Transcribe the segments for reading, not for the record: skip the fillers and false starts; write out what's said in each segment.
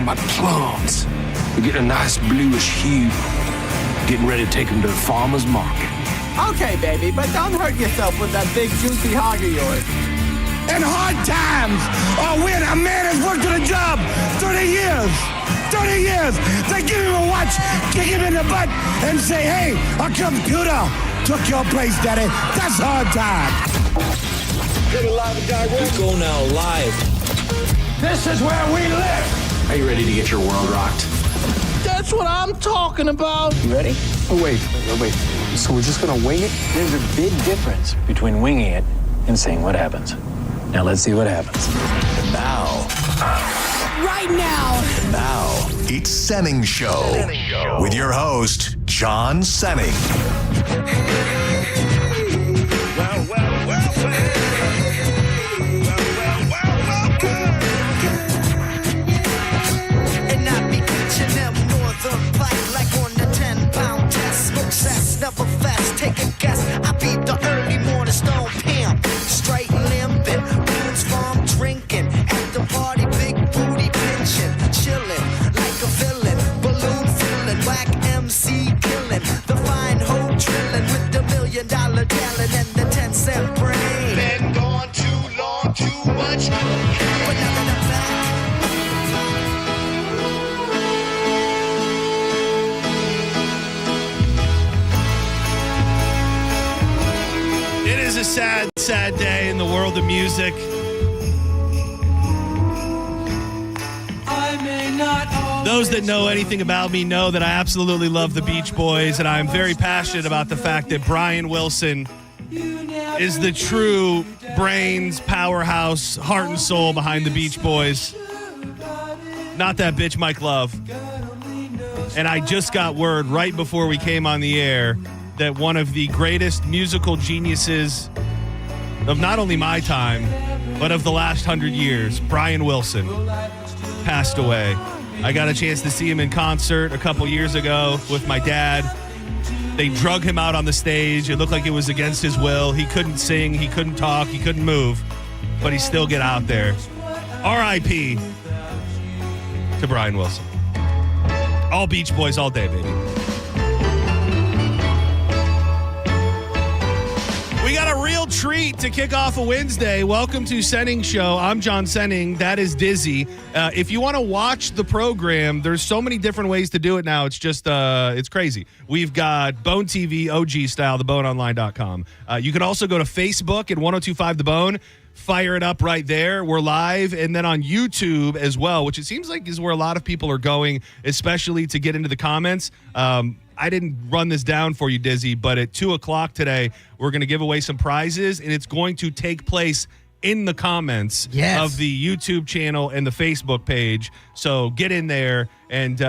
my plums. They're getting a nice bluish hue. Getting ready to take them to the farmer's market. Okay, baby, but don't hurt yourself with that big juicy hog of yours. In hard times, or when a man has worked at a job 30 years, they give him a watch, kick him in the butt, and say, hey, a computer took your place, daddy. That's hard time. Get it live and direct. Go now live. This is where we live. Are you ready to get your world rocked? That's what I'm talking about. You ready? Oh, wait. So we're just gonna wing it? There's a big difference between winging it and seeing what happens. Now let's see what happens. And now. Right now. And now. It's Senning Show with your host, John Senning. Never fast, take a guess. I be the early morning stone pimp. Straight limping, booze farm drinking. At the party, big booty pinching. Chilling like a villain. Balloon filling, whack MC killing. The fine hoe drilling with the $1 million talent and the 10-cent brain. Been gone too long, too much. But now in the back. It is a sad, sad day in the world of music. Those that know anything about me know that I absolutely love the Beach Boys, and I'm very passionate about the fact that Brian Wilson is the true brains, powerhouse, heart and soul behind the Beach Boys. Not that bitch Mike Love. And I just got word right before we came on the air that one of the greatest musical geniuses of not only my time, but of the last 100 years, Brian Wilson, passed away. I got a chance to see him in concert a couple years ago with my dad. They drug him out on the stage. It looked like it was against his will. He couldn't sing, he couldn't talk, he couldn't move, but he still get out there. R.I.P. to Brian Wilson. All Beach Boys all day, baby. We got a real treat to kick off a Wednesday. Welcome to Senning Show. I'm John Senning. That is Dizzy. If you want to watch the program, there's so many different ways to do it now. It's just, it's crazy. We've got Bone TV, OG style, theboneonline.com. You can also go to Facebook at 1025 The Bone. Fire it up right there. We're live. And then on YouTube as well, which it seems like is where a lot of people are going, especially to get into the comments. I didn't run this down for you, Dizzy, but at 2 o'clock today, we're going to give away some prizes, and it's going to take place in the comments of the YouTube channel and the Facebook page. So get in there, and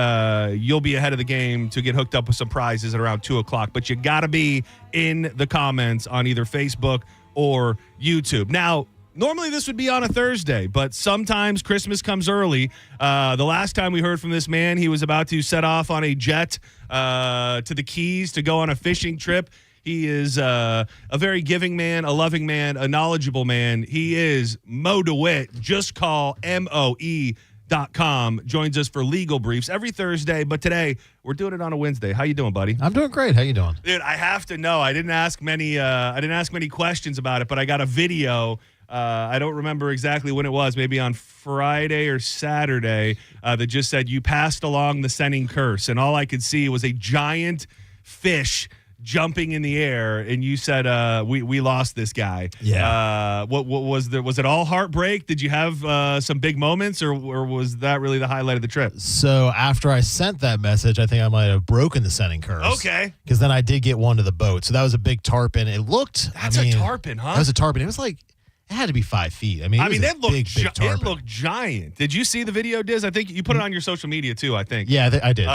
you'll be ahead of the game to get hooked up with some prizes at around 2 o'clock. But you got to be in the comments on either Facebook or YouTube. Now, normally this would be on a Thursday, but sometimes Christmas comes early. The last time we heard from this man, he was about to set off on a jet to the Keys to go on a fishing trip. He is a very giving man, a loving man, a knowledgeable man. He is Mo DeWitt. Just call MOE.com. Joins us for legal briefs every Thursday, but today we're doing it on a Wednesday. How you doing, buddy? I'm doing great. How you doing? Dude, I have to know. I didn't ask many questions about it, but I got a video. I don't remember exactly when it was, maybe on Friday or Saturday, that just said you passed along the Senning curse. And all I could see was a giant fish jumping in the air, and you said we lost this guy. Yeah. What was there? Was it all heartbreak? Did you have some big moments, or was that really the highlight of the trip? So after I sent that message, I think I might have broken the Senning curse. Okay. Because then I did get one to the boat. So that was a big tarpon. It looked. That's a tarpon, huh? That was a tarpon. It was like. It had to be 5 feet. It looked giant. Did you see the video, Diz? I think you put it on your social media too, I think. Yeah, I did.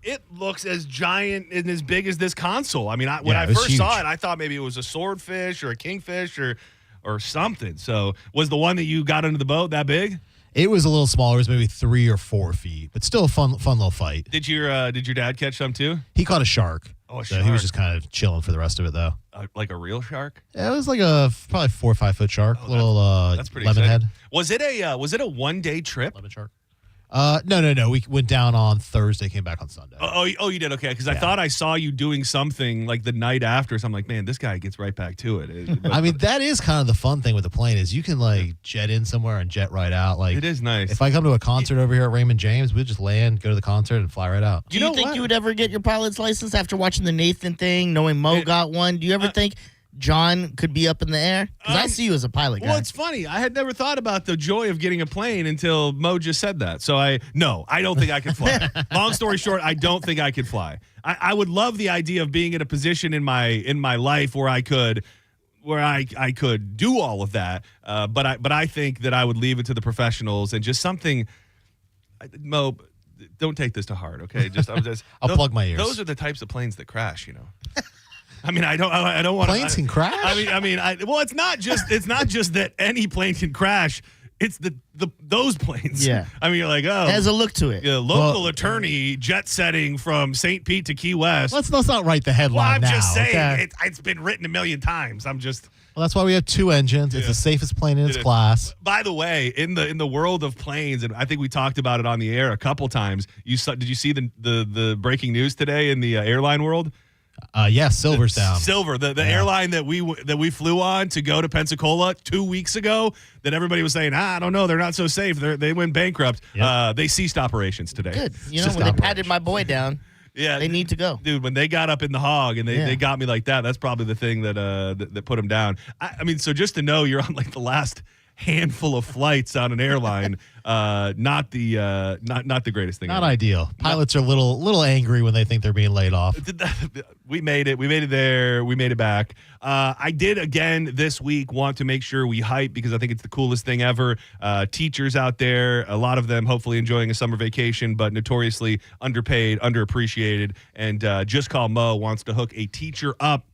It looks as giant and as big as this console. I mean, when I first saw it, I thought maybe it was a swordfish or a kingfish or something. So was the one that you got into the boat that big? It was a little smaller. It was maybe 3 or 4 feet, but still a fun little fight. Did your dad catch some too? He caught a shark. Oh, a so shark. He was just kind of chilling for the rest of it, though. Like a real shark? Yeah, it was like a probably 4 or 5 foot shark. Oh, that's pretty lemon exciting. head. Was it a 1 day trip? Lemon shark. No. We went down on Thursday, came back on Sunday. Oh, you did? Okay, because I thought I saw you doing something like the night after. So I'm like, man, this guy gets right back to it. I mean, that is kind of the fun thing with the plane is you can like jet in somewhere and jet right out. Like it is nice. If I come to a concert over here at Raymond James, we just land, go to the concert, and fly right out. Do you think you would ever get your pilot's license after watching the Nathan thing, knowing Mo got one? Do you ever think John could be up in the air? Because I see you as a pilot guy. Well, it's funny. I had never thought about the joy of getting a plane until Mo just said that. So I don't think I could fly. Long story short, I don't think I could fly. I would love the idea of being in a position in my life where I could do all of that. But I think that I would leave it to the professionals and just something. Mo, don't take this to heart, okay? I'll plug my ears. Those are the types of planes that crash, you know. I mean, I don't want planes can crash. It's not just that any plane can crash. It's those planes. Yeah. I mean, you're like, oh, it has a look to it. Local attorney jet setting from St. Pete to Key West. Let's not write the headline. Well, I'm now, just saying okay? it's been written a million times. Well, that's why we have 2 engines. It's the safest plane in its class. By the way, in the world of planes, and I think we talked about it on the air a couple times. Did you see the breaking news today in the airline world? Yes, Silver's down. Silver, the airline that we flew on to go to Pensacola 2 weeks ago, that everybody was saying, I don't know, they're not so safe. They went bankrupt. Yep. They ceased operations today. Good. When they patted my boy down, they need to go. Dude, when they got up in the hog and they got me like that, that's probably the thing that put them down. I mean, so just to know you're on like the last handful of flights on an airline, not the greatest thing. Not ideal. Pilots are a little angry when they think they're being laid off. We made it. We made it there. We made it back. I did again this week want to make sure we hype because I think it's the coolest thing ever. Teachers out there, a lot of them hopefully enjoying a summer vacation, but notoriously underpaid, underappreciated. And Just Call Mo wants to hook a teacher up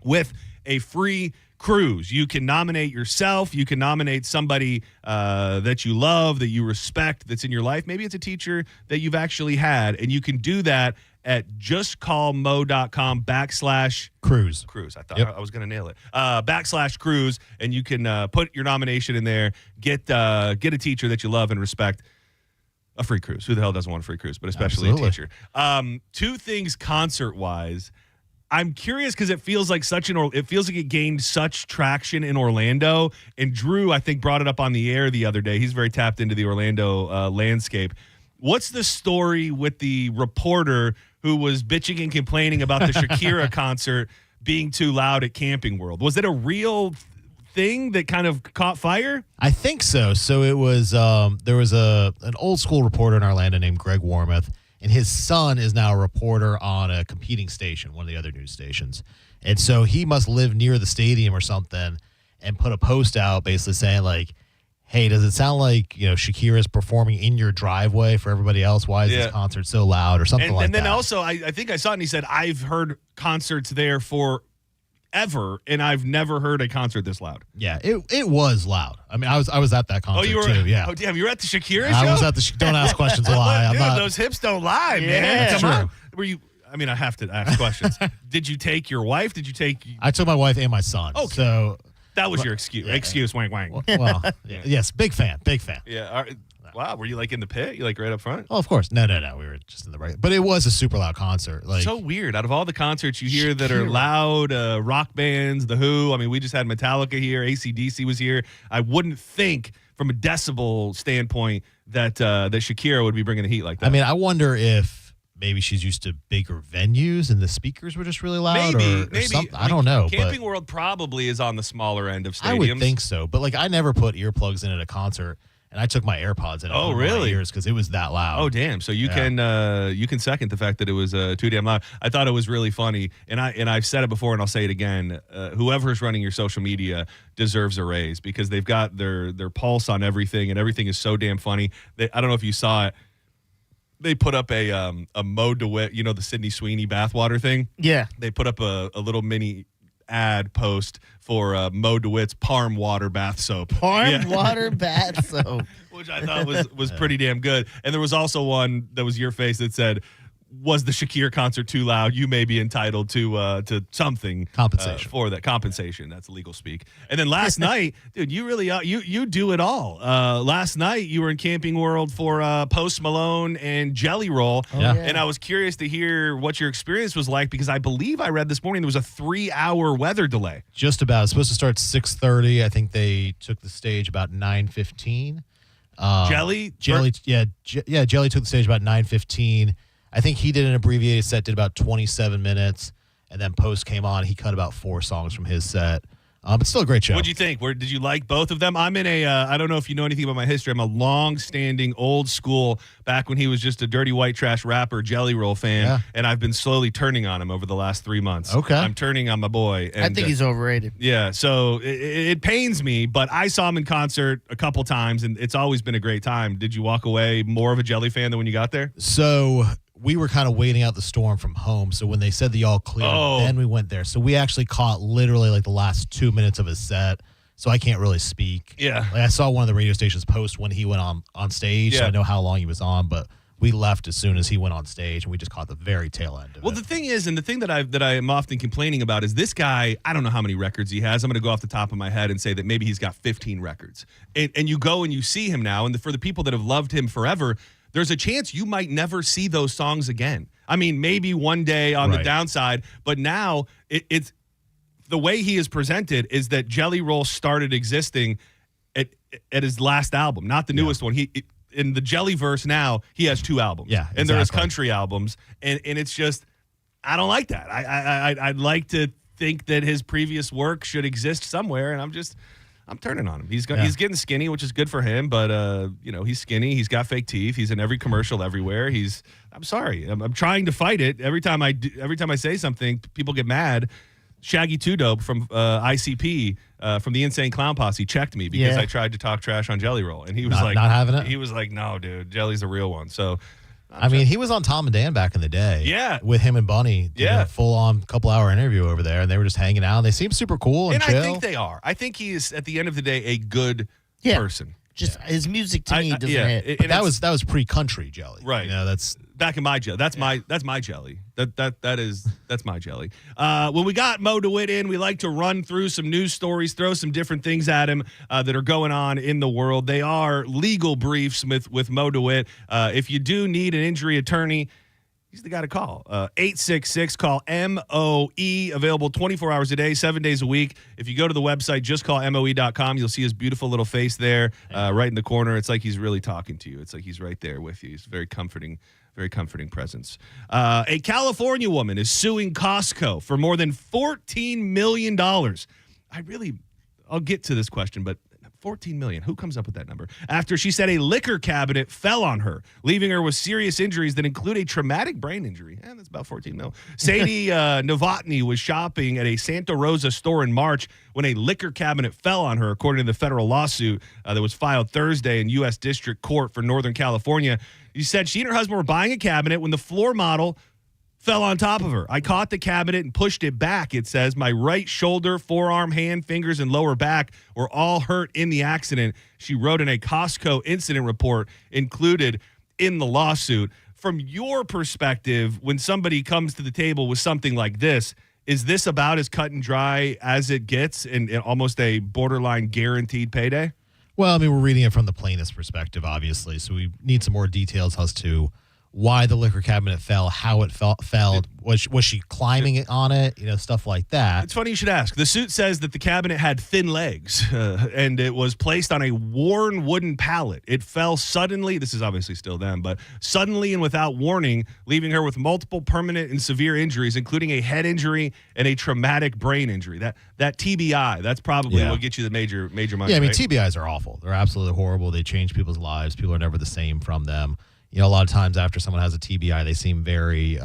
with a free cruise. You can nominate yourself. You can nominate somebody that you love, that you respect, that's in your life. Maybe it's a teacher that you've actually had, and you can do that at justcallmo.com/cruise. I thought I was going to nail it. /cruise, and you can put your nomination in there. Get a teacher that you love and respect. A free cruise. Who the hell doesn't want a free cruise? But especially a teacher. 2 things concert-wise. I'm curious because it feels like it gained such traction in Orlando. And Drew, I think, brought it up on the air the other day. He's very tapped into the Orlando landscape. What's the story with the reporter who was bitching and complaining about the Shakira concert being too loud at Camping World? Was it a real thing that kind of caught fire? I think so. So it was there was an old school reporter in Orlando named Greg Warmoth. And his son is now a reporter on a competing station, one of the other news stations. And so he must live near the stadium or something and put a post out basically saying, like, hey, does it sound like, Shakira's performing in your driveway for everybody else? Why is this concert so loud or something like that? And then also, I think I saw it and he said, I've heard concerts there forever, and I've never heard a concert this loud. Yeah, it was loud. I mean, I was at that concert too. Yeah. Oh, damn, you were at the Shakira show? I was at the. Don't ask questions a lie. Dude, those hips don't lie, man. Come true. on. Were you? I mean, I have to ask questions. Did you take your wife? Did you take? I took my wife and my son. Okay. So that was your excuse. Yeah. Excuse, wank, wank. Well, yes, big fan. Yeah. Wow, were you like in the pit? You like right up front? Oh, of course. No. We were just in the right. But it was a super loud concert. Like so weird. Out of all the concerts you hear that are loud, rock bands, The Who. I mean, we just had Metallica here. AC/DC was here. I wouldn't think from a decibel standpoint that Shakira would be bringing the heat like that. I mean, I wonder if maybe she's used to bigger venues and the speakers were just really loud or something. I don't know. Camping World probably is on the smaller end of stadiums. I would think so. But like I never put earplugs in at a concert. And I took my AirPods in. Oh, really? Because it was that loud. Oh, damn! So you can second the fact that it was too damn loud. I thought it was really funny, and I've said it before, and I'll say it again. Whoever's running your social media deserves a raise because they've got their pulse on everything, and everything is so damn funny. I don't know if you saw it. They put up a Mo DeWitt, the Sydney Sweeney bathwater thing. Yeah. They put up a little mini ad post for Mo DeWitt's Parm water bath soap. Water bath soap. Which I thought was pretty damn good. And there was also one that was your face that said, was the Shakir concert too loud? You may be entitled to something Compensation. for that compensation. That's legal speak. And then last night, dude, you really you do it all. Last night you were in Camping World for Post Malone and Jelly Roll. Yeah. And I was curious to hear what your experience was like because I believe I read this morning there was a 3-hour weather delay. Just about. It's supposed to start 6:30. I think they took the stage about 9:15. Jelly, Jelly took the stage about 9:15. I think he did an abbreviated set, did about 27 minutes, and then Post came on. He cut about 4 songs from his set. But still a great show. What'd you think? Did you like both of them? I'm in I don't know if you know anything about my history. I'm a long-standing, old-school, back when he was just a dirty white trash rapper, Jelly Roll fan, and I've been slowly turning on him over the last 3 months. Okay. I'm turning on my boy. And, I think he's overrated. Yeah, so it pains me, but I saw him in concert a couple times, and it's always been a great time. Did you walk away more of a Jelly fan than when you got there? So we were kind of waiting out the storm from home. So when they said the all clear, then we went there. So we actually caught literally like the last 2 minutes of his set. So I can't really speak. Yeah. Like I saw one of the radio stations post when he went on stage. So I know how long he was on, but we left as soon as he went on stage, and we just caught the very tail end of it. Well, the thing is, and the thing that I am often complaining about is this guy, I don't know how many records he has. I'm going to go off the top of my head and say that maybe he's got 15 records. And you go and you see him now, and for the people that have loved him forever, there's a chance you might never see those songs again. I mean, maybe one day on the downside, but now it's the way he is presented is that Jelly Roll started existing at his last album, not the newest one. In the Jellyverse now, he has 2 albums. Yeah, and they're his country albums, and it's just I don't like that. I'd like to think that his previous work should exist somewhere, and I'm turning on him. He's getting skinny, which is good for him, but he's skinny. He's got fake teeth. He's in every commercial everywhere. I'm sorry. I'm trying to fight it. Every time I say something, people get mad. Shaggy Two Dope from ICP from the Insane Clown Posse checked me because I tried to talk trash on Jelly Roll, and he was not having it. He was like, "No, dude, Jelly's the real one." So, I mean, he was on Tom and Dan back in the day. Yeah. With him and Bunny. Did a full-on couple-hour interview over there, and they were just hanging out. They seemed super cool and chill. I think they are. I think he is, at the end of the day, a good person. Just his music to me doesn't hit. But that was pre-country Jelly. Right. That's back in my jelly. That's my jelly. That's my jelly. When we got Mo DeWitt in, we like to run through some news stories, throw some different things at him that are going on in the world. They are legal briefs with Mo DeWitt. If you do need an injury attorney, he's the guy to call. 866 call MOE, available 24 hours a day, 7 days a week. If you go to the website, justcallmoe.com, you'll see his beautiful little face there right in the corner. It's like he's really talking to you. It's like he's right there with you. He's very comforting presence. A California woman is suing Costco for more than $14 million. I'll get to this question, but $14 million. Who comes up with that number? After she said a liquor cabinet fell on her, leaving her with serious injuries that include a traumatic brain injury. That's about $14 million. Sadie Novotny was shopping at a Santa Rosa store in March when a liquor cabinet fell on her, according to the federal lawsuit that was filed Thursday in U.S. District Court for Northern California. She said she and her husband were buying a cabinet when the floor model fell on top of her. I caught the cabinet and pushed it back, it says. My right shoulder, forearm, hand, fingers, and lower back were all hurt in the accident. She wrote in a Costco incident report included in the lawsuit. From your perspective, when somebody comes to the table with something like this, is this about as cut and dry as it gets and almost a borderline guaranteed payday? Well, I mean, we're reading it from the plaintiff's perspective, obviously, so we need some more details as to why the liquor cabinet fell, how it fell. Was she climbing on it? Stuff like that. It's funny you should ask. The suit says that the cabinet had thin legs and it was placed on a worn wooden pallet. It fell suddenly. This is obviously still them, but suddenly and without warning, leaving her with multiple permanent and severe injuries, including a head injury and a traumatic brain injury. That TBI, that's probably what gets you the major money. Yeah, I mean, right? TBIs are awful. They're absolutely horrible. They change people's lives. People are never the same from them. A lot of times after someone has a TBI, they seem very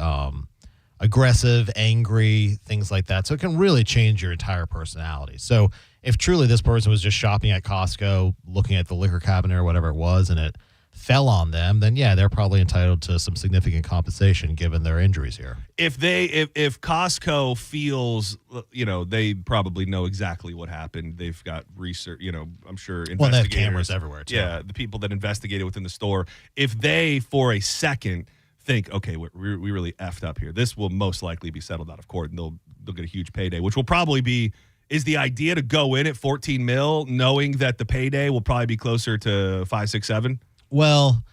aggressive, angry, things like that. So it can really change your entire personality. So if truly this person was just shopping at Costco, looking at the liquor cabinet or whatever it was, and it fell on them, then they're probably entitled to some significant compensation given their injuries here. If Costco feels, they probably know exactly what happened. They've got research, I'm sure investigators. Well, they have cameras everywhere, too. Yeah, the people that investigated within the store. If they, for a second, think, okay, we really effed up here. This will most likely be settled out of court, and they'll get a huge payday, which will probably be. Is the idea to go in at 14 mil, knowing that the payday will probably be closer to 5, 6, 7? Well,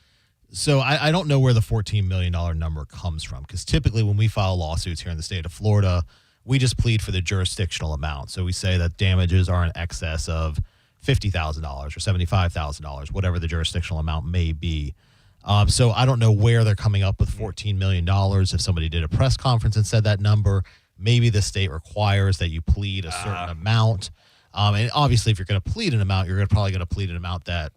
so I don't know where the $14 million number comes from, because typically when we file lawsuits here in the state of Florida, we just plead for the jurisdictional amount. So we say that damages are in excess of $50,000 or $75,000, whatever the jurisdictional amount may be. So I don't know where they're coming up with $14 million. If somebody did a press conference and said that number, maybe the state requires that you plead a certain amount. And obviously, if you're going to plead an amount, you're probably going to plead an amount that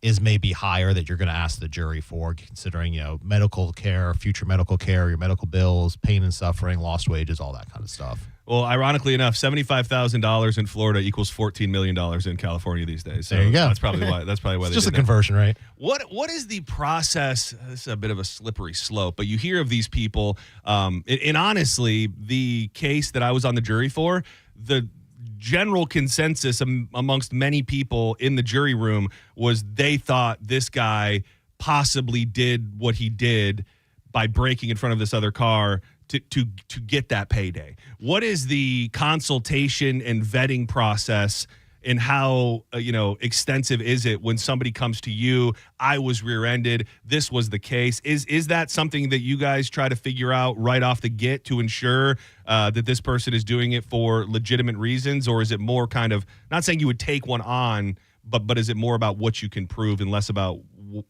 is maybe higher, that you're going to ask the jury for, considering, medical care, future medical care, your medical bills, pain and suffering, lost wages, all that kind of stuff. Well, ironically enough, $75,000 in Florida equals $14 million in California these days. So there you go. That's probably why. It's just a conversion rate. What is the process? This is a bit of a slippery slope, but you hear of these people. And honestly, the case that I was on the jury for, the general consensus amongst many people in the jury room was they thought this guy possibly did what he did by breaking in front of this other car to get that payday. What is the consultation and vetting process, and how extensive is it when somebody comes to you? I was rear-ended. This was the case. Is that something that you guys try to figure out right off the get to ensure that this person is doing it for legitimate reasons, or is it more kind of, not saying you would take one on, but is it more about what you can prove and less about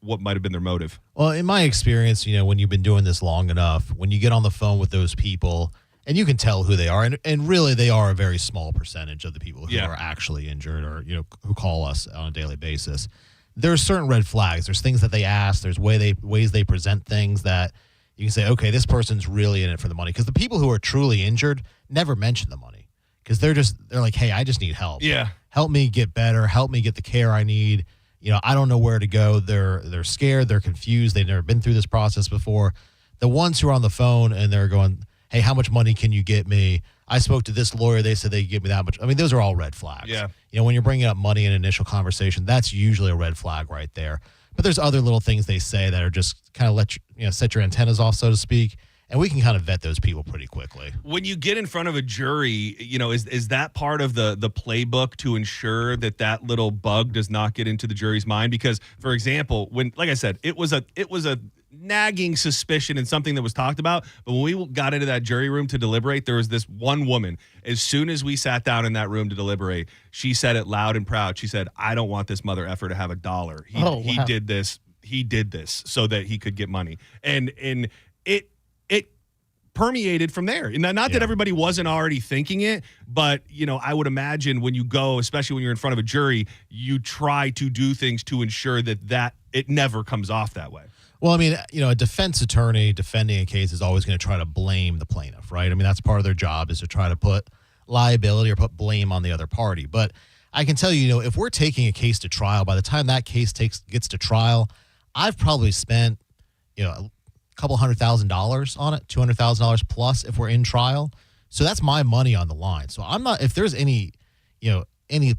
what might have been their motive? Well, in my experience, when you've been doing this long enough, when you get on the phone with those people, and you can tell who they are, and really they are a very small percentage of the people who are actually injured, or who call us on a daily basis. There's certain red flags. There's things that they ask. There's ways they present things that you can say, okay, this person's really in it for the money. Because the people who are truly injured never mention the money, because they're like, hey, I just need help. Yeah, help me get better. Help me get the care I need. I don't know where to go. They're scared. They're confused. They've never been through this process before. The ones who are on the phone and they're going, hey, how much money can you get me? I spoke to this lawyer. They said they could give me that much. I mean, those are all red flags. Yeah. When you're bringing up money in an initial conversation, that's usually a red flag right there. But there's other little things they say that are just kind of set your antennas off, so to speak. And we can kind of vet those people pretty quickly. When you get in front of a jury, is that part of the playbook to ensure that little bug does not get into the jury's mind? Because, for example, like I said, it was a nagging suspicion and something that was talked about. But when we got into that jury room to deliberate, there was this one woman. As soon as we sat down in that room to deliberate, she said it loud and proud. She said, I don't want this mother effer to have $1. He did this. He did this so that he could get money. And it permeated from there. And not that everybody wasn't already thinking it, but, I would imagine when you go, especially when you're in front of a jury, you try to do things to ensure that it never comes off that way. Well, I mean, a defense attorney defending a case is always going to try to blame the plaintiff, right? I mean, that's part of their job, is to try to put liability or put blame on the other party. But I can tell you, if we're taking a case to trial, by the time that case gets to trial, I've probably spent, a couple $100,000 on it, $200,000 plus if we're in trial. So that's my money on the line. So I'm not, if there's any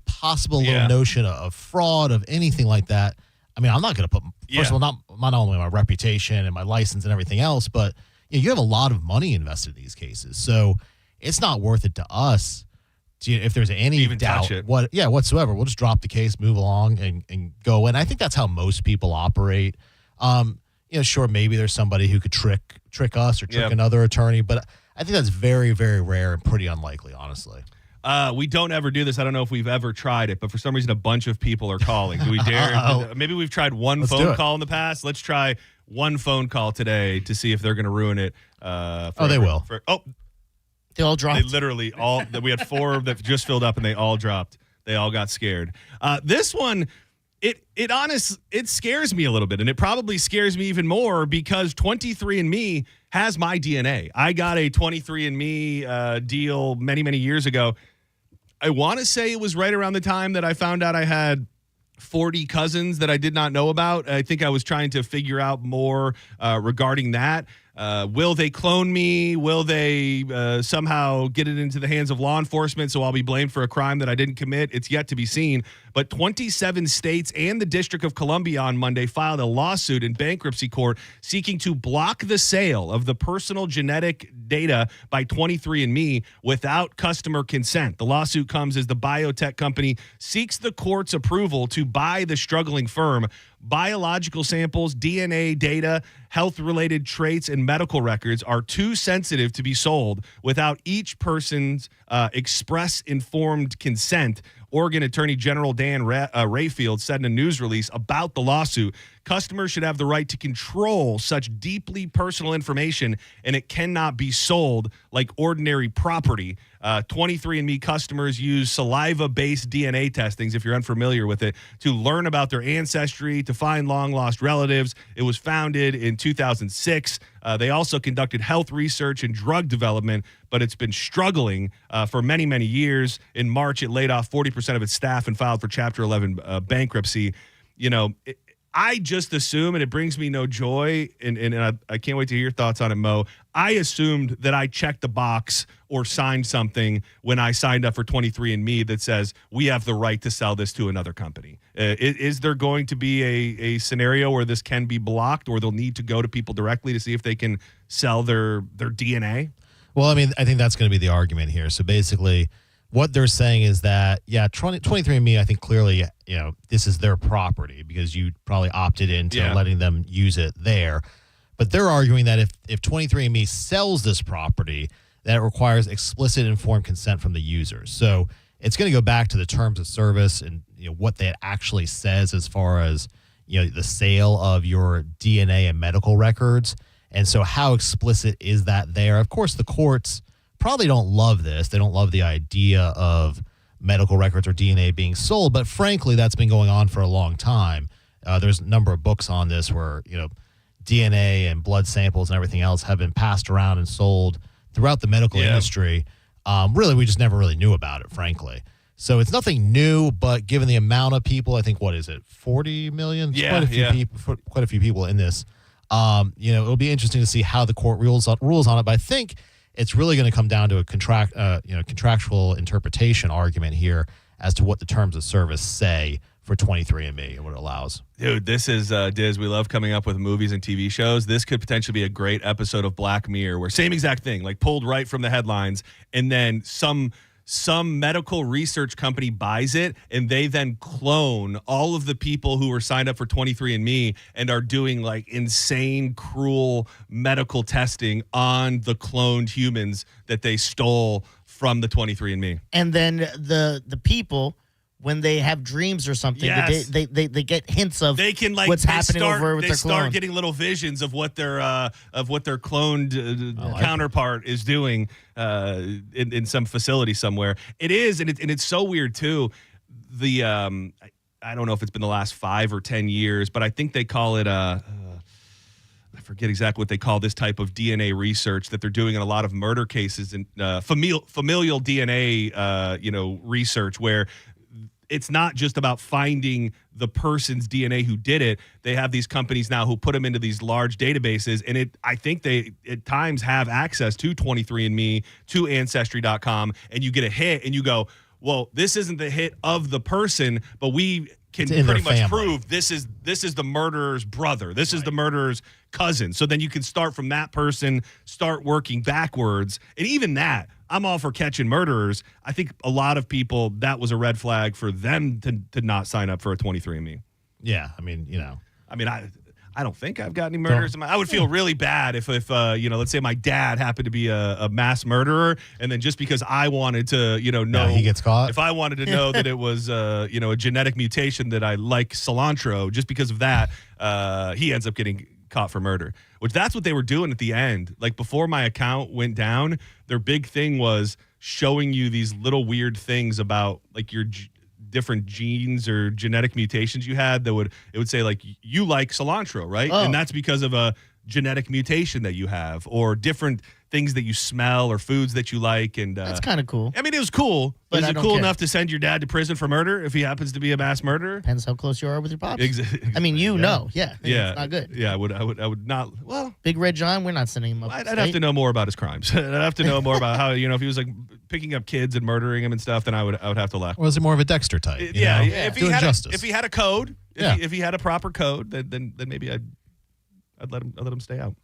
possible little notion of fraud, of anything like that, I mean, I'm not going to put, first of all, not only my reputation and my license and everything else, but you have a lot of money invested in these cases. So it's not worth it to us if there's any even doubt whatsoever. We'll just drop the case, move along, and go. And I think that's how most people operate. Sure, maybe there's somebody who could trick us or trick another attorney, but I think that's very, very rare and pretty unlikely, honestly. We don't ever do this. I don't know if we've ever tried it, but for some reason, a bunch of people are calling. Do we dare? Maybe we've tried one phone call in the past. Let's try one phone call today to see if they're going to ruin it. They will. They all dropped. They literally all. We had 4 that just filled up, and they all dropped. They all got scared. This one, it scares me a little bit, and it probably scares me even more because 23andMe has my DNA. I got a 23andMe deal many, many years ago. I want to say it was right around the time that I found out I had 40 cousins that I did not know about. I think I was trying to figure out more regarding that. Will they clone me? Will they somehow get it into the hands of law enforcement so I'll be blamed for a crime that I didn't commit? It's yet to be seen. But 27 states and the District of Columbia on Monday filed a lawsuit in bankruptcy court seeking to block the sale of the personal genetic data by 23andMe without customer consent. The lawsuit comes as the biotech company seeks the court's approval to buy the struggling firm. Biological samples, DNA data, health-related traits, and medical records are too sensitive to be sold without each person's express informed consent. Oregon Attorney General Dan Rayfield said in a news release about the lawsuit, customers should have the right to control such deeply personal information, and it cannot be sold like ordinary property. 23andMe customers use saliva-based DNA testings, if you're unfamiliar with it, to learn about their ancestry, to find long-lost relatives. It was founded in 2006. They also conducted health research and drug development, but it's been struggling for many, many years. In March, it laid off 40% of its staff and filed for Chapter 11 bankruptcy. You know, I just assume, and it brings me no joy, and I can't wait to hear your thoughts on it, Mo. I assumed that I checked the box or signed something when I signed up for 23andMe that says we have the right to sell this to another company. Is there going to be a scenario where this can be blocked, or they'll need to go to people directly to see if they can sell their DNA? Well, I mean, I think that's going to be the argument here. So basically, what they're saying is that, 23andMe, I think clearly, this is their property because you probably opted into letting them use it there. But they're arguing that if 23andMe sells this property, that it requires explicit informed consent from the users. So it's going to go back to the terms of service and what that actually says as far as the sale of your DNA and medical records. And so how explicit is that there? Of course, the courts probably don't love this. They don't love the idea of medical records or DNA being sold. But frankly, that's been going on for a long time. There's a number of books on this where, DNA and blood samples and everything else have been passed around and sold throughout the medical industry. Really, we just never really knew about it, frankly. So it's nothing new, but given the amount of people, I think, 40 million? Yeah, quite a few people in this. It'll be interesting to see how the court rules on it. But I think it's really going to come down to a contractual interpretation argument here as to what the terms of service say for 23andMe and what it allows. Dude, this is, Diz, we love coming up with movies and TV shows. This could potentially be a great episode of Black Mirror where same exact thing, like pulled right from the headlines, and then some medical research company buys it, and they then clone all of the people who were signed up for 23andMe and are doing like insane, cruel medical testing on the cloned humans that they stole from the 23andMe. And then the people, when they have dreams or something, they get hints of what's happening over with their clone. They start getting little visions of what their cloned counterpart is doing in some facility somewhere. It is, and it's so weird too. The I don't know if it's been the last 5 or 10 years, but I think they call it I forget exactly what they call this type of DNA research that they're doing in a lot of murder cases and familial DNA research where it's not just about finding the person's DNA who did it. They have these companies now who put them into these large databases, and I think they at times have access to 23andMe, to Ancestry.com, and you get a hit, and you go, well, this isn't the hit of the person, but we can pretty much prove this is the murderer's brother. This is the murderer's cousin. So then you can start from that person, start working backwards, and even that, I'm all for catching murderers. I think a lot of people, that was a red flag for them to not sign up for a 23andMe. Yeah, I mean, I don't think I've got any murders. I would feel really bad if let's say my dad happened to be a mass murderer, and then just because I wanted to, know he gets caught. If I wanted to know that it was, a genetic mutation that I like cilantro, just because of that, he ends up getting caught for murder. Which that's what they were doing at the end. Like before my account went down, their big thing was showing you these little weird things about like your different genes or genetic mutations you had. It would say like you like cilantro, right? And that's because of a genetic mutation that you have, or different things that you smell or foods that you like. And That's kind of cool. I mean, it was cool. But Is I it don't cool care. enough to send your dad to prison for murder if he happens to be a mass murderer? Depends how close you are with your pops. Exactly. I mean, you know. Yeah. Yeah, It's not good. Yeah, I would not. Well, Big Red John, we're not sending him up. I'd have to know more about his crimes. I'd have to know more about how, if he was like picking up kids and murdering them and stuff, then I would have to laugh. Or was it more of a Dexter type? you Yeah, know? if he Doing had justice. if he had a code, Yeah. if he had a proper code, then maybe I'd let him stay out.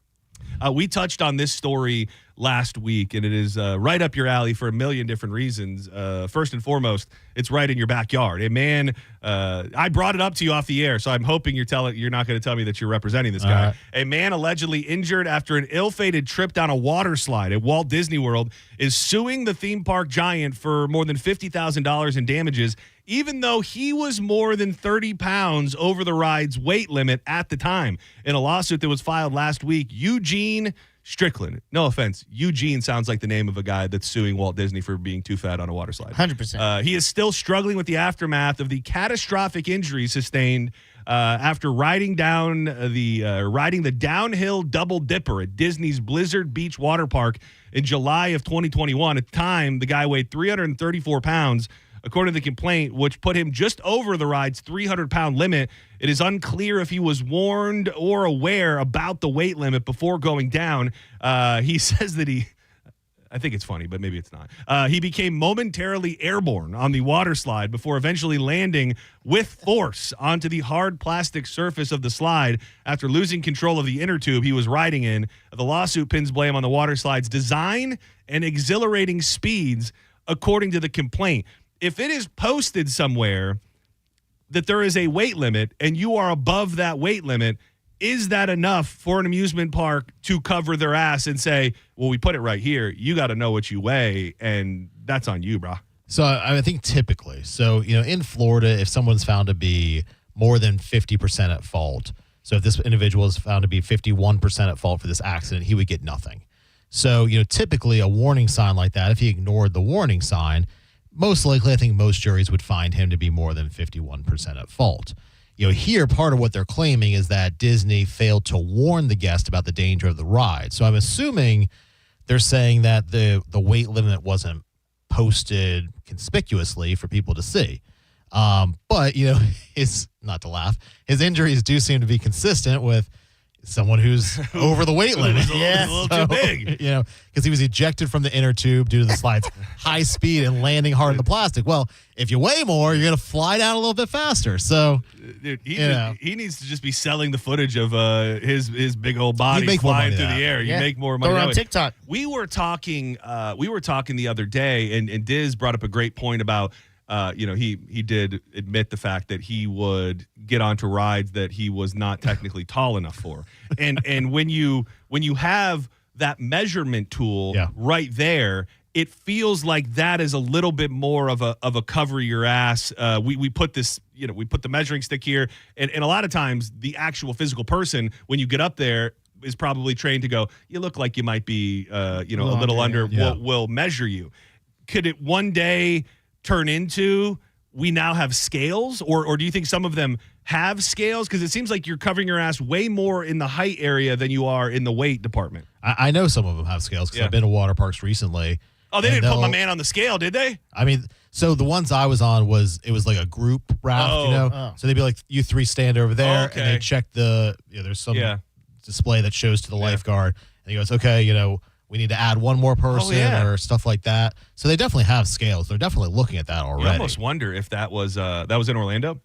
We touched on this story last week, and it is right up your alley for a million different reasons. First and foremost, it's right in your backyard. A man, I brought it up to you off the air, so I'm hoping you're not going to tell me that you're representing this guy. A man allegedly injured after an ill-fated trip down a water slide at Walt Disney World is suing the theme park giant for more than $50,000 in damages, even though he was more than 30 pounds over the ride's weight limit at the time. In a lawsuit that was filed last week, Eugene Strickland, no offense, Eugene sounds like the name of a guy that's suing Walt Disney for being too fat on a water slide. 100%. He is still struggling with the aftermath of the catastrophic injury sustained after riding the downhill double dipper at Disney's Blizzard Beach water park in July of 2021. At the time, the guy weighed 334 pounds. According to the complaint, which put him just over the ride's 300-pound limit. It is unclear if he was warned or aware about the weight limit before going down. He says that I think it's funny, but maybe it's not. He became momentarily airborne on the water slide before eventually landing with force onto the hard plastic surface of the slide after losing control of the inner tube he was riding in. The lawsuit pins blame on the water slide's design and exhilarating speeds, according to the complaint. If it is posted somewhere that there is a weight limit and you are above that weight limit, is that enough for an amusement park to cover their ass and say, well, we put it right here. You got to know what you weigh, and that's on you, brah. So I think typically, in Florida, if someone's found to be more than 50% at fault, so if this individual is found to be 51% at fault for this accident, he would get nothing. So, typically a warning sign like that, if he ignored the warning sign, most likely, I think most juries would find him to be more than 51% at fault. Here, part of what they're claiming is that Disney failed to warn the guest about the danger of the ride. So I'm assuming they're saying that the weight limit wasn't posted conspicuously for people to see. But, it's not to laugh. His injuries do seem to be consistent with someone who's over the weight limit. Yeah, a little too big. Because he was ejected from the inner tube due to the slide's high speed and landing hard in the plastic. Well, if you weigh more, you're going to fly down a little bit faster. So, dude, he needs to just be selling the footage of his big old body flying through the air. You make more money. Or on TikTok. We were talking the other day, and Diz brought up a great point about. He did admit the fact that he would get onto rides that he was not technically tall enough for. And when you have that measurement tool right there, it feels like that is a little bit more of a cover your ass. We put this, we put the measuring stick here, and a lot of times the actual physical person, when you get up there, is probably trained to go, you look like you might be a little under. We'll measure you. Could it one day turn into we now have scales, or do you think some of them have scales? Because it seems like you're covering your ass way more in the height area than you are in the weight department. I know some of them have scales because I've been to water parks recently. Oh, they didn't put my man on the scale, did they? I mean, so the ones I was on it was like a group raft, So they'd be like, you three stand over there, and they check there's some display that shows to the lifeguard, and he goes, okay, we need to add one more person or stuff like that. So they definitely have scales. They're definitely looking at that already. You almost wonder if that was in Orlando.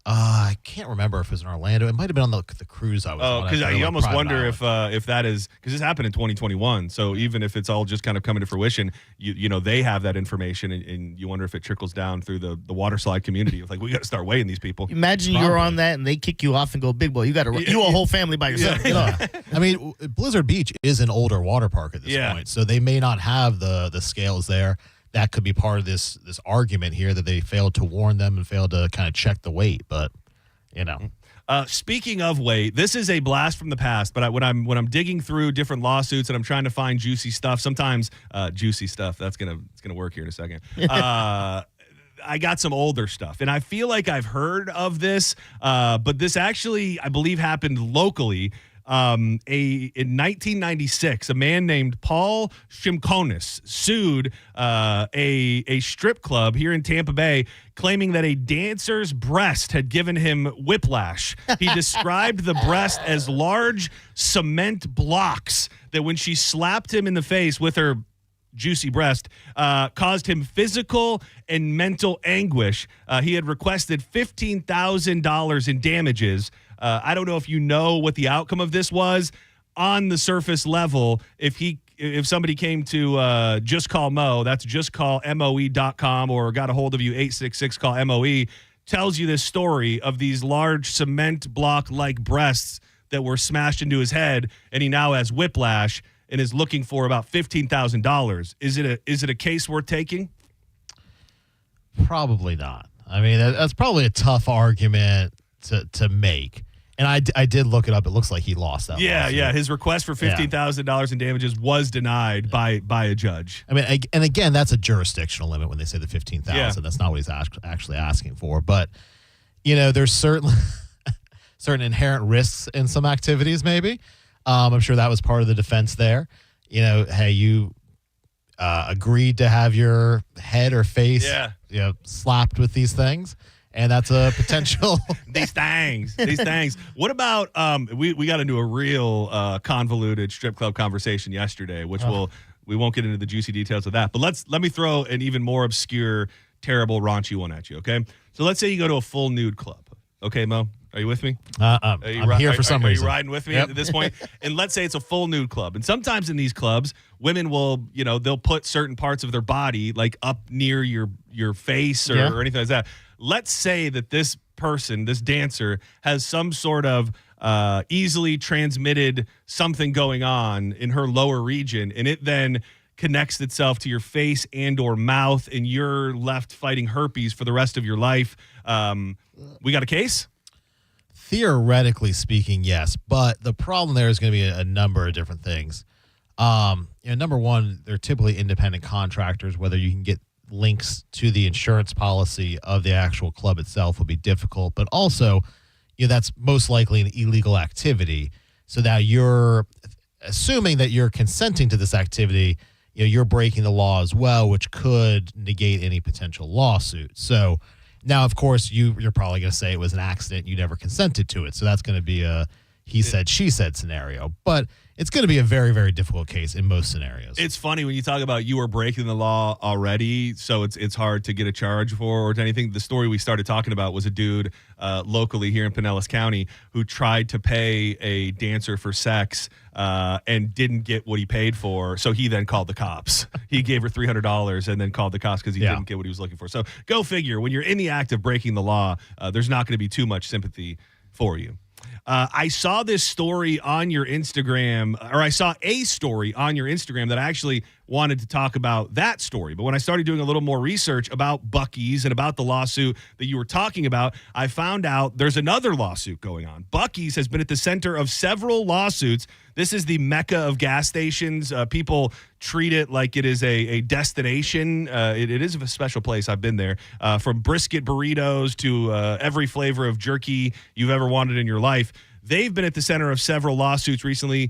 I can't remember if it was in Orlando. It might have been on the cruise I was on. Oh, because you almost wonder if that is because this happened in 2021. So even if it's all just kind of coming to fruition, they have that information, and you wonder if it trickles down through the water slide community. It's like we got to start weighing these people. Imagine you're on that and they kick you off and go, big boy, you got to you a whole family by yourself. Get off. I mean, Blizzard Beach is an older water park at this point, so they may not have the scales there. That could be part of this argument here that they failed to warn them and failed to kind of check the weight. But speaking of weight, this is a blast from the past. But when I'm digging through different lawsuits and I'm trying to find juicy stuff, sometimes juicy stuff it's gonna work here in a second. I got some older stuff, and I feel like I've heard of this, but this actually, I believe, happened locally. In 1996, a man named Paul Shimkonis sued a strip club here in Tampa Bay, claiming that a dancer's breast had given him whiplash. He described the breast as large cement blocks that when she slapped him in the face with her juicy breast, caused him physical and mental anguish. He had requested $15,000 in damages. I don't know if you know what the outcome of this was. On the surface level, if somebody came to Just Call Mo, that's justcallmoe.com, or got a hold of you, 866-CALL-MOE, tells you this story of these large cement block-like breasts that were smashed into his head, and he now has whiplash and is looking for about $15,000. Is it a case worth taking? Probably not. I mean, that's probably a tough argument to make. And I did look it up. It looks like he lost that. Yeah, lawsuit. yeah. His request for $15,000 in damages was denied by a judge. I mean, and again, that's a jurisdictional limit when they say the $15,000. Yeah. That's not what he's actually asking for. But there's certain inherent risks in some activities. Maybe I'm sure that was part of the defense there. Hey, you agreed to have your head or face, slapped with these things. And that's a potential. These things. What about we got into a real convoluted strip club conversation yesterday, which we won't get into the juicy details of that. But let me throw an even more obscure, terrible, raunchy one at you. Okay, so let's say you go to a full nude club. Okay, Mo, are you with me? I'm here for some reason. Are you riding with me at this point? And let's say it's a full nude club. And sometimes in these clubs, women will, they'll put certain parts of their body like up near your face or anything like that. Let's say that this person, this dancer, has some sort of easily transmitted something going on in her lower region, and it then connects itself to your face and or mouth, and you're left fighting herpes for the rest of your life. We got a case? Theoretically speaking, yes. But the problem there is going to be a number of different things. Number one, they're typically independent contractors. Whether you can get links to the insurance policy of the actual club itself will be difficult. But also, that's most likely an illegal activity. So now you're assuming that you're consenting to this activity, you're breaking the law as well, which could negate any potential lawsuit. So now, of course, you're probably going to say it was an accident. You never consented to it. So that's going to be a he said, she said scenario. But it's going to be a very, very difficult case in most scenarios. It's funny when you talk about you were breaking the law already, so it's hard to get a charge for or anything. The story we started talking about was a dude locally here in Pinellas County who tried to pay a dancer for sex and didn't get what he paid for, so he then called the cops. He gave her $300 and then called the cops because he didn't get what he was looking for. So go figure. When you're in the act of breaking the law, there's not going to be too much sympathy for you. I saw this story on your Instagram, or I saw a story on your Instagram that I actually wanted to talk about that story. But when I started doing a little more research about Buc-ee's and about the lawsuit that you were talking about, I found out there's another lawsuit going on. Buc-ee's has been at the center of several lawsuits. This is the mecca of gas stations. People treat it like it is a destination. It is a special place. I've been there. From brisket burritos to every flavor of jerky you've ever wanted in your life. They've been at the center of several lawsuits recently.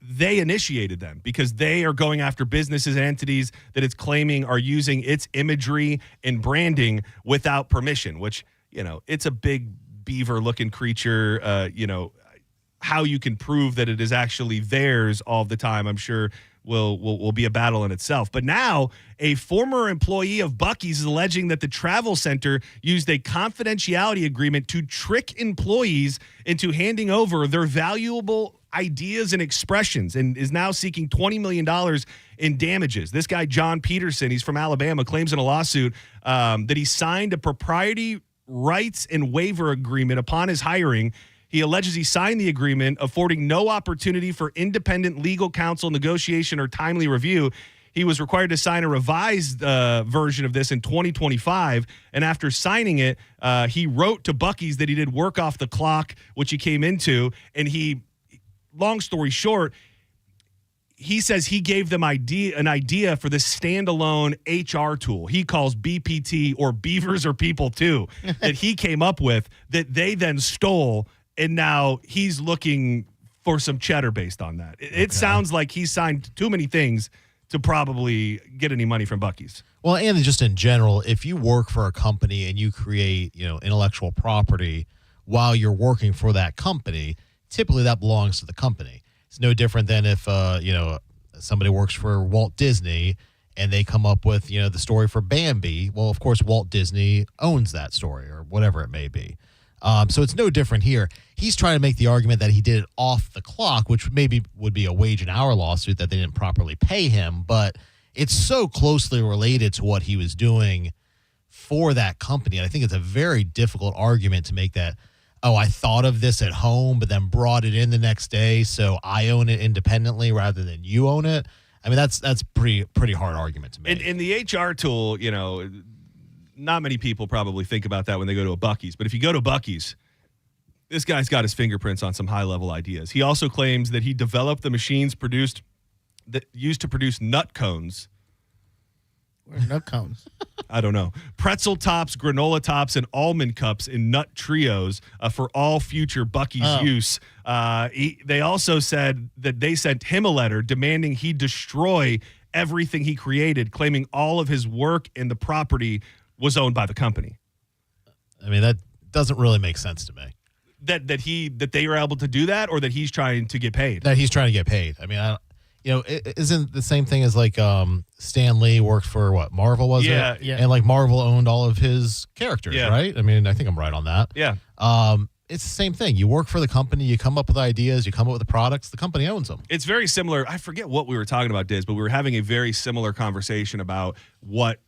They initiated them because they are going after businesses and entities that it's claiming are using its imagery and branding without permission, which, it's a big beaver-looking creature, how you can prove that it is actually theirs all the time, I'm sure will be a battle in itself. But now a former employee of Buc-ee's is alleging that the travel center used a confidentiality agreement to trick employees into handing over their valuable ideas and expressions, and is now seeking $20 million in damages. This guy, John Peterson, he's from Alabama, claims in a lawsuit that he signed a propriety rights and waiver agreement upon his hiring. He alleges he signed the agreement, affording no opportunity for independent legal counsel, negotiation, or timely review. He was required to sign a revised version of this in 2025, and after signing it, he wrote to Buc-ee's that he did work off the clock, which he came into, and long story short, he says he gave them an idea for this standalone HR tool he calls BPT, or Beavers or People Too, that he came up with, that they then stole and now he's looking for some cheddar based on that. It sounds like he's signed too many things to probably get any money from Buc-ee's. Well, and just in general, if you work for a company and you create, intellectual property while you're working for that company, typically that belongs to the company. It's no different than if, somebody works for Walt Disney and they come up with, the story for Bambi. Well, of course, Walt Disney owns that story or whatever it may be. So it's no different here. He's trying to make the argument that he did it off the clock, which maybe would be a wage and hour lawsuit that they didn't properly pay him. But it's so closely related to what he was doing for that company. And I think it's a very difficult argument to make that, I thought of this at home, but then brought it in the next day, so I own it independently rather than you own it. I mean, that's pretty hard argument to make. In the HR tool, not many people probably think about that when they go to a Buc-ee's. But if you go to Buc-ee's, this guy's got his fingerprints on some high-level ideas. He also claims that he developed the machines used to produce nut cones. What are nut cones? I don't know. Pretzel tops, granola tops, and almond cups in nut trios for all future Buc-ee's use. They also said that they sent him a letter demanding he destroy everything he created, claiming all of his work and the property was owned by the company. I mean, that doesn't really make sense to me. That they were able to do that, or that he's trying to get paid? That he's trying to get paid. I mean, it isn't the same thing as like Stan Lee worked for what, Marvel, was it? Yeah. And like Marvel owned all of his characters, right? I mean, I think I'm right on that. Yeah. It's the same thing. You work for the company, you come up with ideas, you come up with the products, the company owns them. It's very similar. I forget what we were talking about, Diz, but we were having a very similar conversation about what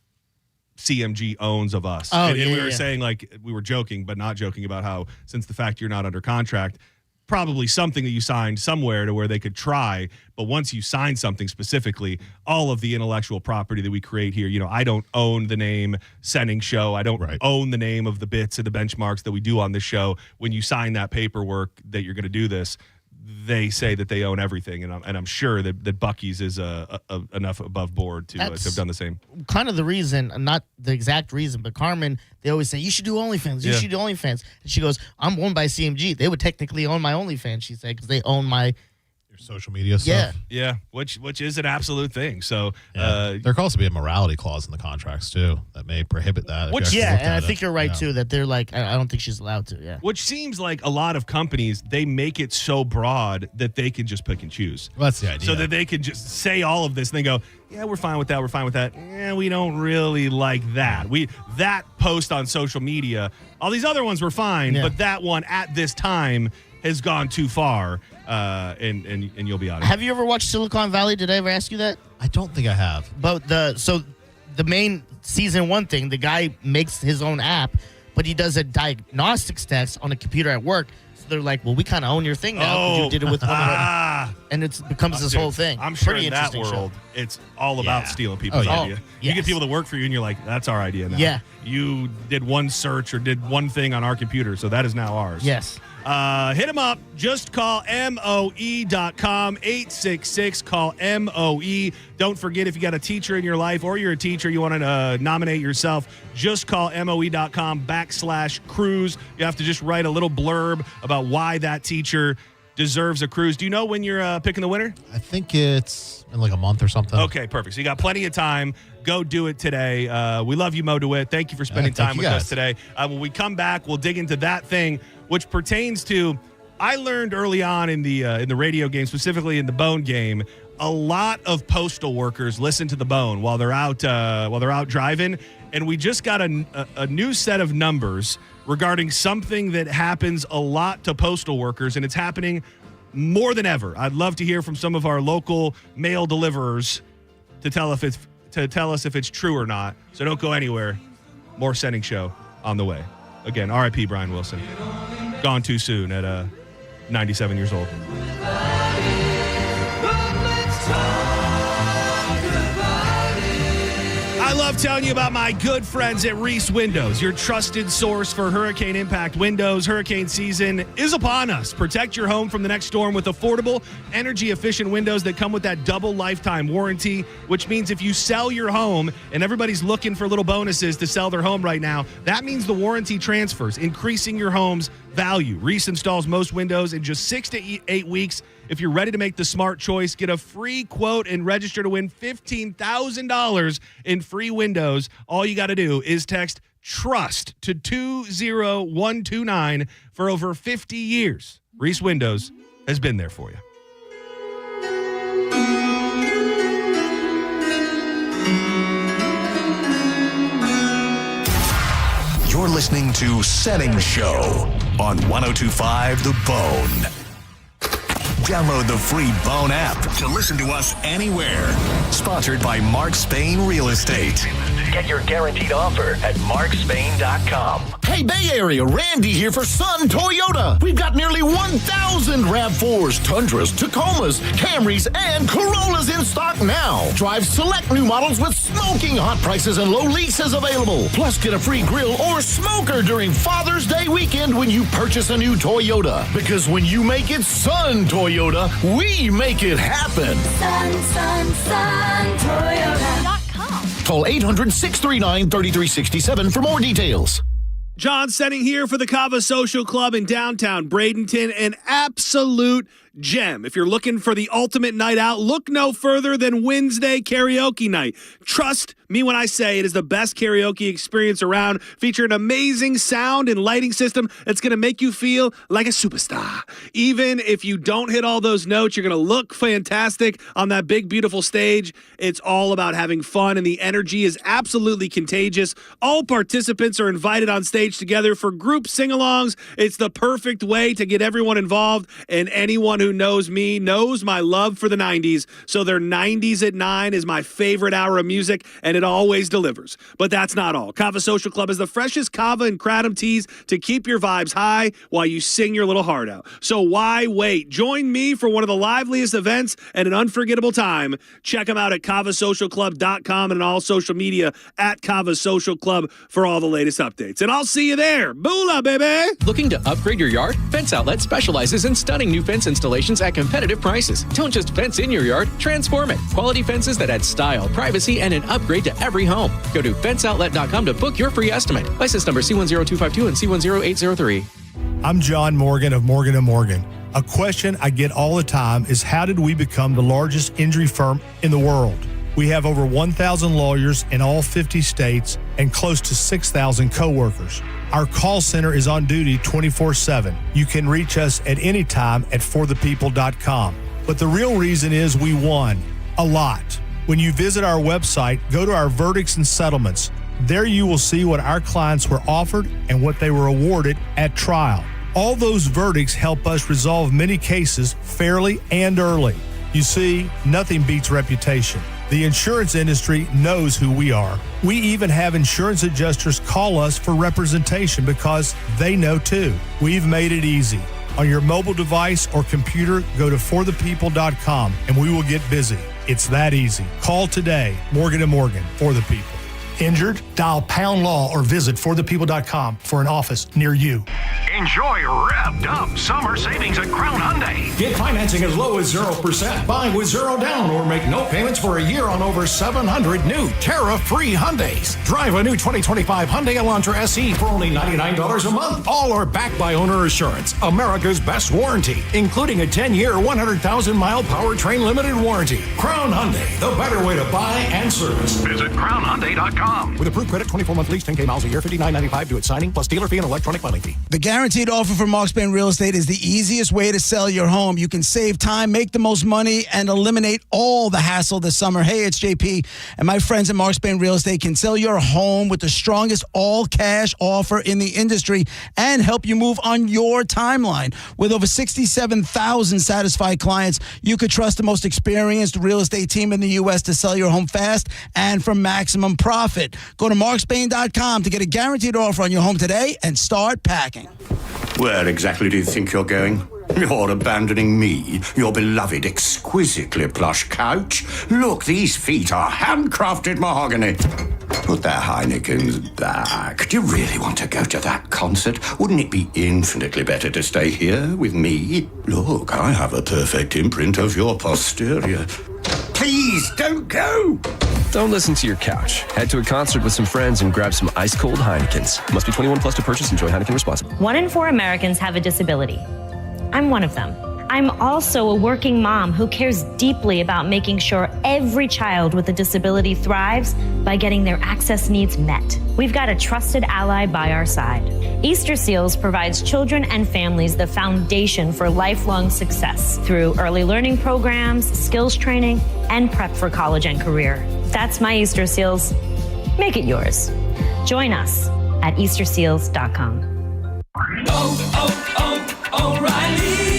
CMG owns of us. And we were saying, like, we were joking, but not joking about how, since the fact you're not under contract, probably something that you signed somewhere to where they could try. But once you sign something specifically, all of the intellectual property that we create here, I don't own the name Senning Show. I don't own the name of the bits and the benchmarks that we do on this show. When you sign that paperwork that you're going to do this, they say that they own everything, and I'm sure that Buc-ee's is enough above board to have done the same. Kind of the reason, not the exact reason, but Carmen, they always say, you should do OnlyFans, you should do OnlyFans. And she goes, I'm owned by CMG. They would technically own my OnlyFans, she said, because they own your social media stuff. Yeah, which is an absolute thing. So there could also be a morality clause in the contracts too that may prohibit that. And I think you're right too, that they're like, I don't think she's allowed to. Yeah, which seems like a lot of companies, they make it so broad that they can just pick and choose. Well, that's the idea. So that they can just say all of this and they go, yeah, we're fine with that. We're fine with that. Yeah, we don't really like that. That post on social media, all these other ones were fine, but that one at this time has gone too far, and you'll be out of it. Have you ever watched Silicon Valley? Did I ever ask you that? I don't think I have. But the main season 1 thing, the guy makes his own app, but he does a diagnostics test on a computer at work. So they're like, well, we kind of own your thing now because you did it with one of our, and it becomes this whole thing. I'm sure Pretty in that world, it's all about stealing people's idea. You get people to work for you, and you're like, that's our idea now. Yeah. You did one search or did one thing on our computer, so that is now ours. Yes. Hit them up. Just call MOE.com, 866-CALL-MOE. Don't forget, if you got a teacher in your life or you're a teacher, you want to nominate yourself, just call MOE.com/cruise. You have to just write a little blurb about why that teacher deserves a cruise. Do you know when you're picking the winner? I think it's in like a month or something. Okay, perfect. So you got plenty of time. Go do it today. We love you, Mo DeWitt. Thank you for spending time with us today. When we come back, we'll dig into that thing, which pertains to, I learned early on in the radio game, specifically in the Bone game, a lot of postal workers listen to the Bone while they're out driving, and we just got a new set of numbers regarding something that happens a lot to postal workers, and it's happening more than ever. I'd love to hear from some of our local mail deliverers to tell us if it's true or not. So don't go anywhere. More Senning Show on the way. Again, R.I.P. Brian Wilson. Gone too soon at 97 years old. I love telling you about my good friends at Reese Windows, your trusted source for hurricane impact windows. Hurricane season is upon us. Protect your home from the next storm with affordable, energy-efficient windows that come with that double lifetime warranty, which means if you sell your home, and everybody's looking for little bonuses to sell their home right now, that means the warranty transfers, increasing your home's value. Reese installs most windows in just 6 to 8 weeks. If you're ready to make the smart choice, get a free quote and register to win $15,000 in free windows. All you got to do is text TRUST to 20129. For over 50 years, Reese Windows has been there for you. You're listening to Senning Show on 102.5 The Bone. Download the free Bone app to listen to us anywhere. Sponsored by Mark Spain Real Estate. Get your guaranteed offer at markspain.com. Hey, Bay Area, Randy here for Sun Toyota. We've got nearly 1,000 RAV4s, Tundras, Tacomas, Camrys, and Corollas in stock now. Drive select new models with smoking hot prices and low leases available. Plus, get a free grill or smoker during Father's Day weekend when you purchase a new Toyota. Because when you make it Sun Toyota, we make it happen. Sun, Toyota.com. Call 800-639-3367 for more details. John Senning here for the Cava Social Club in downtown Bradenton, an absolute gem. If you're looking for the ultimate night out, look no further than Wednesday karaoke night. Trust me when I say it is the best karaoke experience around, featuring an amazing sound and lighting system that's going to make you feel like a superstar. Even if you don't hit all those notes, you're going to look fantastic on that big, beautiful stage. It's all about having fun, and the energy is absolutely contagious. All participants are invited on stage together for group sing-alongs. It's the perfect way to get everyone involved, and anyone who knows me knows my love for the 90s. So their 90s at 9 is my favorite hour of music, and it always delivers. But that's not all. Cava Social Club is the freshest Cava and Kratom teas to keep your vibes high while you sing your little heart out. So why wait? Join me for one of the liveliest events and an unforgettable time. Check them out at cavasocialclub.com and on all social media at Cava Social Club for all the latest updates. And I'll see you there. Boola, baby! Looking to upgrade your yard? Fence Outlet specializes in stunning new fence installations at competitive prices. Don't just fence in your yard, transform it. Quality fences that add style, privacy, and an upgrade to every home. Go to fenceoutlet.com to book your free estimate. License number C10252 and C10803. I'm John Morgan of Morgan & Morgan. A question I get all the time is, how did we become the largest injury firm in the world? We have over 1,000 lawyers in all 50 states and close to 6,000 coworkers. Our call center is on duty 24/7. You can reach us at any time at forthepeople.com. But the real reason is we won a lot. When you visit our website, go to our verdicts and settlements. There you will see what our clients were offered and what they were awarded at trial. All those verdicts help us resolve many cases fairly and early. You see, nothing beats reputation. The insurance industry knows who we are. We even have insurance adjusters call us for representation because they know too. We've made it easy. On your mobile device or computer, go to forthepeople.com and we will get busy. It's that easy. Call today. Morgan & Morgan, for the people. Injured? Dial pound law or visit forthepeople.com for an office near you. Enjoy revved up summer savings at Crown Hyundai. Get financing as low as 0%. Buy with zero down or make no payments for a year on over 700 new tariff-free Hyundais. Drive a new 2025 Hyundai Elantra SE for only $99 a month. All are backed by Owner Assurance, America's best warranty, including a 10-year, 100,000-mile powertrain limited warranty. Crown Hyundai, the better way to buy and service. Visit crownhyundai.com. With approved credit, 24-month lease, 10K miles a year, $59.95 due at signing, plus dealer fee and electronic filing fee. The guaranteed offer from Mark Spain Real Estate is the easiest way to sell your home. You can save time, make the most money, and eliminate all the hassle this summer. Hey, it's JP, and my friends at Mark Spain Real Estate can sell your home with the strongest all-cash offer in the industry and help you move on your timeline. With over 67,000 satisfied clients, you could trust the most experienced real estate team in the U.S. to sell your home fast and for maximum profit. Go to markspain.com to get a guaranteed offer on your home today and start packing. Where exactly do you think you're going? You're abandoning me, your beloved, exquisitely plush couch. Look, these feet are handcrafted mahogany. Put that Heineken's back. Do you really want to go to that concert? Wouldn't it be infinitely better to stay here with me? Look, I have a perfect imprint of your posterior. Please, don't go. Don't listen to your couch. Head to a concert with some friends and grab some ice-cold Heinekens. Must be 21 plus to purchase. Enjoy Heineken responsibly. 1 in 4 Americans have a disability. I'm one of them. I'm also a working mom who cares deeply about making sure every child with a disability thrives by getting their access needs met. We've got a trusted ally by our side. Easter Seals provides children and families the foundation for lifelong success through early learning programs, skills training, and prep for college and career. That's my Easter Seals. Make it yours. Join us at easterseals.com. O'Reilly.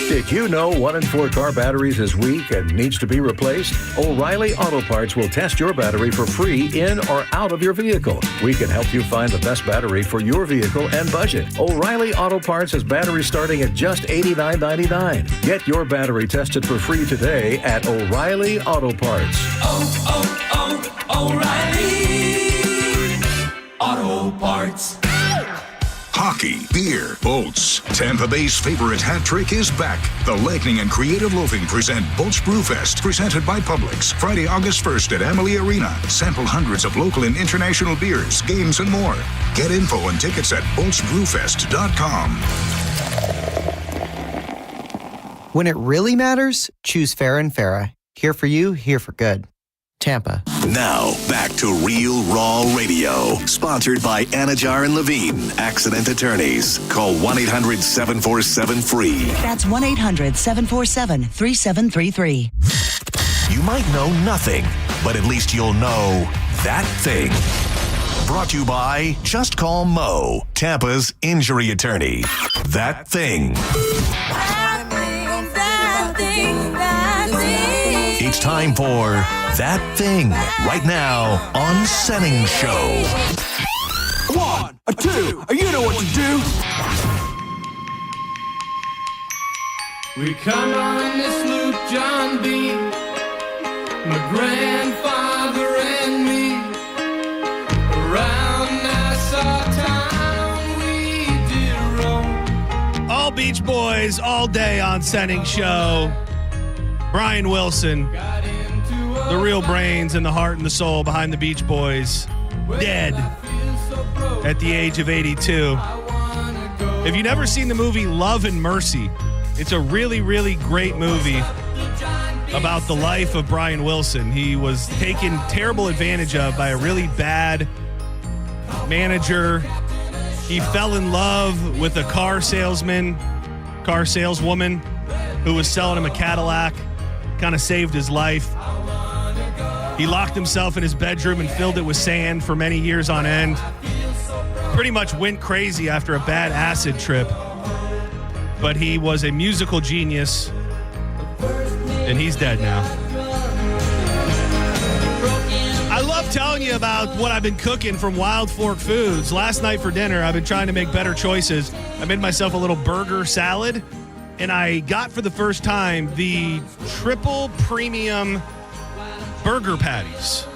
Did you know 1 in 4 car batteries is weak and needs to be replaced? O'Reilly Auto Parts will test your battery for free in or out of your vehicle. We can help you find the best battery for your vehicle and budget. O'Reilly Auto Parts has batteries starting at just $89.99. Get your battery tested for free today at O'Reilly Auto Parts. O'Reilly Auto Parts. Hockey, beer, boats. Tampa Bay's favorite hat trick is back. The Lightning and Creative Loafing present Boats Brewfest, presented by Publix. Friday, August 1st at Amalie Arena. Sample hundreds of local and international beers, games, and more. Get info and tickets at boatsbrewfest.com. When it really matters, choose Farrah & Farrah. Here for you, here for good. Tampa. Now, back to Real Raw Radio. Sponsored by Anajar and Levine, Accident Attorneys. Call 1-800-747-FREE. That's 1-800-747-3733. You might know nothing, but at least you'll know that thing. Brought to you by Just Call Mo, Tampa's injury attorney. That thing. It's time for That Thing, right now on Senning Show. 1, 2, you know what to do. We come on this loop, John B. My grandfather and me. Around Nassau town we did roam. All Beach Boys, all day on Senning Show. Brian Wilson, the real brains and the heart and the soul behind the Beach Boys, dead at the age of 82. If you've never seen the movie Love and Mercy, it's a really, really great movie about the life of Brian Wilson. He was taken terrible advantage of by a really bad manager. He fell in love with a car saleswoman who was selling him a Cadillac. Kind of saved his life. He locked himself in his bedroom and filled it with sand for many years on end. Pretty much went crazy after a bad acid trip. But he was a musical genius, and he's dead now. I love telling you about what I've been cooking from Wild Fork Foods. Last night for dinner, I've been trying to make better choices. I made myself a little burger salad. And I got for the first time the triple premium burger patties.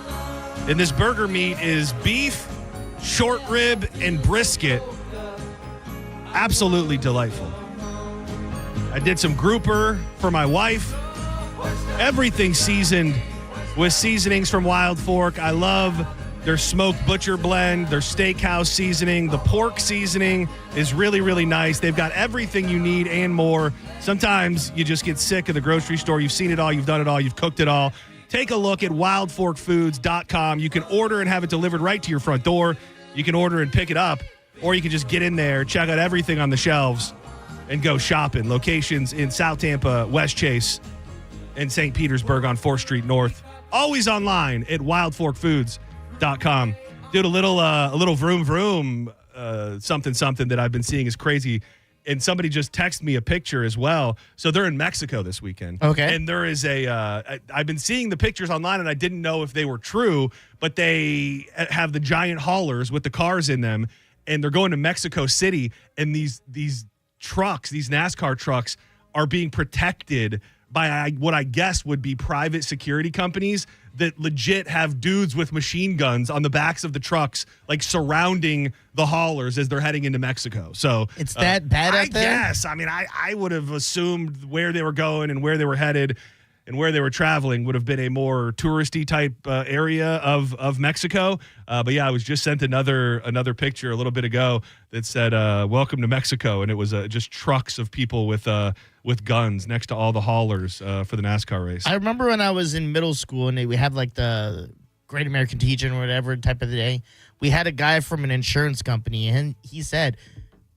And this burger meat is beef, short rib, and brisket. Absolutely delightful. I did some grouper for my wife. Everything seasoned with seasonings from Wild Fork. I love their smoked butcher blend, their steakhouse seasoning. The pork seasoning is really, really nice. They've got everything you need and more. Sometimes you just get sick of the grocery store. You've seen it all. You've done it all. You've cooked it all. Take a look at wildforkfoods.com. You can order and have it delivered right to your front door. You can order and pick it up, or you can just get in there, check out everything on the shelves, and go shopping. Locations in South Tampa, West Chase, and St. Petersburg on 4th Street North. Always online at wildforkfoods.com. Dude, a little vroom vroom something that I've been seeing is crazy. And somebody just texted me a picture as well. So they're in Mexico this weekend. Okay. And there is I've been seeing the pictures online and I didn't know if they were true, but they have the giant haulers with the cars in them. And they're going to Mexico City. And these trucks, these NASCAR trucks, are being protected by what I guess would be private security companies that legit have dudes with machine guns on the backs of the trucks, like surrounding the haulers as they're heading into Mexico. So it's that bad out there? Yes. I mean, I would have assumed where they were going and where they were headed. and where they were traveling would have been a more touristy type area of Mexico. But yeah, I was just sent another picture a little bit ago that said "Welcome to Mexico," and it was just trucks of people with guns next to all the haulers for the NASCAR race. I remember when I was in middle school and we had like the Great American Teach-In or whatever type of the day. We had a guy from an insurance company, and he said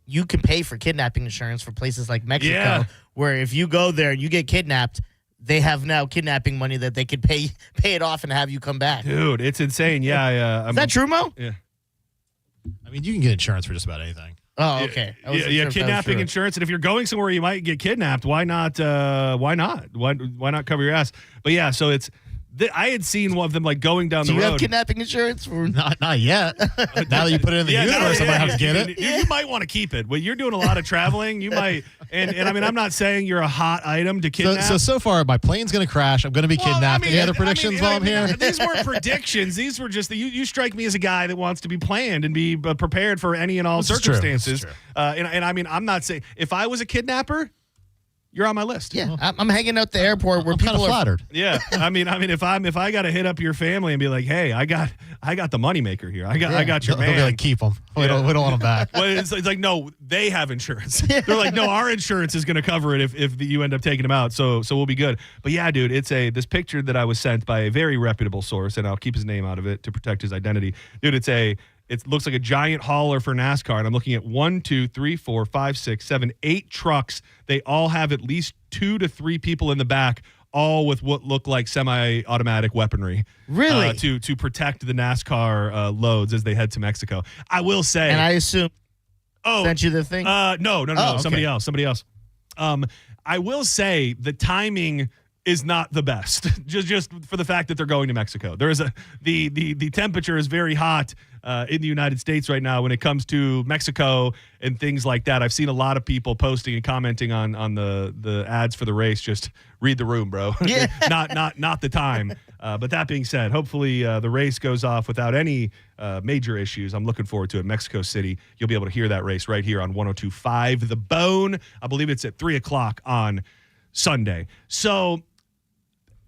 you can pay for kidnapping insurance for places like Mexico, where if you go there and you get kidnapped, they have now kidnapping money that they could pay it off and have you come back. Dude, it's insane. Yeah, is that true, Mo? Yeah. I mean, you can get insurance for just about anything. Oh, okay. Yeah, kidnapping insurance, and if you're going somewhere you might get kidnapped, why not? Why not cover your ass? But yeah, so it's. I had seen one of them like going down the road. Do you have kidnapping insurance? Not yet. Now that you put it in the universe, I might have to get it. You might want to keep it. Well, you're doing a lot of traveling. You might, and I mean, I'm not saying you're a hot item to kidnap. So far, my plane's going to crash. I'm going to be kidnapped. Any other predictions while I'm here? These weren't predictions. These were just you strike me as a guy that wants to be planned and be prepared for any and all circumstances. True. And I mean, I'm not saying if I was a kidnapper, you're on my list. Yeah, I'm hanging out the airport where people are flattered. Yeah, I mean, if I got to hit up your family and be like, hey, I got the moneymaker here. I got your man. They'll be like, keep them. We don't want them back. Well, it's like no, they have insurance. They're like, no, our insurance is going to cover it if you end up taking them out. So we'll be good. But yeah, dude, it's this picture that I was sent by a very reputable source, and I'll keep his name out of it to protect his identity. Dude, it looks like a giant hauler for NASCAR, and I'm looking at 1, 2, 3, 4, 5, 6, 7, 8 trucks. They all have at least 2 to 3 people in the back, all with what look like semi-automatic weaponry. Really? To protect the NASCAR loads as they head to Mexico. I will say. And I assume. Sent you the thing? No. Okay. Somebody else. I will say the timing is not the best. just for the fact that they're going to Mexico. There is the temperature is very hot in the United States right now when it comes to Mexico and things like that. I've seen a lot of people posting and commenting on the ads for the race. Just read the room, bro. Yeah. not the time. But that being said, hopefully the race goes off without any major issues. I'm looking forward to it. Mexico City. You'll be able to hear that race right here on 102.5 The Bone. I believe it's at 3:00 on Sunday. So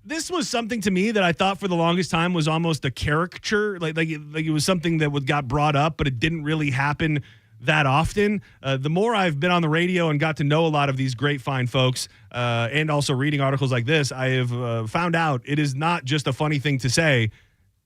this was something to me that I thought for the longest time was almost a caricature, like it was something that got brought up, but it didn't really happen that often. The more I've been on the radio and got to know a lot of these great, fine folks, and also reading articles like this, I have found out it is not just a funny thing to say.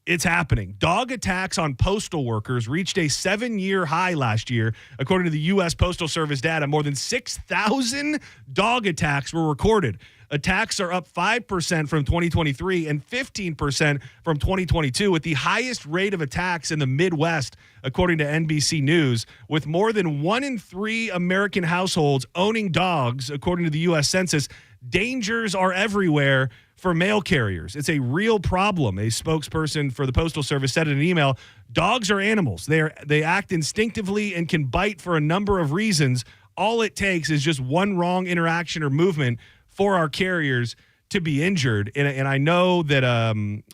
It's happening. Dog attacks on postal workers reached a 7-year high last year. According to the U.S. Postal Service data, more than 6,000 dog attacks were recorded. Attacks are up 5% from 2023 and 15% from 2022, with the highest rate of attacks in the Midwest, according to NBC News, with more than 1 in 3 American households owning dogs, according to the U.S. Census. Dangers are everywhere for mail carriers. It's a real problem. A spokesperson for the Postal Service said in an email, dogs are animals. They act instinctively and can bite for a number of reasons. All it takes is just one wrong interaction or movement for our carriers to be injured. And I know that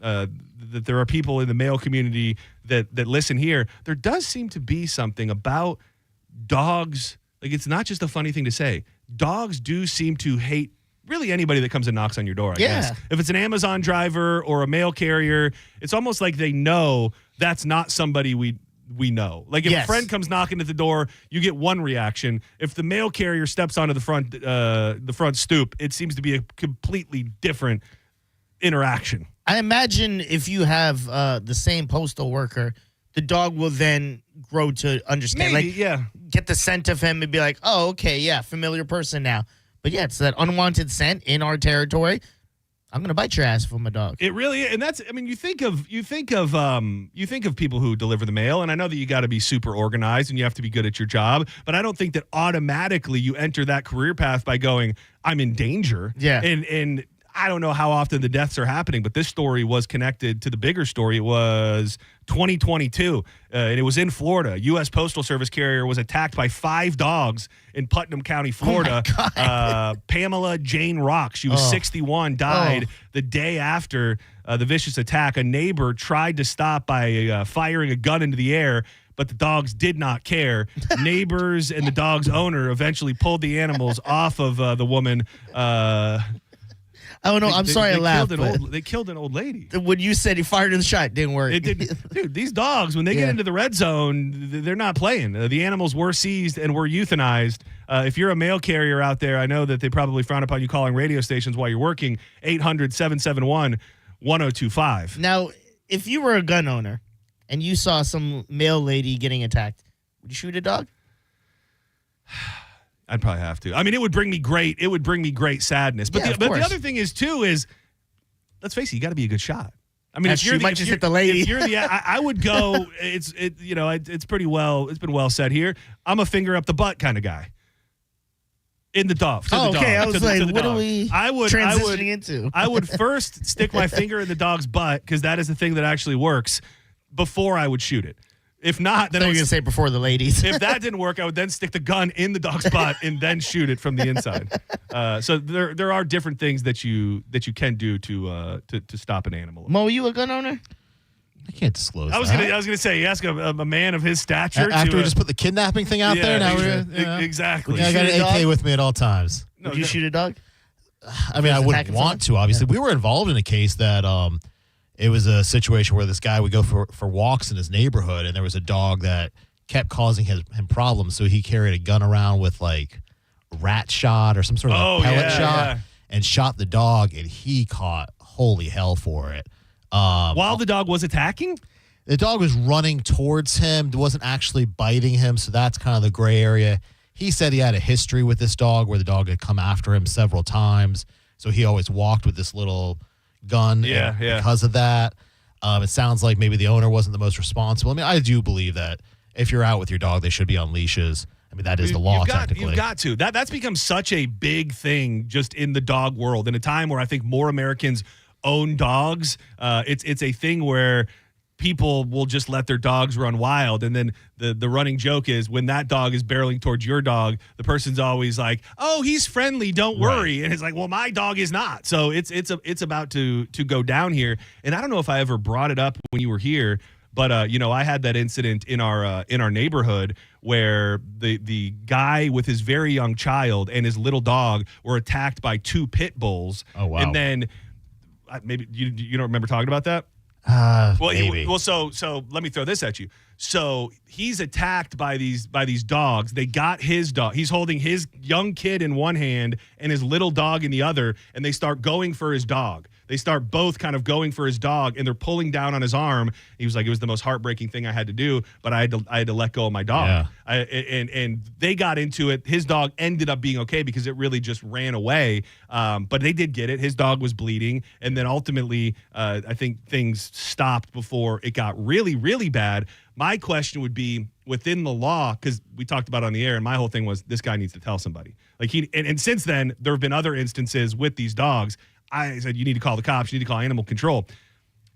that there are people in the mail community that listen here. There does seem to be something about dogs. Like, it's not just a funny thing to say. Dogs do seem to hate really anybody that comes and knocks on your door, I guess. If it's an Amazon driver or a mail carrier, it's almost like they know that's not somebody we know. Like, if a friend comes knocking at the door, you get one reaction. If the mail carrier steps onto the front stoop, it seems to be a completely different interaction. I imagine if you have the same postal worker, the dog will then grow to understand. Maybe, get the scent of him and be like, oh, okay, yeah, familiar person now. But yeah, it's that unwanted scent in our territory. I'm gonna bite your ass if I'm a dog. It really, and that's. I mean, you think of people who deliver the mail, and I know that you got to be super organized and you have to be good at your job. But I don't think that automatically you enter that career path by going, I'm in danger. Yeah, and I don't know how often the deaths are happening, but this story was connected to the bigger story. It was 2022, and it was in Florida. U.S. Postal Service carrier was attacked by 5 dogs in Putnam County, Florida. Pamela Jane Rock, she was 61, died the day after the vicious attack. A neighbor tried to stop by firing a gun into the air, but the dogs did not care. Neighbors and the dog's owner eventually pulled the animals off of the woman. Oh, no, I'm sorry I laughed. They killed an old lady. When you said he fired in the shot, it didn't work. It did, dude, these dogs, when they get into the red zone, they're not playing. The animals were seized and were euthanized. If you're a mail carrier out there, I know that they probably frown upon you calling radio stations while you're working. 800-771-1025. Now, if you were a gun owner and you saw some male lady getting attacked, would you shoot a dog? I'd probably have to. I mean, it would bring me great sadness. But, the other thing is, too, is, let's face it, you got to be a good shot. I mean, you might just hit the lady. If you're I would go. It's pretty well. It's been well said here. I'm a finger up the butt kind of guy. In the dog. Okay. I was like, what are we transitioning into? I would first stick my finger in the dog's butt because that is the thing that actually works before I would shoot it. If not, then I was going to say before the ladies. If that didn't work, I would then stick the gun in the dog's butt and then shoot it from the inside. So there are different things that you can do to stop an animal. Mo, are you a gun owner? I can't disclose. I was gonna say, you ask a man of his stature after we just put the kidnapping thing out there. Now exactly. I got an AK with me at all times. Would you shoot a dog? I mean, I wouldn't want to. Obviously, we were involved in a case that it was a situation where this guy would go for walks in his neighborhood, and there was a dog that kept causing him problems. So he carried a gun around with like rat shot or some sort of pellet shot and shot the dog, and he caught holy hell for it. While the dog was attacking? The dog was running towards him. It wasn't actually biting him, so that's kind of the gray area. He said he had a history with this dog where the dog had come after him several times, so he always walked with this little gun because of that. It sounds like maybe the owner wasn't the most responsible. I mean, I do believe that if you're out with your dog, they should be on leashes. I mean, that is the law, technically. You've got to. That's become such a big thing just in the dog world in a time where I think more Americans own dogs. It's a thing where people will just let their dogs run wild, and then the running joke is when that dog is barreling towards your dog, the person's always like, "Oh, he's friendly, don't worry," and it's like, "Well, my dog is not." So it's about to go down here, and I don't know if I ever brought it up when you were here, but I had that incident in our neighborhood where the guy with his very young child and his little dog were attacked by two pit bulls. Oh wow! And then maybe you don't remember talking about that. Maybe. So let me throw this at you. So he's attacked by these dogs. They got his dog. He's holding his young kid in one hand and his little dog in the other, and they start going for his dog. They start both kind of going for his dog, and they're pulling down on his arm. He was like, it was the most heartbreaking thing I had to do, but I had to let go of my dog. Yeah. And they got into it. His dog ended up being okay because it really just ran away. But they did get it. His dog was bleeding, and then ultimately, I think things stopped before it got really, really bad. My question would be within the law, because we talked about it on the air, and my whole thing was this guy needs to tell somebody. Like and since then, there have been other instances with these dogs. I said, you need to call the cops. You need to call animal control.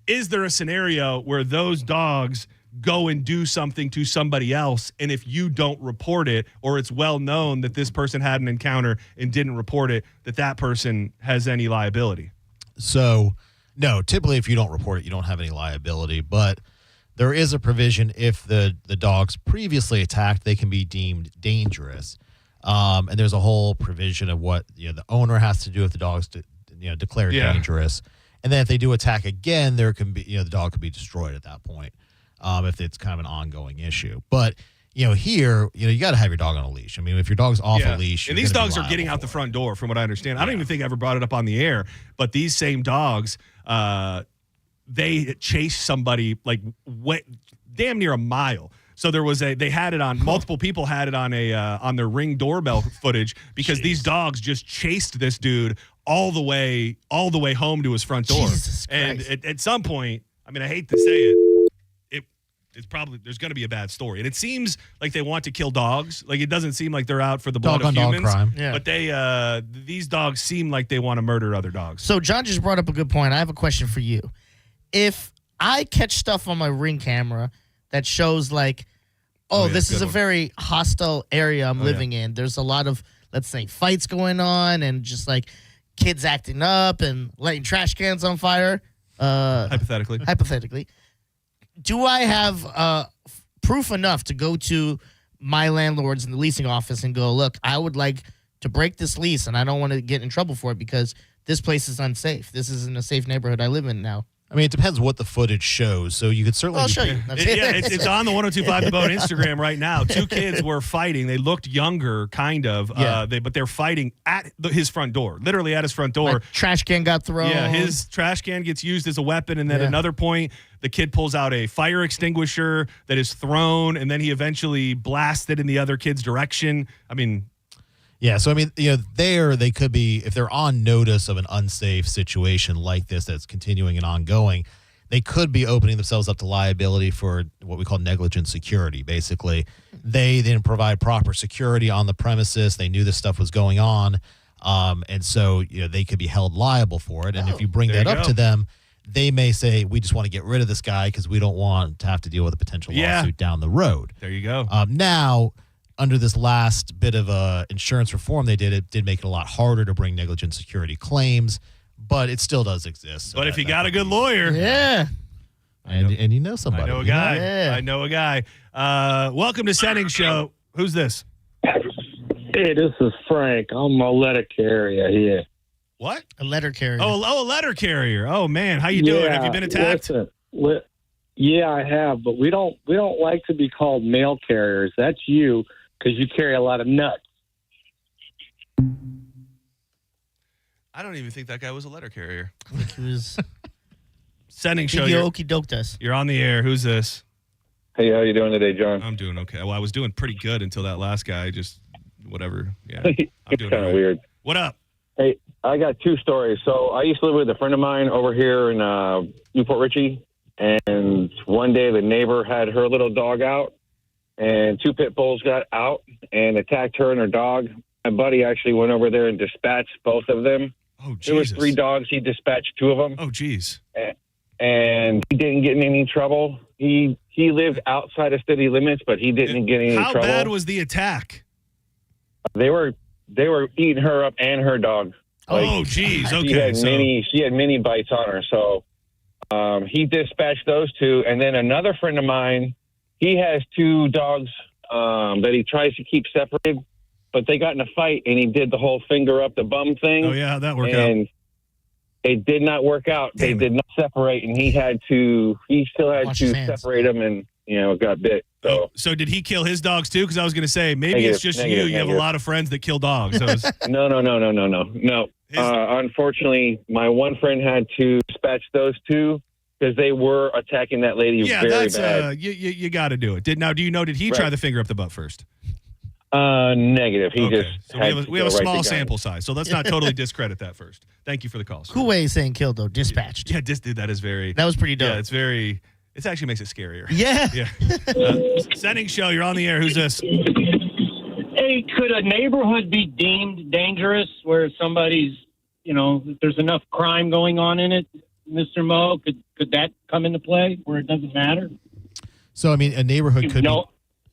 Is there a scenario where those dogs go and do something to somebody else, and if you don't report it, or it's well known that this person had an encounter and didn't report it, that person has any liability? So, no, typically if you don't report it, you don't have any liability, but there is a provision if the dogs previously attacked, they can be deemed dangerous. And there's a whole provision of what the owner has to do if the dog's declared dangerous. And then if they do attack again, there can be the dog could be destroyed at that point if it's kind of an ongoing issue. But here, you got to have your dog on a leash. I mean, if your dog's off a leash, and these dogs are getting out the front door, from what I understand. I don't even think I ever brought it up on the air, but these same dogs, they chase somebody like damn near a mile. So they had it on, multiple people had it on on their Ring doorbell footage because these dogs just chased this dude all the way home to his front door. Jesus and Christ. At some point, I mean, I hate to say it's probably, there's going to be a bad story. And it seems like they want to kill dogs. Like, it doesn't seem like they're out for the blood of humans. Dog crime. Yeah. But these dogs seem like they want to murder other dogs. So John just brought up a good point. I have a question for you. If I catch stuff on my Ring camera that shows like, this is a very hostile area I'm living in. There's a lot of, let's say, fights going on and just like kids acting up and lighting trash cans on fire. Hypothetically. Do I have proof enough to go to my landlords in the leasing office and go, look, I would like to break this lease and I don't want to get in trouble for it because this place is unsafe. This isn't a safe neighborhood I live in now. I mean, it depends what the footage shows. So you could certainly. I'll show you. It's on the 1025 The Bone Instagram right now. Two kids were fighting. They looked younger, kind of. Yeah. But they're fighting at his front door, literally at his front door. Like, trash can got thrown. Yeah, his trash can gets used as a weapon, and then at another point, the kid pulls out a fire extinguisher that is thrown, and then he eventually blasts it in the other kid's direction. I mean. Yeah, so I mean, they could be, if they're on notice of an unsafe situation like this that's continuing and ongoing, they could be opening themselves up to liability for what we call negligent security. Basically, they didn't provide proper security on the premises. They knew this stuff was going on, and so they could be held liable for it. And if you bring that up to them, they may say, we just want to get rid of this guy because we don't want to have to deal with a potential lawsuit down the road. There you go. Now, under this last bit of insurance reform they did, it did make it a lot harder to bring negligent security claims, but it still does exist. So but if you got a good lawyer. And you know somebody. I know a guy. I know a guy. Welcome to Senning Show. Who's this? Hey, this is Frank. I'm a letter carrier here. What? A letter carrier. Oh, a letter carrier. Oh, man. How you doing? Have you been attacked? Yeah, I have, but we don't like to be called mail carriers. That's you. Because you carry a lot of nuts. I don't even think that guy was a letter carrier. I think he was. Senning Show. You're on the air. Who's this? Hey, how you doing today, John? I'm doing okay. Well, I was doing pretty good until that last guy just whatever. Yeah, I'm doing kind of weird. What up? Hey, I got two stories. So I used to live with a friend of mine over here in Newport Richey, and one day the neighbor had her little dog out. And two pit bulls got out and attacked her and her dog. My buddy actually went over there and dispatched both of them. Oh, Jesus. There was 3 dogs. He dispatched 2 of them. Oh, geez. And he didn't get in any trouble. He lived outside of city limits, but he didn't get any trouble. How bad was the attack? They were eating her up and her dog. Oh, geez. Okay. She had many bites on her. So he dispatched those 2. And then another friend of mine, he has 2 dogs that he tries to keep separated, but they got in a fight, and he did the whole finger up the bum thing. Oh, yeah, that worked out. And it did not work out. They did not separate, and he still had to separate them, and, got bit. So did he kill his dogs, too? Because I was going to say, maybe it's just you. You have a lot of friends that kill dogs. So No. Unfortunately, my one friend had to dispatch those 2. Because they were attacking that lady very bad. You got to do it. Did he try the finger up the butt first? Negative. He just we have a small sample size, so let's not totally discredit that first. Thank you for the call, sir. Cool way of saying killed, though. Dispatched. Yeah, dude, that is very... That was pretty dope. Yeah, it actually makes it scarier. Yeah. Senning Show, you're on the air. Who's this? Hey, could a neighborhood be deemed dangerous where somebody's, if there's enough crime going on in it? Mr. Mo, could that come into play where it doesn't matter? So, I mean, a neighborhood could be,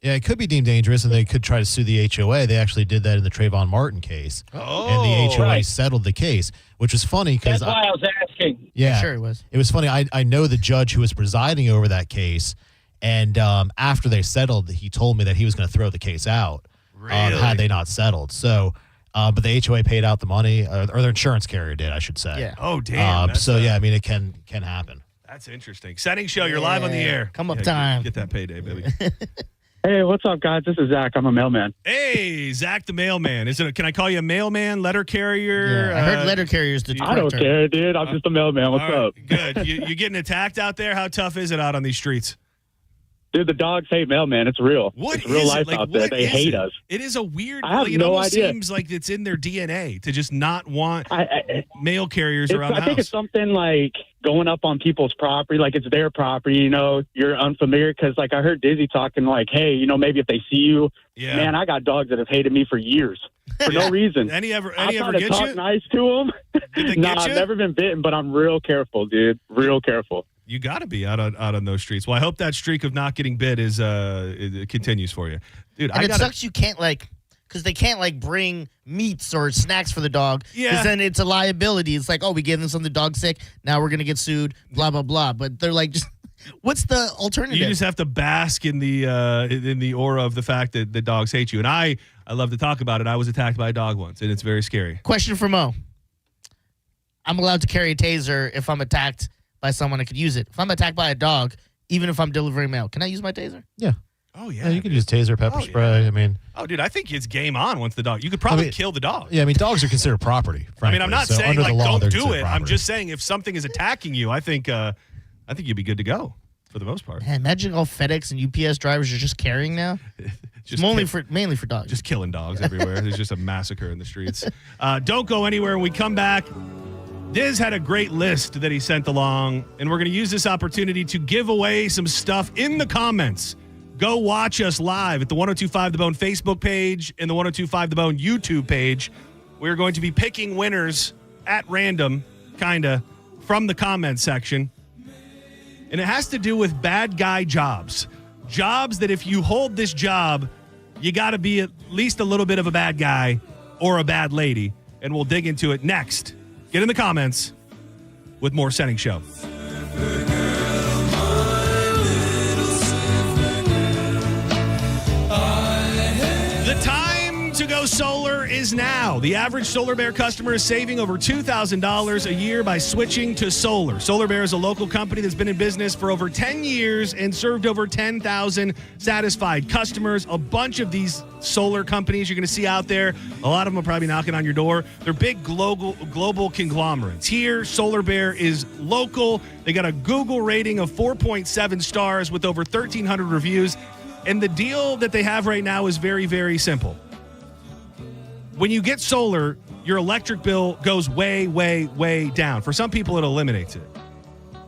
it could be deemed dangerous, and they could try to sue the HOA. They actually did that in the Trayvon Martin case. Oh, and the HOA settled the case, which was funny because that's why I was asking. Yeah, sure it was. It was funny. I know the judge who was presiding over that case, and after they settled, he told me that he was going to throw the case out had they not settled. So. But the HOA paid out the money, or their insurance carrier did, I should say. Yeah. Oh, damn. I mean, it can happen. That's interesting. Senning Show, you're live on the air. Come up time. Get that payday, baby. Hey, what's up, guys? This is Zach. I'm a mailman. Hey, Zach the mailman. Can I call you a mailman, letter carrier? Yeah, I heard letter carrier's the I don't care, dude. I'm just a mailman. What's up? Good. You getting attacked out there? How tough is it out on these streets? Dude, the dogs hate mailman. It's real. What it's real is life it? out there. They hate us. It is a weird. I have it no almost idea. seems like it's in their DNA to just not want mail carriers around the I think house. it's something like going up on people's property, like it's their property. You're unfamiliar because, like, I heard Dizzy talking, like, hey, maybe if they see you, man, I got dogs that have hated me for years for no reason. Any ever get talk you? Nice to them. Nah, I've never been bitten, but I'm real careful, dude. Real careful. You got to be out on those streets. Well, I hope that streak of not getting bit it continues for you, dude. And it sucks you can't because they can't bring meats or snacks for the dog. Yeah. Because then it's a liability. It's like, oh, we gave them something, the dog's sick. Now we're gonna get sued. Blah blah blah. But they're like, just what's the alternative? You just have to bask in the aura of the fact that the dogs hate you. And I love to talk about it. I was attacked by a dog once, and it's very scary. Question for Mo. I'm allowed to carry a taser if I'm attacked by someone that could use it. If I'm attacked by a dog, even if I'm delivering mail, can I use my taser? Yeah. Oh, yeah. You can use taser, pepper spray. Yeah. I mean. Oh, dude, I think it's game on once the dog. You could probably kill the dog. Yeah, I mean, dogs are considered property. Frankly. I mean, I'm not So saying under like the law, don't they're do considered it. I'm property. just saying if something is attacking you, I think you'd be good to go for the most part. Man, imagine all FedEx and UPS drivers are just carrying now. Mainly for dogs. Just killing dogs everywhere. There's just a massacre in the streets. Don't go anywhere. When we come back, Diz had a great list that he sent along, and we're going to use this opportunity to give away some stuff in the comments. Go watch us live at the 1025 The Bone Facebook page and the 1025 The Bone YouTube page. We're going to be picking winners at random, from the comments section. And it has to do with bad guy jobs. Jobs that if you hold this job, you got to be at least a little bit of a bad guy or a bad lady. And we'll dig into it next. Get in the comments with more Senning Show. The time to go solar is now. The average Solar Bear customer is saving over $2,000 a year by switching to solar. Solar Bear is a local company that's been in business for over 10 years and served over 10,000 satisfied customers. A bunch of these solar companies you're going to see out there, a lot of them are probably knocking on your door. They're big global conglomerates. Here, Solar Bear is local. They got a Google rating of 4.7 stars with over 1,300 reviews. And the deal that they have right now is very, very simple. When you get solar, your electric bill goes way, way, way down. For some people, it eliminates it.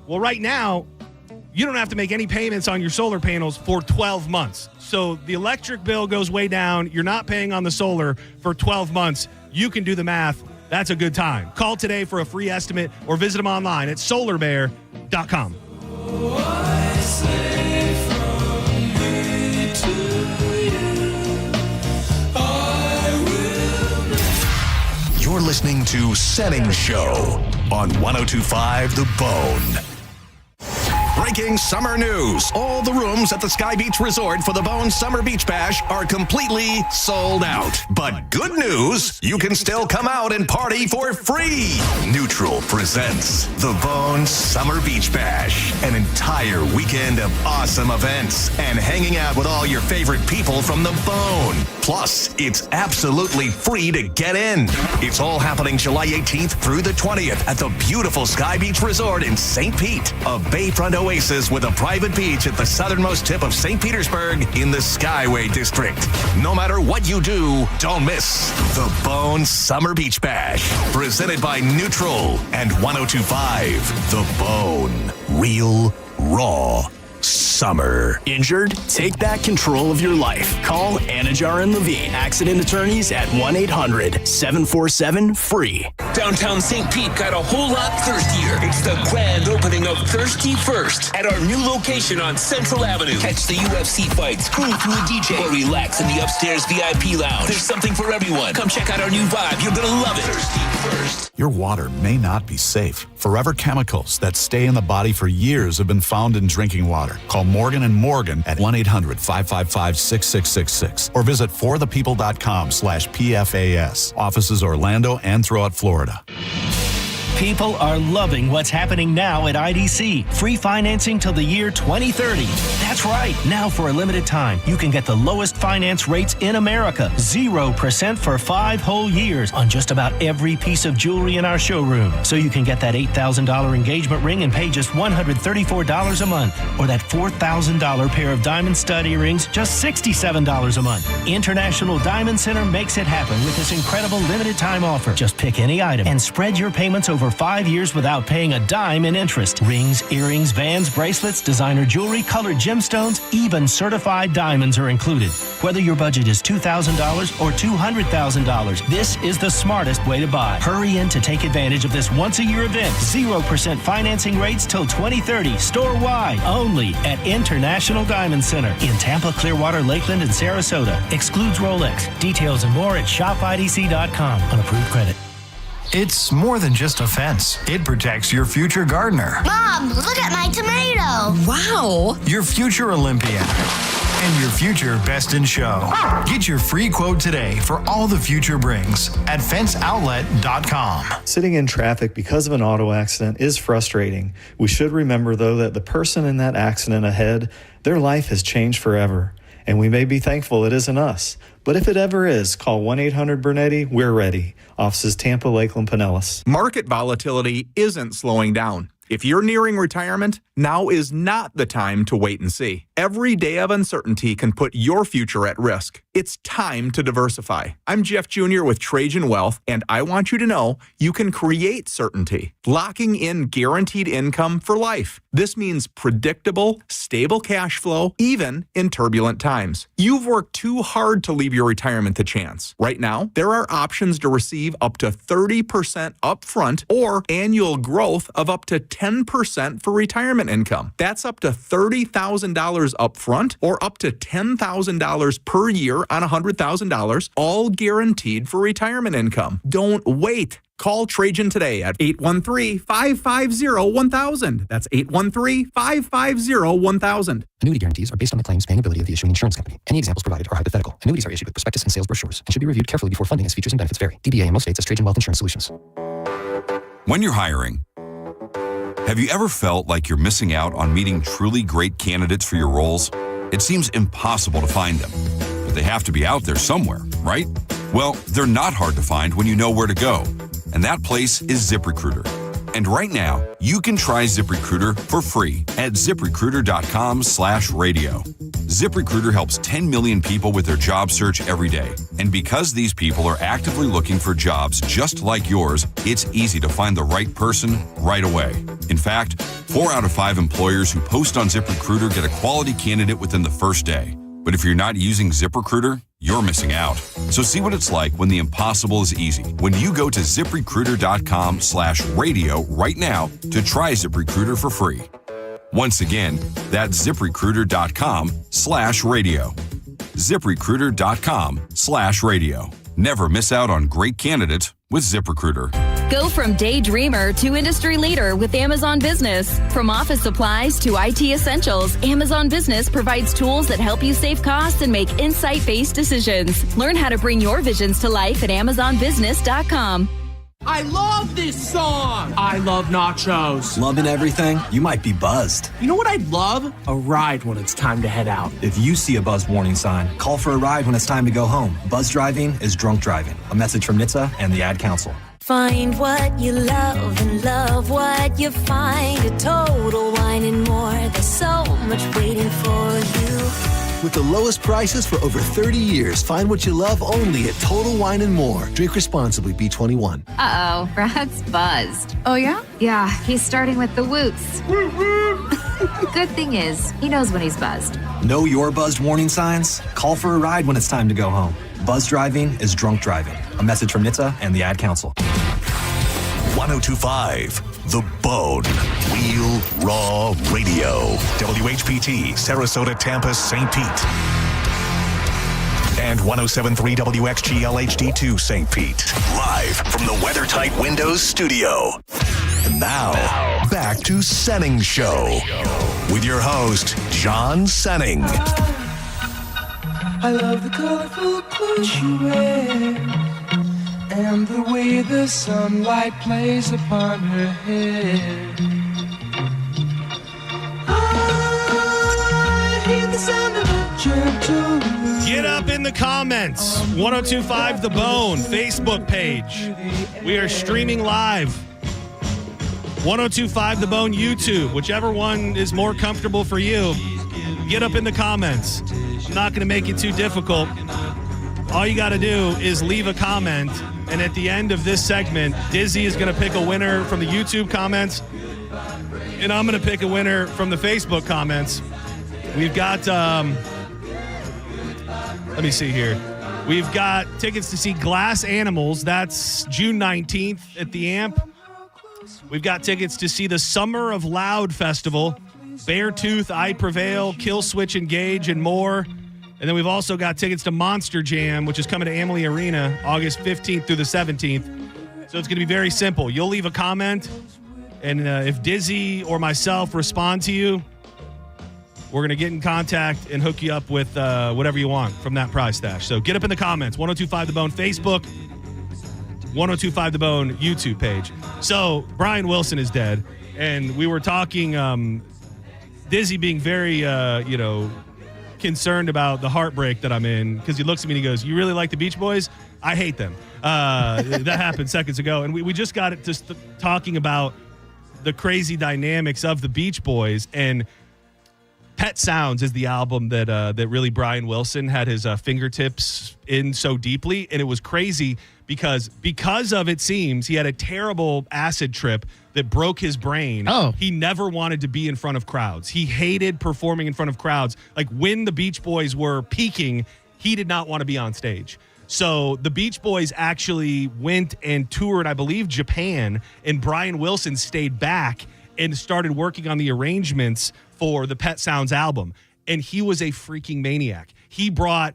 Well, right now, you don't have to make any payments on your solar panels for 12 months. So the electric bill goes way down. You're not paying on the solar for 12 months. You can do the math. That's a good time. Call today for a free estimate or visit them online at solarbear.com. You're listening to Senning Show on 1025 The Bone. Breaking summer news. All the rooms at the Sky Beach Resort for the Bone Summer Beach Bash are completely sold out. But good news, you can still come out and party for free. Neutral presents the Bone Summer Beach Bash, an entire weekend of awesome events and hanging out with all your favorite people from the Bone. Plus, it's absolutely free to get in. It's all happening July 18th through the 20th at the beautiful Sky Beach Resort in St. Pete, a bayfront oasis with a private beach at the southernmost tip of St. Petersburg in the Skyway District. No matter what you do, don't miss the Bone Summer Beach Bash, presented by Neutral and 1025 The Bone. Real, raw summer. Injured? Take back control of your life. Call Anajar and Levine, accident attorneys at 1-800-747-FREE. Downtown St. Pete got a whole lot thirstier. It's the grand opening of Thirsty First at our new location on Central Avenue. Catch the UFC fights, groove to a DJ, or relax in the upstairs VIP lounge. There's something for everyone. Come check out our new vibe. You're gonna love it. Thirsty First. Your water may not be safe. Forever chemicals that stay in the body for years have been found in drinking water. Call Morgan & Morgan at 1-800-555-6666 or visit forthepeople.com/PFAS. Offices Orlando and throughout Florida. People are loving what's happening now at IDC. Free financing till the year 2030. That's right. Now for a limited time, you can get the lowest finance rates in America. 0% for 5 whole years on just about every piece of jewelry in our showroom. So you can get that $8,000 engagement ring and pay just $134 a month. Or that $4,000 pair of diamond stud earrings, just $67 a month. International Diamond Center makes it happen with this incredible limited time offer. Just pick any item and spread your payments over 5 years without paying a dime in interest. Rings, earrings, bands, bracelets, designer jewelry, colored gemstones, even certified diamonds are included. Whether your budget is $2,000 or $200,000, this is the smartest way to buy. Hurry in to take advantage of this once-a-year event. 0% financing rates till 2030, store-wide, only at International Diamond Center in Tampa, Clearwater, Lakeland, and Sarasota. Excludes Rolex. Details and more at shopidc.com on approved credit. It's more than just a fence. It protects your future gardener. Mom, look at my tomato. Wow. Your future Olympian. and your future best in show. Get your free quote today for all the future brings at fenceoutlet.com. Sitting in traffic because of an auto accident is frustrating. We should remember, though, that the person in that accident ahead, their life has changed forever. And we may be thankful it isn't us. But if it ever is, call 1-800-BURNETTI. We're ready. Offices Tampa, Lakeland, Pinellas. Market volatility isn't slowing down. If you're nearing retirement, now is not the time to wait and see. Every day of uncertainty can put your future at risk. It's time to diversify. I'm Jeff Jr. with Trajan Wealth, and I want you to know you can create certainty, locking in guaranteed income for life. This means predictable, stable cash flow, even in turbulent times. You've worked too hard to leave your retirement to chance. Right now, there are options to receive up to 30% upfront or annual growth of up to 10% for retirement income. That's up to $30,000 upfront or up to $10,000 per year on $100,000, all guaranteed for retirement income. Don't wait. Call Trajan today at 813-550-1000. That's 813-550-1000. Annuity guarantees are based on the claims paying ability of the issuing insurance company. Any examples provided are hypothetical. Annuities are issued with prospectus and sales brochures and should be reviewed carefully before funding as features and benefits vary. DBA in most states as Trajan Wealth Insurance Solutions. When you're hiring, have you ever felt like you're missing out on meeting truly great candidates for your roles? It seems impossible to find them, but they have to be out there somewhere, right? Well, they're not hard to find when you know where to go, and that place is ZipRecruiter. And right now, you can try ZipRecruiter for free at ZipRecruiter.com/radio. ZipRecruiter helps 10 million people with their job search every day. And because these people are actively looking for jobs just like yours, it's easy to find the right person right away. In fact, 4 out of 5 employers who post on ZipRecruiter get a quality candidate within the first day. But if you're not using ZipRecruiter, you're missing out. So see what it's like when the impossible is easy. When you go to ZipRecruiter.com/radio right now to try ZipRecruiter for free. Once again, that's ZipRecruiter.com/radio. ZipRecruiter.com/radio. Never miss out on great candidates with ZipRecruiter. Go from daydreamer to industry leader with Amazon Business. From office supplies to IT essentials, Amazon Business provides tools that help you save costs and make insight-based decisions. Learn how to bring your visions to life at AmazonBusiness.com. I love this song. I love nachos. Loving everything? You might be buzzed. You know what I'd love? A ride when it's time to head out. If you see a buzz warning sign, call for a ride when it's time to go home. Buzz driving is drunk driving. A message from NHTSA and the Ad Council. Find what you love and love what you find. A Total Wine and More. There's so much waiting for you. With the lowest prices for over 30 years, find what you love only at Total Wine and More. Drink responsibly, B21. Uh-oh, Brad's buzzed. Oh, yeah? Yeah, he's starting with the woots. Good thing is, he knows when he's buzzed. Know your buzzed warning signs? Call for a ride when it's time to go home. Buzz driving is drunk driving. A message from NHTSA and the Ad Council. 1025 The Bone. Real Raw Radio. WHPT, Sarasota, Tampa, St. Pete. And 1073 WXGL HD2 St. Pete. Live from the WeatherTight Windows studio. And now, back to Senning Show. With your host, John Senning. I love the colorful clothes you wear and the way the sunlight plays upon her hair. I hear the sound of a gentle wind. Get up in the comments. 1025 The Bone Facebook page. We are streaming live. 1025 The Bone YouTube. Whichever one is more comfortable for you. Get up in the comments. I'm not going to make it too difficult. All you got to do is leave a comment, and at the end of this segment, Dizzy is going to pick a winner from the YouTube comments, and I'm going to pick a winner from the Facebook comments. We've got, let me see here. We've got tickets to see Glass Animals. That's June 19th at the Amp. We've got tickets to see the Summer of Loud Festival, Beartooth, I Prevail, Kill Switch Engage, and more. And then we've also got tickets to Monster Jam, which is coming to Amalie Arena August 15th through the 17th. So it's going to be very simple. You'll leave a comment, and if Dizzy or myself respond to you, we're going to get in contact and hook you up with whatever you want from that prize stash. So get up in the comments, 1025 The Bone Facebook, 1025 The Bone YouTube page. So Brian Wilson is dead, and we were talking, Dizzy being very, concerned about the heartbreak that I'm in, because he looks at me and he goes, "You really like the Beach Boys? I hate them." That happened seconds ago, and we just got it just talking about the crazy dynamics of the Beach Boys, and Pet Sounds is the album that really Brian Wilson had his fingertips in so deeply, and it was crazy because of, it seems, he had a terrible acid trip that broke his brain. Oh. He never wanted to be in front of crowds. He hated performing in front of crowds. Like when the Beach Boys were peaking, he did not want to be on stage. So the Beach Boys actually went and toured, I believe, Japan, and Brian Wilson stayed back and started working on the arrangements for the Pet Sounds album. And he was a freaking maniac. He brought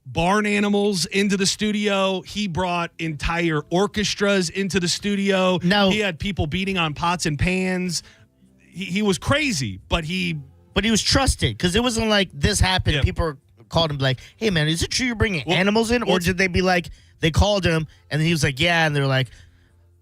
barn animals into the studio. He brought entire orchestras into the studio. No. He had people beating on pots and pans. He was crazy, but he was trusted, because it wasn't like this happened. Yeah. People called him like, "Hey man, is it true you're bringing animals in?" Or did they be like, they called him and he was like, "Yeah," and they're like,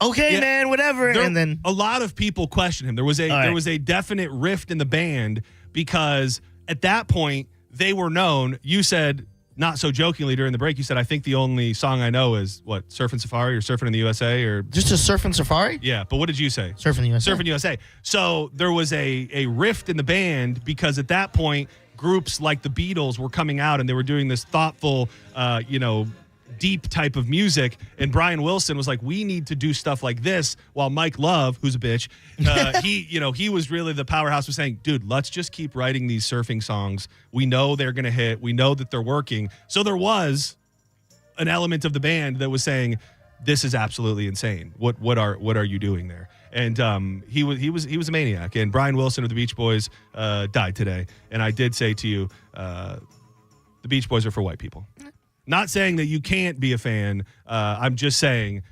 "Okay, man, whatever." And then a lot of people questioned him. There was a definite rift in the band, because at that point they were known. You said, not so jokingly during the break, you said, "I think the only song I know is what, Surfing Safari or Surfing in the USA," or just a Surfing Safari. Yeah, but what did you say? Surfing the USA. Surfing USA. So there was a rift in the band, because at that point groups like the Beatles were coming out and they were doing this thoughtful, deep type of music. And Brian Wilson was like, "We need to do stuff like this," while Mike Love, who's a bitch, he was really the powerhouse, was saying, "Dude, let's just keep writing these surfing songs. We know they're going to hit. We know that they're working." So there was an element of the band that was saying, "This is absolutely insane. What are you doing there?" And he was a maniac. And Brian Wilson of the Beach Boys died today. And I did say to you, the Beach Boys are for white people. Not saying that you can't be a fan. I'm just saying,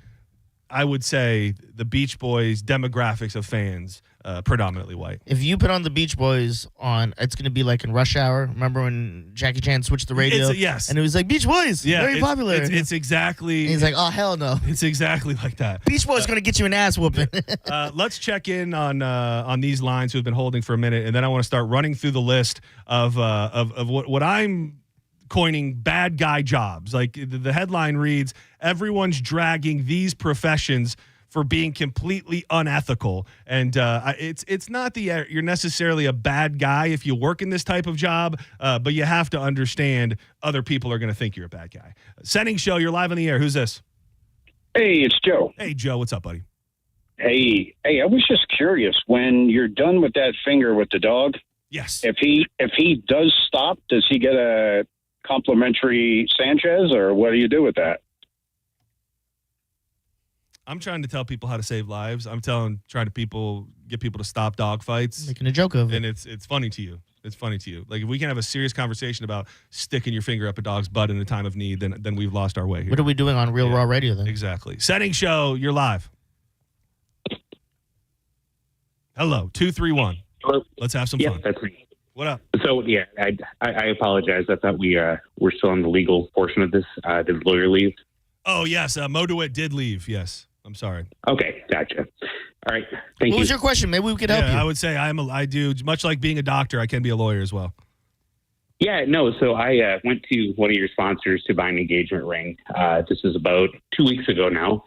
I would say the Beach Boys demographics of fans, predominantly white. If you put on the Beach Boys on, it's going to be like in Rush Hour. Remember when Jackie Chan switched the radio? Yes. And it was like, "Beach Boys, very popular." It's exactly. And he's like, "Oh, hell no." It's exactly like that. Beach Boys going to get you an ass whooping. Let's check in on these lines who have been holding for a minute, and then I want to start running through the list of what I'm coining bad guy jobs. Like the headline reads, "Everyone's dragging these professions for being completely unethical." And it's not that you're necessarily a bad guy if you work in this type of job, but you have to understand other people are going to think you're a bad guy. Senning Show, you're live on the air. Who's this? Hey, it's Joe. Hey, Joe. What's up, buddy? Hey, I was just curious, when you're done with that finger with the dog. Yes. If he does stop, does he get a complimentary Sanchez, or what do you do with that? I'm trying to tell people how to save lives. I'm trying to get people to stop dog fights. Making a joke of it. And it's funny to you. It's funny to you. Like, if we can have a serious conversation about sticking your finger up a dog's butt in a time of need, then we've lost our way here. What are we doing on Real Raw Radio then? Exactly. Senning Show, you're live. Hello, 231. Hello. Let's have some fun. That's me. What up? So, yeah, I apologize. I thought we're still on the legal portion of this. Did the lawyer leave? Oh, yes. Mo DeWitt did leave. Yes. I'm sorry. Okay, gotcha. All right, thank you. What was your question? Maybe we could help you. I would say I do, much like being a doctor, I can be a lawyer as well. Yeah, no. So I went to one of your sponsors to buy an engagement ring. This is about 2 weeks ago now.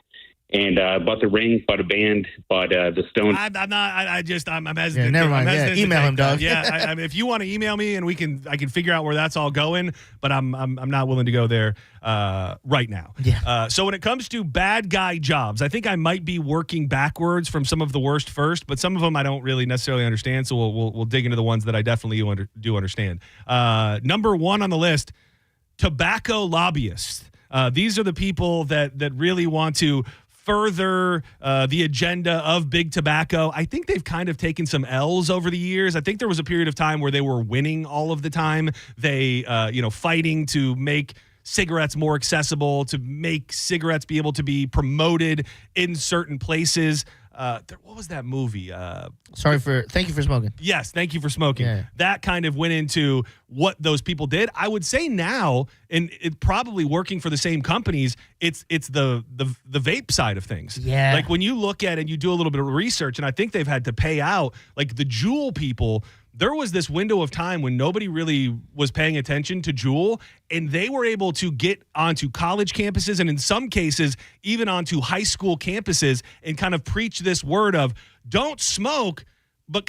And bought the ring, bought a band, bought the Stones. I'm hesitant. Yeah, never mind. I'm hesitant to Email take him, dog. that. Yeah, I mean, if you want to email me and I can figure out where that's all going, but I'm not willing to go there right now. Yeah. So when it comes to bad guy jobs, I think I might be working backwards from some of the worst first, but some of them I don't really necessarily understand. So we'll dig into the ones that I definitely do understand. Number one on the list, tobacco lobbyists. These are the people that really want to further the agenda of big tobacco. I think they've kind of taken some L's over the years. I think there was a period of time where they were winning all of the time. They, fighting to make cigarettes more accessible, to make cigarettes be able to be promoted in certain places. what was that movie? Thank You for Smoking. Yes, Thank You for Smoking. Yeah. That kind of went into what those people did. I would say now, and it probably working for the same companies, it's the vape side of things. Yeah. Like when you look at it and you do a little bit of research, and I think they've had to pay out, like the Juul people. There was this window of time when nobody really was paying attention to Juul, and they were able to get onto college campuses and in some cases even onto high school campuses and kind of preach this word of don't smoke, but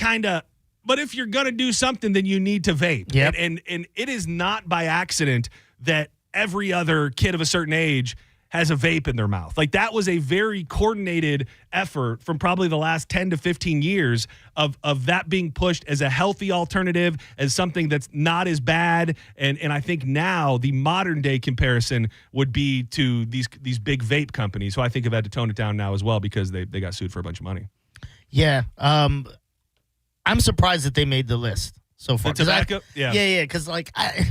if you're going to do something, then you need to vape. Yep. And it is not by accident that every other kid of a certain age has a vape in their mouth. Like that was a very coordinated effort from probably the last 10 to 15 years of that being pushed as a healthy alternative, as something that's not as bad. And I think now the modern day comparison would be to these big vape companies who I think have had to tone it down now as well because they got sued for a bunch of money. Yeah. I'm surprised that they made the list so far. The tobacco? Yeah, because like I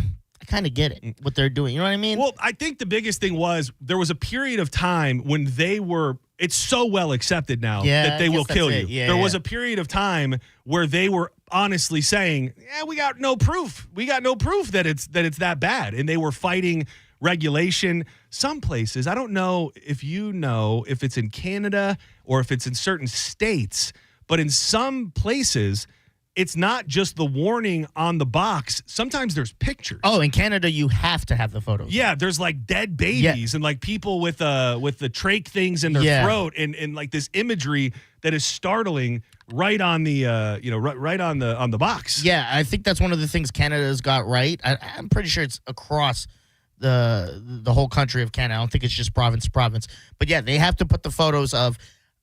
kind of get it, what they're doing. You know what I mean? Well, I think the biggest thing was there was a period of time when it's so well accepted now that they will kill you. Yeah, there was a period of time where they were honestly saying, we got no proof. We got no proof that it's that bad. And they were fighting regulation. Some places, I don't know if you know if it's in Canada or if it's in certain states, but in some places, it's not just the warning on the box. Sometimes there's pictures. Oh, in Canada, you have to have the photos. Yeah, there's like dead babies and like people with the trach things in their throat and like this imagery that is startling right on the right on the box. Yeah, I think that's one of the things Canada's got right. I'm pretty sure it's across the whole country of Canada. I don't think it's just province to province. But yeah, they have to put the photos of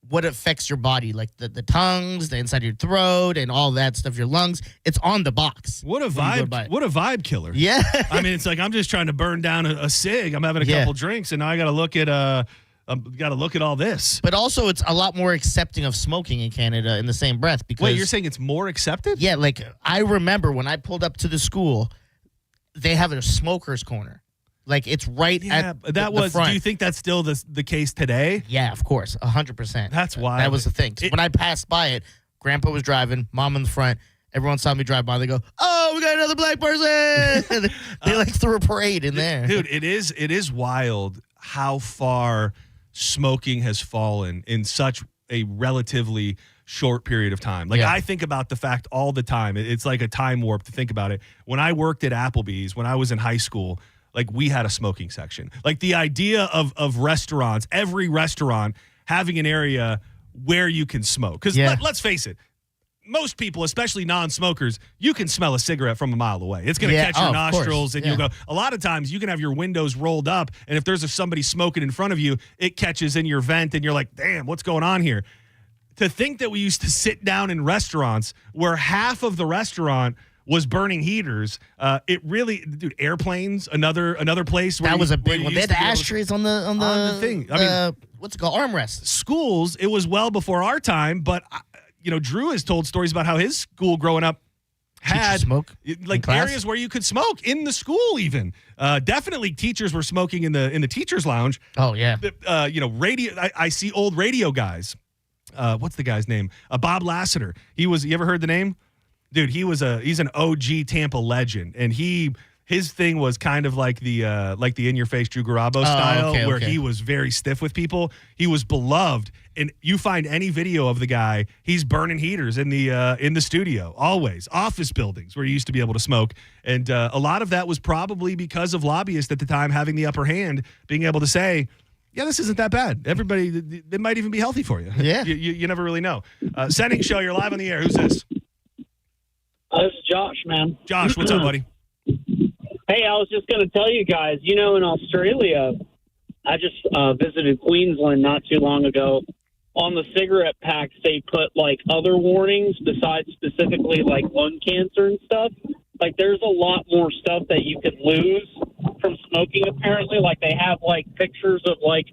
what affects your body, like the tongues, the inside of your throat, and all that stuff, your lungs. It's on the box. What a vibe! What a vibe killer! Yeah, I mean, it's like I'm just trying to burn down a cig. I'm having a couple drinks, and now I got to look at all this. But also, it's a lot more accepting of smoking in Canada in the same breath. Because wait, you're saying it's more accepted? Yeah, like I remember when I pulled up to the school, they have a smokers corner. Like it's right at the front. Do you think that's still the case today? Yeah, of course, 100%. That's why that was the thing. When I passed by it, Grandpa was driving, Mom in the front. Everyone saw me drive by. They go, "Oh, we got another black person!" they like threw a parade in there. Dude, it is wild how far smoking has fallen in such a relatively short period of time. Like I think about the fact all the time. It's like a time warp to think about it. When I worked at Applebee's, when I was in high school, like we had a smoking section. Like the idea of restaurants, every restaurant having an area where you can smoke. Because let's face it, most people, especially non-smokers, you can smell a cigarette from a mile away. It's going to catch your nostrils and you'll go. A lot of times you can have your windows rolled up and if there's somebody smoking in front of you, it catches in your vent and you're like, damn, what's going on here? To think that we used to sit down in restaurants where half of the restaurant was burning heaters. It really, dude, airplanes, another place where that was a big one. They had the ashtrays on the thing. I mean, what's it called? Armrests. Schools, it was well before our time, but Drew has told stories about how his school growing up had smoke like areas where you could smoke in the school. Even definitely teachers were smoking in the teachers' lounge. Oh yeah. Radio. I see old radio guys. What's the guy's name? Bob Lassiter. You ever heard the name? Dude, he's an OG Tampa legend, and his thing was kind of like the in your face Drew Garabo style, where he was very stiff with people. He was beloved, and you find any video of the guy, he's burning heaters in the studio, always office buildings where you used to be able to smoke, and a lot of that was probably because of lobbyists at the time having the upper hand, being able to say, yeah, this isn't that bad. Everybody, it might even be healthy for you. Yeah, you never really know. Senning Show, you're live on the air. Who's this? This is Josh, man. Josh, what's up, buddy? Hey, I was just going to tell you guys, in Australia, I just visited Queensland not too long ago. On the cigarette packs, they put, like, other warnings besides specifically, like, lung cancer and stuff. Like, there's a lot more stuff that you could lose from smoking, apparently. Like, they have, like, pictures of, like,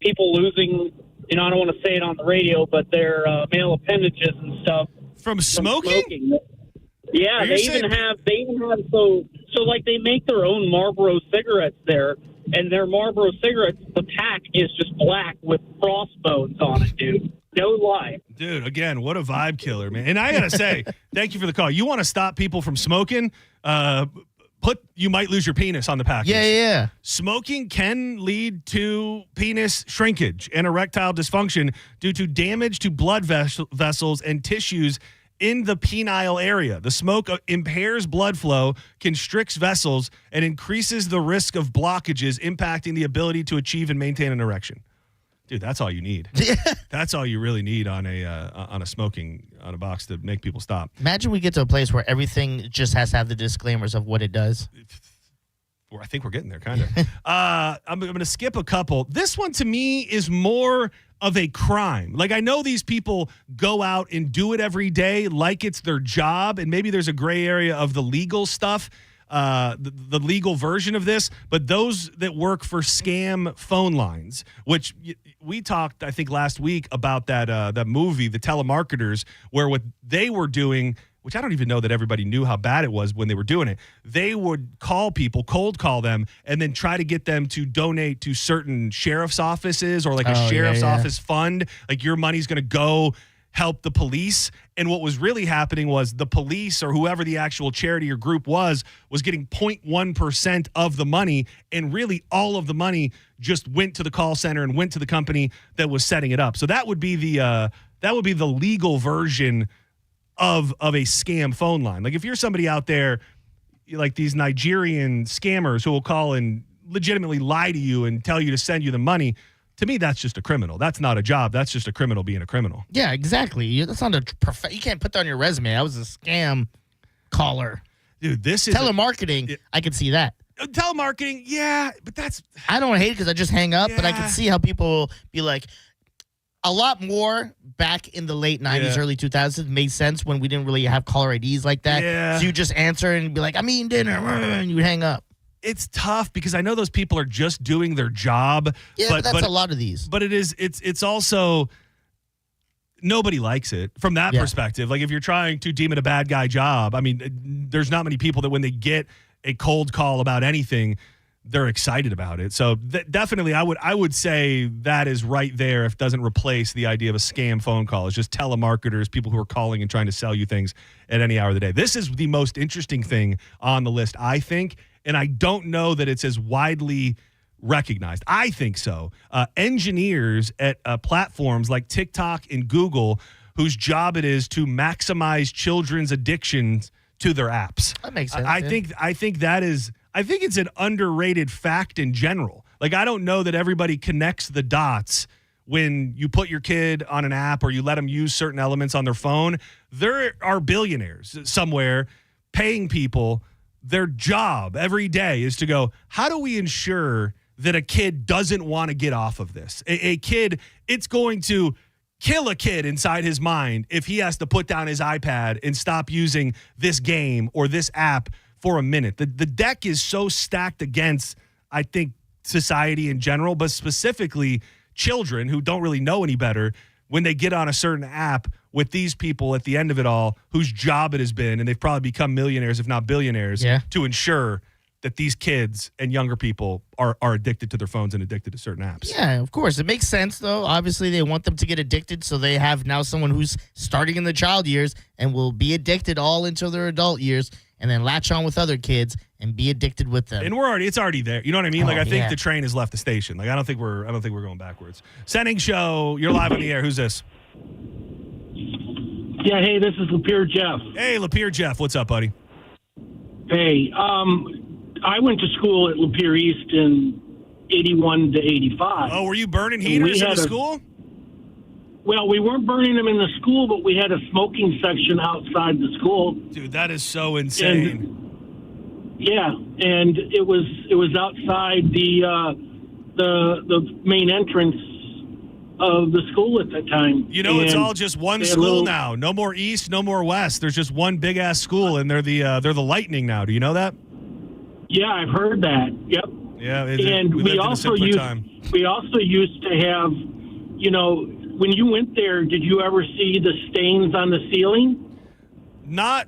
people losing, I don't want to say it on the radio, but their male appendages and stuff. From smoking? Yeah, they even have so like they make their own Marlboro cigarettes there, and their Marlboro cigarettes, the pack is just black with crossbones on it, dude. No lie. Dude, again, what a vibe killer, man. And I got to say, thank you for the call. You want to stop people from smoking? You might lose your penis on the package. Yeah. Smoking can lead to penis shrinkage and erectile dysfunction due to damage to blood vessels and tissues in the penile area. The smoke impairs blood flow, constricts vessels, and increases the risk of blockages, impacting the ability to achieve and maintain an erection. Dude, that's all you need. That's all you really need on a smoking on a box to make people stop. Imagine we get to a place where everything just has to have the disclaimers of what it does. I think we're getting there, kind of. I'm going to skip a couple. This one to me is more of a crime. Like, I know these people go out and do it every day like it's their job, and maybe there's a gray area of the legal stuff. The legal version of this, but those that work for scam phone lines, which we talked, I think, last week about that movie, The Telemarketers, where what they were doing, which I don't even know that everybody knew how bad it was when they were doing it. They would call people, cold call them, and then try to get them to donate to certain sheriff's offices or like a sheriff's office fund. Like, your money's going to go help the police. And what was really happening was the police or whoever the actual charity or group was getting 0.1% of the money, and really all of the money just went to the call center and went to the company that was setting it up. So that would be the legal version of a scam phone line. Like, if you're somebody out there like these Nigerian scammers who will call and legitimately lie to you and tell you to send you the money, to me, that's just a criminal. That's not a job. That's just a criminal being a criminal. Yeah, exactly. That's not you can't put that on your resume. I was a scam caller. Dude, this is telemarketing. I can see that. Telemarketing, yeah, but that's... I don't hate it because I just hang up, but I can see how people be like... A lot more back in the late 90s, early 2000s made sense when we didn't really have caller IDs like that. Yeah. So you just answer and be like, I'm eating dinner, and you hang up. It's tough because I know those people are just doing their job. Yeah, but that's a lot of these. But it's also, nobody likes it from that perspective. Like, if you're trying to deem it a bad guy job, I mean, there's not many people that when they get a cold call about anything, they're excited about it. So definitely I would say that is right there if it doesn't replace the idea of a scam phone call. It's just telemarketers, people who are calling and trying to sell you things at any hour of the day. This is the most interesting thing on the list, I think, and I don't know that it's as widely recognized. I think so. Engineers at platforms like TikTok and Google, whose job it is to maximize children's addictions to their apps. That makes sense. I think it's an underrated fact in general. Like, I don't know that everybody connects the dots when you put your kid on an app or you let them use certain elements on their phone. There are billionaires somewhere paying people. Their job every day is to go, how do we ensure that a kid doesn't want to get off of this? A kid, it's going to kill a kid inside his mind if he has to put down his iPad and stop using this game or this app for a minute. The deck is so stacked against, I think, society in general, but specifically children who don't really know any better when they get on a certain app with these people at the end of it all, whose job it has been, and they've probably become millionaires, if not billionaires, to ensure that these kids and younger people are addicted to their phones and addicted to certain apps. Yeah, of course. It makes sense, though. Obviously, they want them to get addicted, so they have now someone who's starting in the child years and will be addicted all until their adult years, and then latch on with other kids and be addicted with them. And it's already there. You know what I mean? I think the train has left the station. Like, I don't think we're going backwards. Senning Show, you're live on the air. Who's this? Yeah, hey, this is Lapeer Jeff. Hey, Lapeer Jeff. What's up, buddy? Hey, I went to school at Lapeer East in 81 to 85. Oh, were you burning heaters in the school? Well, we weren't burning them in the school, but we had a smoking section outside the school. Dude, that is so insane. And it was outside the main entrance of the school at that time. You know, it's all just one school now. No more East, no more West. There's just one big ass school, and they're the Lightning now. Do you know that? Yeah, I've heard that. Yep. Yeah, and we also used to have, you know, when you went there, did you ever see the stains on the ceiling? Not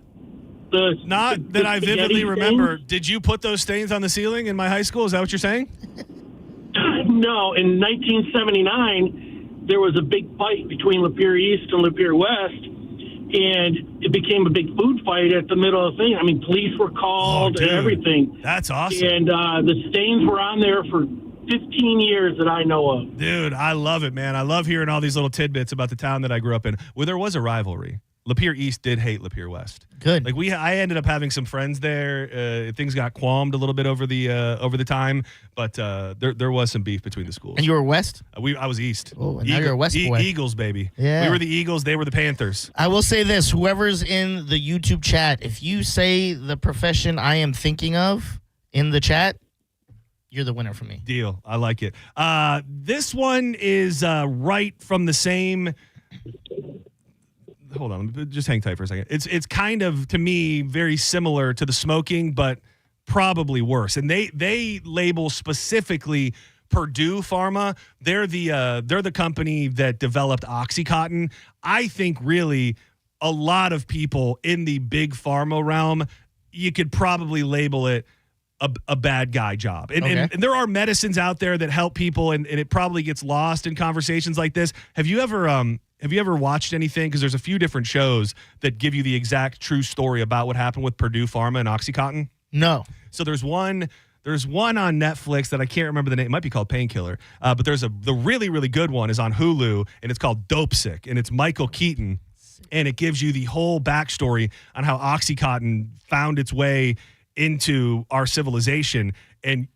that I vividly remember. Did you put those stains on the ceiling in my high school? Is that what you're saying? No, in 1979, there was a big fight between Lapeer East and Lapeer West, and it became a big food fight at the middle of the thing. I mean, police were called and everything. That's awesome. And the stains were on there for 15 years that I know of. Dude, I love it, man. I love hearing all these little tidbits about the town that I grew up in. Well, there was a rivalry. Lapeer East did hate Lapeer West. Good. Like I ended up having some friends there. Things got qualmed a little bit over the time, but there was some beef between the schools. And you were West? I was East. Oh, and now you're a West boy. Eagles, baby. Yeah. We were the Eagles. They were the Panthers. I will say this: whoever's in the YouTube chat, if you say the profession I am thinking of in the chat, you're the winner for me. Deal. I like it. This one is right from the same. Hold on, just hang tight for a second. It's kind of, to me, very similar to the smoking, but probably worse. And they label specifically Purdue Pharma. They're the company that developed OxyContin. I think really a lot of people in the big pharma realm, you could probably label it a bad guy job. And there are medicines out there that help people, and it probably gets lost in conversations like this. Have you ever watched anything? Because there's a few different shows that give you the exact true story about what happened with Purdue Pharma and OxyContin. No. So there's one on Netflix that I can't remember the name. It might be called Painkiller. But the really, really good one is on Hulu, and it's called Dope Sick, and it's Michael Keaton. And it gives you the whole backstory on how OxyContin found its way into our civilization. And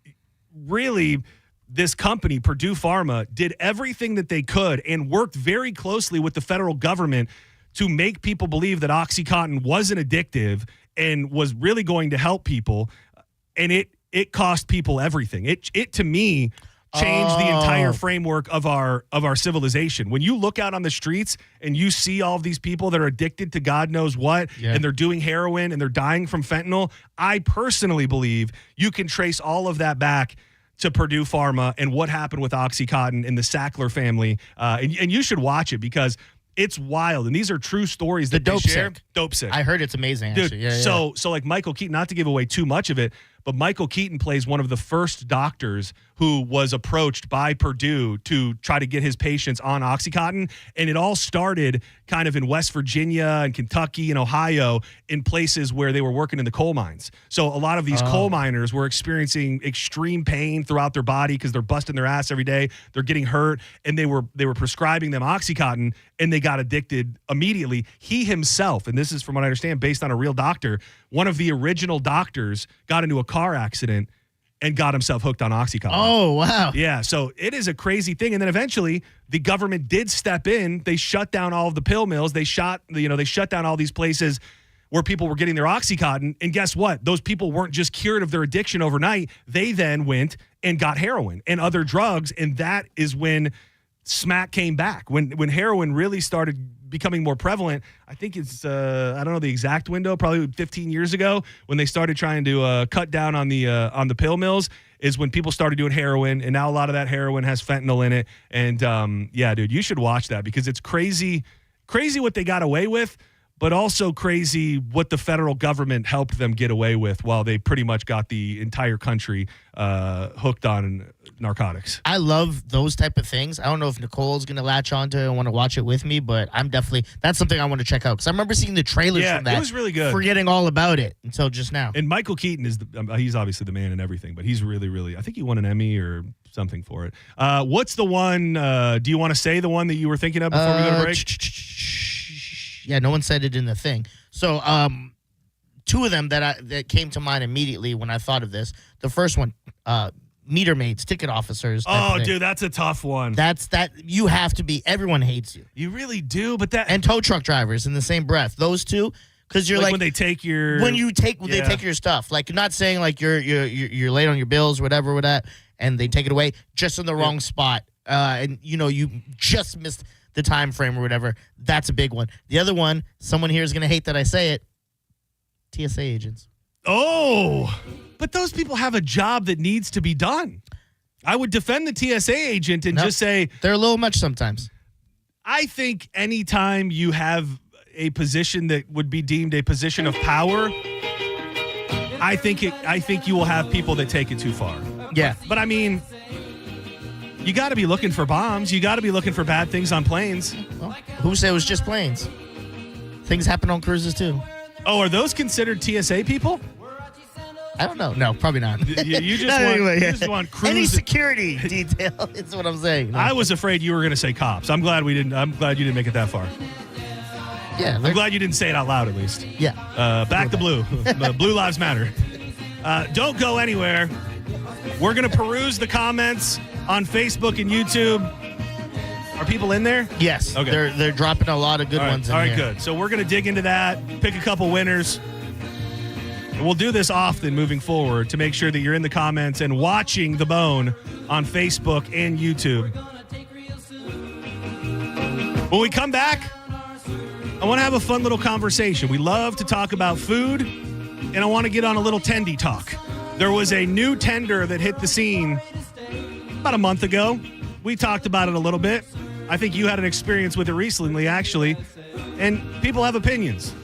really, this company, Purdue Pharma, did everything that they could and worked very closely with the federal government to make people believe that OxyContin wasn't addictive and was really going to help people. And it cost people everything. It to me changed the entire framework of our civilization. When you look out on the streets and you see all of these people that are addicted to God knows what, and they're doing heroin and they're dying from fentanyl, I personally believe you can trace all of that back to Purdue Pharma and what happened with OxyContin and the Sackler family. And you should watch it because it's wild. And these are true stories that they share. Dope Sick. I heard it's amazing, actually. Dude, so like Michael Keaton, not to give away too much of it, but Michael Keaton plays one of the first doctors who was approached by Purdue to try to get his patients on OxyContin. And it all started kind of in West Virginia and Kentucky and Ohio in places where they were working in the coal mines. So a lot of these coal miners were experiencing extreme pain throughout their body because they're busting their ass every day. They're getting hurt. And they were prescribing them OxyContin, and they got addicted immediately. He himself, and this is from what I understand, based on a real doctor, one of the original doctors got into a car accident and got himself hooked on OxyContin. Oh, wow. Yeah, so it is a crazy thing. And then eventually the government did step in. They shut down all of the pill mills. They shut down all these places where people were getting their OxyContin. And guess what? Those people weren't just cured of their addiction overnight. They then went and got heroin and other drugs. And that is when smack came back. When heroin really started becoming more prevalent, I think it's I don't know the exact window, probably 15 years ago, when they started trying to cut down on the pill mills, is when people started doing heroin, and now a lot of that heroin has fentanyl in it. And yeah, dude, you should watch that because it's crazy what they got away with, but also crazy what the federal government helped them get away with while they pretty much got the entire country hooked on narcotics. I love those type of things. I don't know if Nicole's going to latch onto it and want to watch it with me, but that's something I want to check out because I remember seeing the trailers from that. It was really good. Forgetting all about it until just now. And Michael Keaton he's obviously the man in everything, but he's really, really, I think he won an Emmy or something for it. What's the one, do you want to say the one that you were thinking of before we go to break? Yeah, no one said it in the thing. So, two of them that came to mind immediately when I thought of this. The first one, meter maids, ticket officers. Oh, dude, that's a tough one. You have to be. Everyone hates you. You really do, but and tow truck drivers in the same breath. Those two, because you're like when they take your they take your stuff. Like not saying like you're late on your bills, whatever with that, and they take it away just in the wrong spot, and you just missed the time frame or whatever. That's a big one. The other one, someone here is going to hate that I say it. TSA agents. Oh, but those people have a job that needs to be done. I would defend the TSA agent and just say they're a little much sometimes. I think anytime you have a position that would be deemed a position of power, I think you will have people that take it too far. Yeah. But I mean, You got to be looking for bombs. You got to be looking for bad things on planes. Well, who said it was just planes? Things happen on cruises too. Oh, are those considered TSA people? I don't know. No, probably not. You just, Anyway, you just want cruise. Any security detail is what I'm saying. No. I was afraid you were going to say cops. I'm glad you didn't make it that far. Yeah, I'm glad you didn't say it out loud at least. Yeah. Back the blue. Blue lives matter. Don't go anywhere. We're going to peruse the comments on Facebook and YouTube. Are people in there? Yes. Okay. They're dropping a lot of good ones in All right, here. good. So we're going to dig into that, pick a couple winners. And we'll do this often moving forward to make sure that you're in the comments and watching The Bone on Facebook and YouTube. When we come back, I want to have a fun little conversation. We love to talk about food, and I want to get on a little tendy talk. There was a new tender that hit the scene about a month ago. We talked about it a little bit. I think you had an experience with it recently, actually, and people have opinions.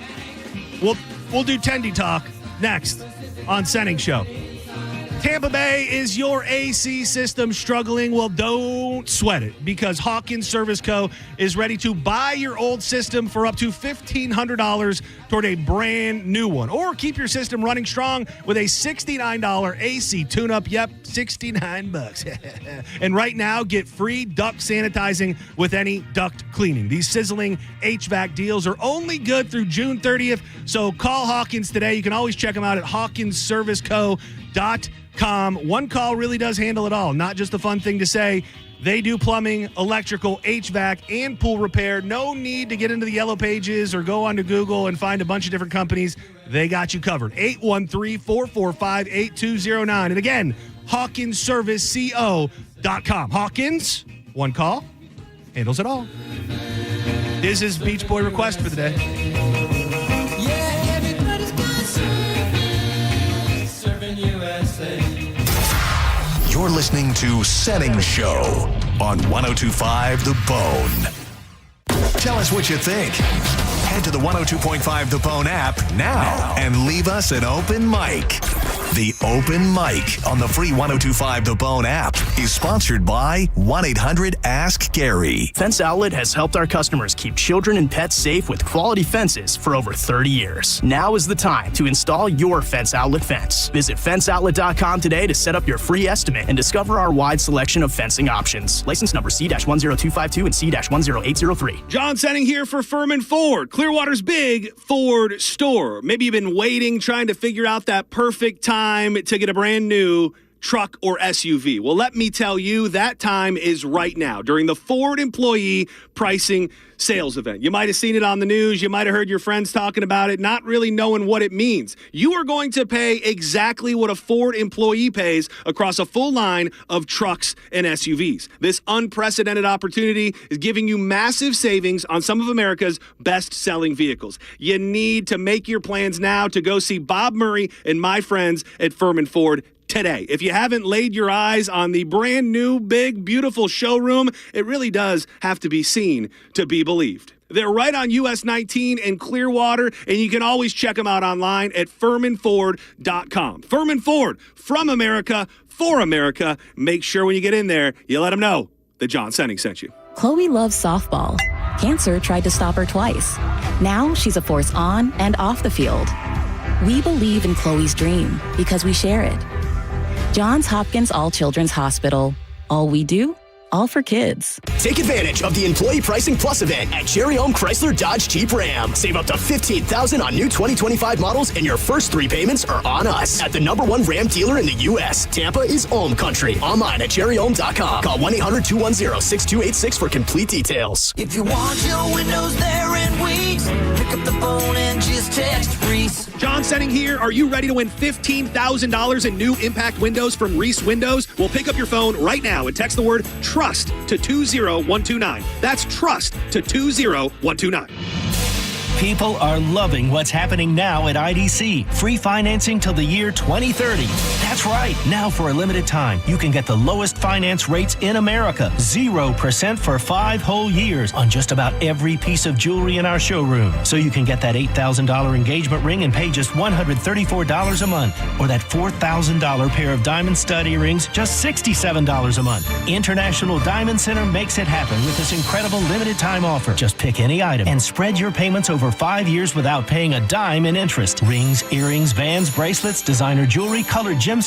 We'll do tendy talk next on Senning Show. Tampa Bay, is your AC system struggling? Well, don't sweat it, because Hawkins Service Co. is ready to buy your old system for up to $1,500 toward a brand new one. Or keep your system running strong with a $69 AC tune-up. Yep, $69. And right now, get free duct sanitizing with any duct cleaning. These sizzling HVAC deals are only good through June 30th, so call Hawkins today. You can always check them out at hawkinsserviceco.com. One call really does handle it all. Not just a fun thing to say. They do plumbing, electrical, HVAC, and pool repair. No need to get into the yellow pages or go onto Google and find a bunch of different companies. They got you covered. 813-445-8209. And again, hawkinsserviceco.com. Hawkins, one call, handles it all. This is Beach Boy request for the day. You're listening to Senning Show on 102.5 The Bone. Tell us what you think. Head to the 102.5 The Bone app now and leave us an open mic. The Open Mic on the free 102.5 The Bone app is sponsored by 1-800-ASK-GARY. Fence Outlet has helped our customers keep children and pets safe with quality fences for over 30 years. Now is the time to install your Fence Outlet fence. Visit fenceoutlet.com today to set up your free estimate and discover our wide selection of fencing options. License number C-10252 and C-10803. John Senning here for Furman Ford, Clearwater's big Ford store. Maybe you've been waiting, trying to figure out that perfect time to get a brand new truck or SUV. Well, let me tell you, that time is right now during the Ford Employee Pricing Sales Event. You might have seen it on the news. You might have heard your friends talking about it, not really knowing what it means. You are going to pay exactly what a Ford employee pays across a full line of trucks and SUVs. This unprecedented opportunity is giving you massive savings on some of America's best-selling vehicles. You need to make your plans now to go see Bob Murray and my friends at Furman Ford today. If you haven't laid your eyes on the brand new, big, beautiful showroom, it really does have to be seen to be believed. They're right on US 19 in Clearwater, and you can always check them out online at FurmanFord.com. Furman Ford, from America, for America. Make sure when you get in there, you let them know that John Senning sent you. Chloe loves softball. Cancer tried to stop her twice. Now she's a force on and off the field. We believe in Chloe's dream because we share it. Johns Hopkins All Children's Hospital. All we do, all for kids. Take advantage of the Employee Pricing Plus event at Cherry Home Chrysler Dodge Jeep Ram. Save up to $15,000 on new 2025 models, and your first 3 payments are on us. At the #1 Ram dealer in the U.S., Tampa is Ohm Country. Online at cherryhome.com. Call 1-800-210-6286 for complete details. If you want your windows there in weeks, pick up the phone and just text Reese. John Senning here. Are you ready to win $15,000 in new impact windows from Reese Windows? Well, pick up your phone right now and text the word TRUST to 20129. That's TRUST to 20129. People are loving what's happening now at IDC. Free financing till the year 2030. That's right. Now for a limited time, you can get the lowest finance rates in America. 0% for 5 whole years on just about every piece of jewelry in our showroom. So you can get that $8,000 engagement ring and pay just $134 a month. Or that $4,000 pair of diamond stud earrings, just $67 a month. International Diamond Center makes it happen with this incredible limited time offer. Just pick any item and spread your payments over 5 years without paying a dime in interest. Rings, earrings, bands, bracelets, designer jewelry, colored gemstones,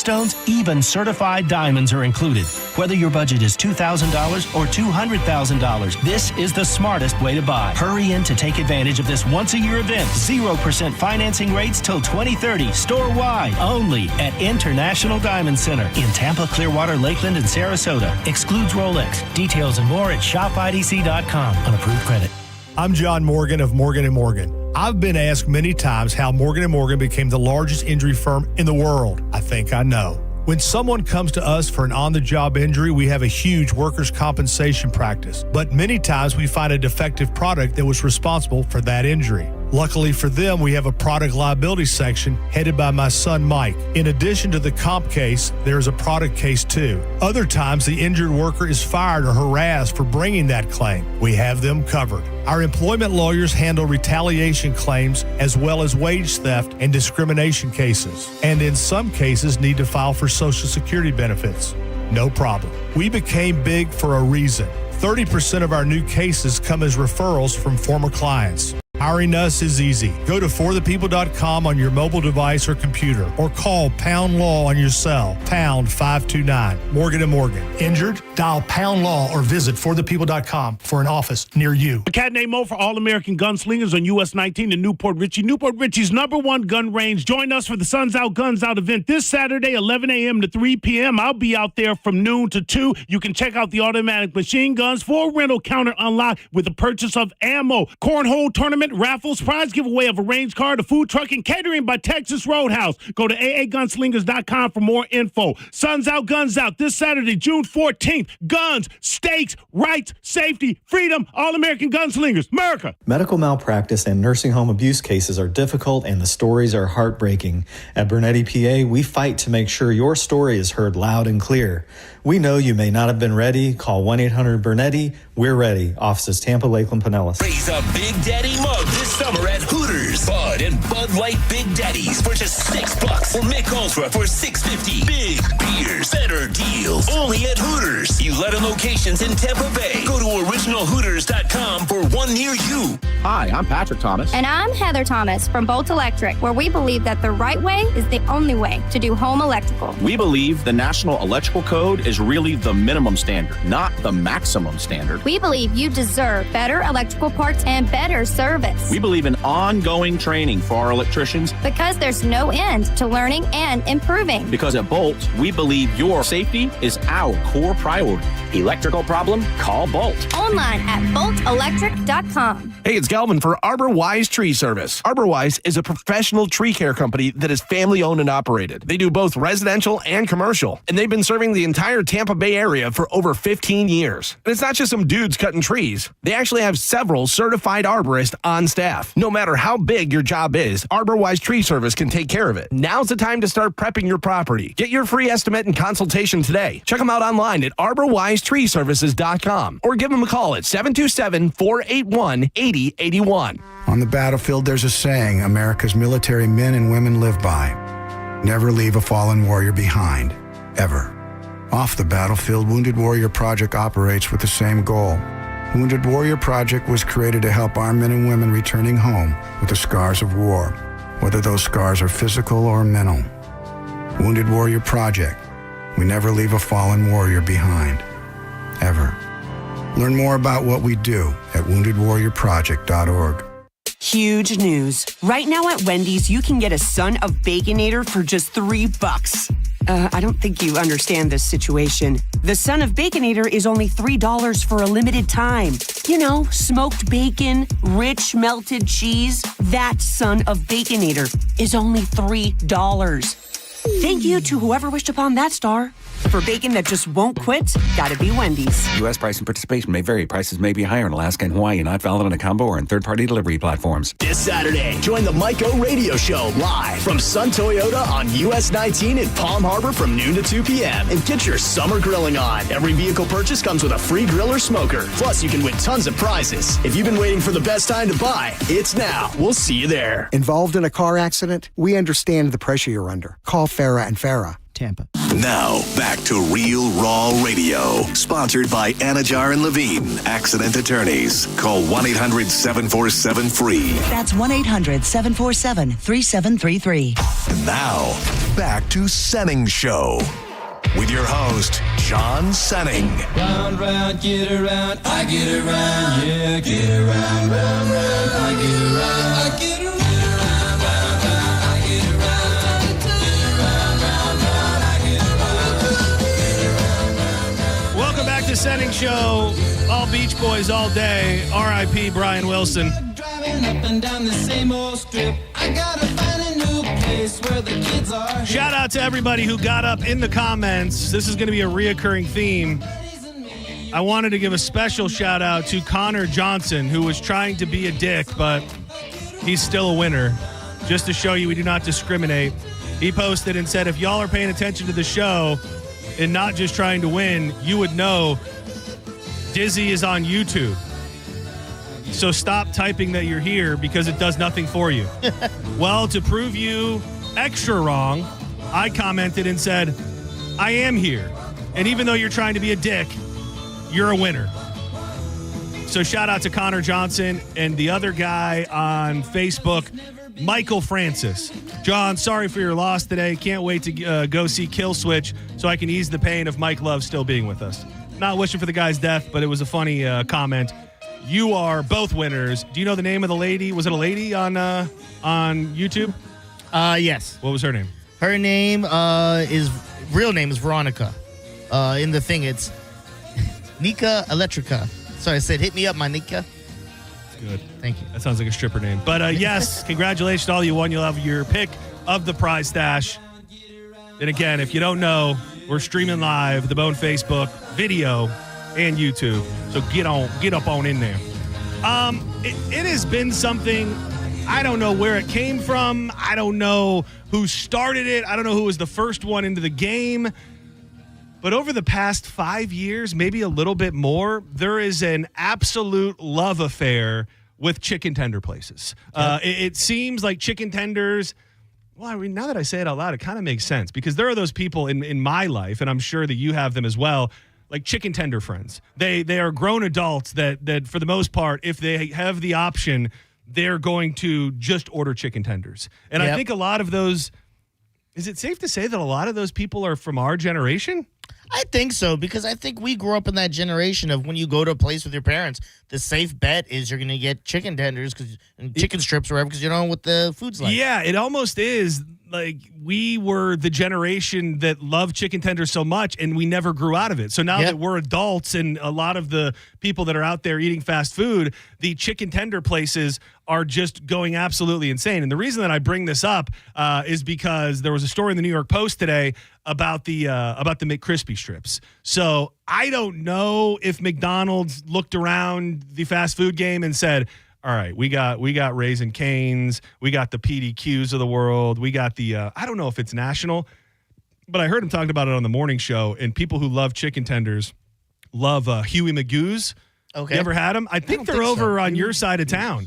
even certified diamonds are included. Whether your budget is $2,000 or $200,000, this is the smartest way to buy. Hurry in to take advantage of this once-a-year event. 0% financing rates till 2030, store-wide, only at International Diamond Center in Tampa, Clearwater, Lakeland, and Sarasota. Excludes Rolex. Details and more at shopidc.com on approved credit. I'm John Morgan of Morgan & Morgan. I've been asked many times how Morgan & Morgan became the largest injury firm in the world. I think I know. When someone comes to us for an on-the-job injury, we have a huge workers' compensation practice. But many times we find a defective product that was responsible for that injury. Luckily for them, we have a product liability section headed by my son, Mike. In addition to the comp case, there is a product case too. Other times, the injured worker is fired or harassed for bringing that claim. We have them covered. Our employment lawyers handle retaliation claims as well as wage theft and discrimination cases, and in some cases need to file for Social Security benefits. No problem. We became big for a reason. 30% of our new cases come as referrals from former clients. Hiring us is easy. Go to forthepeople.com on your mobile device or computer, or call Pound Law on your cell, pound 529. Morgan & Morgan. Injured? Dial Pound Law or visit forthepeople.com for an office near you. A cat named Mo for All-American Gunslingers on US 19 in Newport Richey. Newport Richey's #1 gun range. Join us for the Suns Out, Guns Out event this Saturday, 11 a.m. to 3 p.m. I'll be out there from noon to 2. You can check out the automatic machine guns for rental counter unlocked with the purchase of ammo. Cornhole tournament, raffles, prize giveaway of a range card, a food truck, and catering by Texas Roadhouse. Go to aagunslingers.com for more info. Suns Out, Guns Out this Saturday, June 14th. Guns, stakes, rights, safety, freedom, All-American Gunslingers, America. Medical malpractice and nursing home abuse cases are difficult and the stories are heartbreaking. At Bernetti PA, we fight to make sure your story is heard loud and clear. We know you may not have been ready. Call 1-800-BERNETTI. We're ready. Offices Tampa, Lakeland, Pinellas. Raise a Big Daddy mug this summer at Hooters. Bud and Bud Light Big Daddies for just $6. Or Mick Ultra for $6.50. Big beers, better deals. Only at Hooters. 11 locations in Tampa Bay. Go to originalhooters.com for one near you. Hi, I'm Patrick Thomas. And I'm Heather Thomas from Bolt Electric, where we believe that the right way is the only way to do home electrical. We believe the National Electrical Code is really the minimum standard, not the maximum standard. We believe you deserve better electrical parts and better service. We believe in ongoing training for our electricians. Because there's no end to learning and improving. Because at Bolt, we believe your safety is our core priority. Electrical problem? Call Bolt. Online at boltelectric.com. Hey, it's Galvin for Arbor Wise Tree Service. Arbor Wise is a professional tree care company that is family owned and operated. They do both residential and commercial, and they've been serving the entire Tampa Bay area for over 15 years. And it's not just some dudes cutting trees. They actually have several certified arborists on staff. No matter how big your job is, Arbor Wise Tree Service can take care of it. Now's the time to start prepping your property. Get your free estimate and consultation today. Check them out online at arborwisetreeservices.com or give them a call at 727-481-8081. On the battlefield, there's a saying America's military men and women live by. Never leave a fallen warrior behind, ever. Off the battlefield, Wounded Warrior Project operates with the same goal. Wounded Warrior Project was created to help our men and women returning home with the scars of war, whether those scars are physical or mental. Wounded Warrior Project. We never leave a fallen warrior behind, ever. Learn more about what we do at woundedwarriorproject.org. Huge news. Right now at Wendy's, you can get a Son of Baconator for just $3. I don't think you understand this situation. The Son of Baconator is only $3 for a limited time. You know, smoked bacon, rich melted cheese. That Son of Baconator is only $3. Thank you to whoever wished upon that star. For bacon that just won't quit, gotta be Wendy's. U.S. price and participation may vary. Prices may be higher in Alaska and Hawaii, not valid on a combo or in third-party delivery platforms. This Saturday, join the Mike O Radio Show live from Sun Toyota on US 19 in Palm Harbor from noon to 2 p.m. and get your summer grilling on. Every vehicle purchase comes with a free grill or smoker. Plus, you can win tons of prizes. If you've been waiting for the best time to buy, it's now. We'll see you there. Involved in a car accident? We understand the pressure you're under. Call Farah and Farah, Tampa. Now, back to Real Raw Radio. Sponsored by Anajar and Levine, accident attorneys. Call 1-800-747-FREE. That's 1-800-747-3733. And now, back to Senning Show. With your host, John Senning. Round, round, get around, I get around, yeah, get around, round, round, I get around, I get around. Welcome back to Senning Show. All Beach Boys all day. R.I.P. Brian Wilson. Driving up and down the same old strip. I gotta find a new place where the kids are. Shout out to everybody who got up in the comments. This is going to be a reoccurring theme. I wanted to give a special shout out to Connor Johnson, who was trying to be a dick, but he's still a winner. Just to show you we do not discriminate. He posted and said, if y'all are paying attention to the show and not just trying to win, you would know Dizzy is on YouTube. So stop typing that you're here because it does nothing for you. Well, to prove you extra wrong, I commented and said, I am here. And even though you're trying to be a dick, you're a winner. So shout out to Connor Johnson and the other guy on Facebook, Michael Francis. John, sorry for your loss today. Can't wait to go see Kill Switch so I can ease the pain of Mike Love still being with us. Not wishing for the guy's death, but it was a funny comment. You are both winners. Do you know the name of the lady? Was it a lady on YouTube? Yes. What was her name? Her name real name is Veronica. In the thing, it's Nika Electrica. So I said, hit me up, my Nika. Good. Thank you. That sounds like a stripper name. But yes, congratulations to all you won. You'll have your pick of the prize stash. And again, if you don't know, we're streaming live, the Bone Facebook, video, and YouTube. So get up on in there. It has been something, I don't know where it came from. I don't know who started it. I don't know who was the first one into the game. But over the past 5 years, maybe a little bit more, there is an absolute love affair with chicken tender places. Yep. It seems like chicken tenders, well, I mean, now that I say it out loud, it kind of makes sense because there are those people in my life, and I'm sure that you have them as well, like chicken tender friends. They are grown adults that for the most part, if they have the option, they're going to just order chicken tenders. And I think a lot of those, is it safe to say that a lot of those people are from our generation? I think so, because I think we grew up in that generation of when you go to a place with your parents, the safe bet is you're going to get chicken tenders and chicken strips or whatever because you don't know what the food's like. Yeah, it almost is like we were the generation that loved chicken tenders so much and we never grew out of it. So now that we're adults and a lot of the people that are out there eating fast food, the chicken tender places are just going absolutely insane. And the reason that I bring this up is because there was a story in the New York Post today about the McCrispy strips. So I don't know if McDonald's looked around the fast food game and said, all right, we got Raising Cane's, we got the PDQs of the world, we got the I don't know if it's national, but I heard him talking about it on the morning show, and people who love chicken tenders love Huey Magoo's. Okay. You ever had them? I think they're over on your side of town.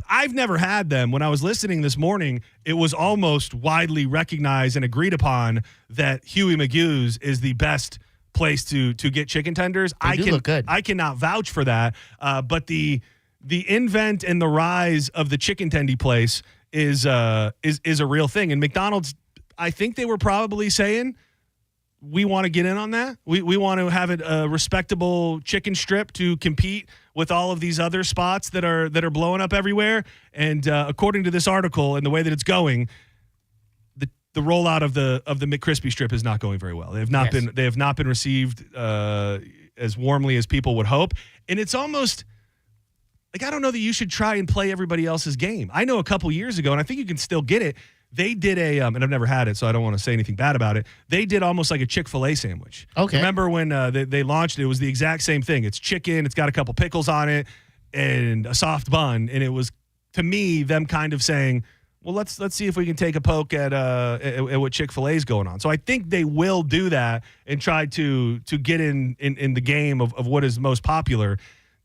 I've never had them. When I was listening this morning, it was almost widely recognized and agreed upon that Huey Magoo's is the best place to get chicken tenders. They do look good. I cannot vouch for that, but the invent and the rise of the chicken tendy place is a real thing. And McDonald's, I think they were probably saying, we want to get in on that. We want to have it a respectable chicken strip to compete with all of these other spots that are blowing up everywhere. And according to this article and the way that it's going, the rollout of the McCrispy strip is not going very well. They have not been received as warmly as people would hope. And it's almost like, I don't know that you should try and play everybody else's game. I know a couple years ago, and I think you can still get it, They did and I've never had it, so I don't want to say anything bad about it. They did almost like a Chick-fil-A sandwich. Okay. Remember when they launched it? It was the exact same thing. It's chicken. It's got a couple pickles on it and a soft bun. And it was, to me, them kind of saying, well, let's see if we can take a poke at what Chick-fil-A is going on. So I think they will do that and try to get in the game of what is most popular.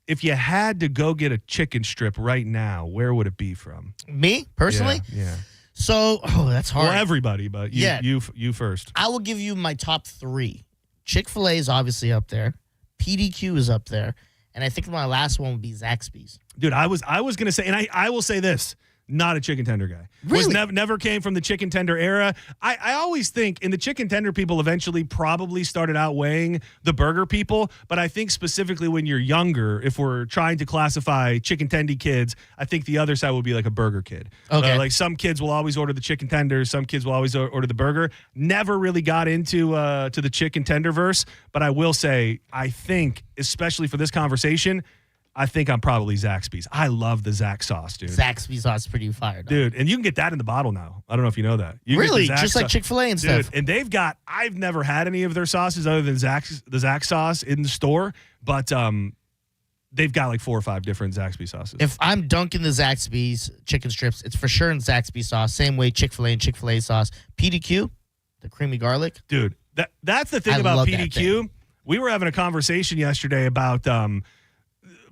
If you had to go get a chicken strip right now, where would it be from? Me, personally? Yeah. So, that's hard. Well, everybody, but you first. I will give you my top 3. Chick-fil-A is obviously up there. PDQ is up there. And I think my last one would be Zaxby's. Dude, I was going to say, and I will say this. Not a chicken tender guy. Really? Never came from the chicken tender era. I always think, and the chicken tender people eventually probably started outweighing the burger people, but I think specifically when you're younger, if we're trying to classify chicken tendy kids, I think the other side would be like a burger kid. Okay. Like some kids will always order the chicken tender, some kids will always order the burger. Never really got into to the chicken tender verse, but I will say, I think, especially for this conversation, I think I'm probably Zaxby's. I love the Zax sauce, dude. Zaxby's sauce is pretty fire, dude. And you can get that in the bottle now. I don't know if you know that. Really? Just like Chick-fil-A and stuff? And I've never had any of their sauces other than the Zax sauce in the store, but they've got like 4 or 5 different Zaxby sauces. If I'm dunking the Zaxby's chicken strips, it's for sure in Zaxby sauce. Same way Chick-fil-A and Chick-fil-A sauce. PDQ, the creamy garlic. Dude, that's the thing about PDQ. We were having a conversation yesterday about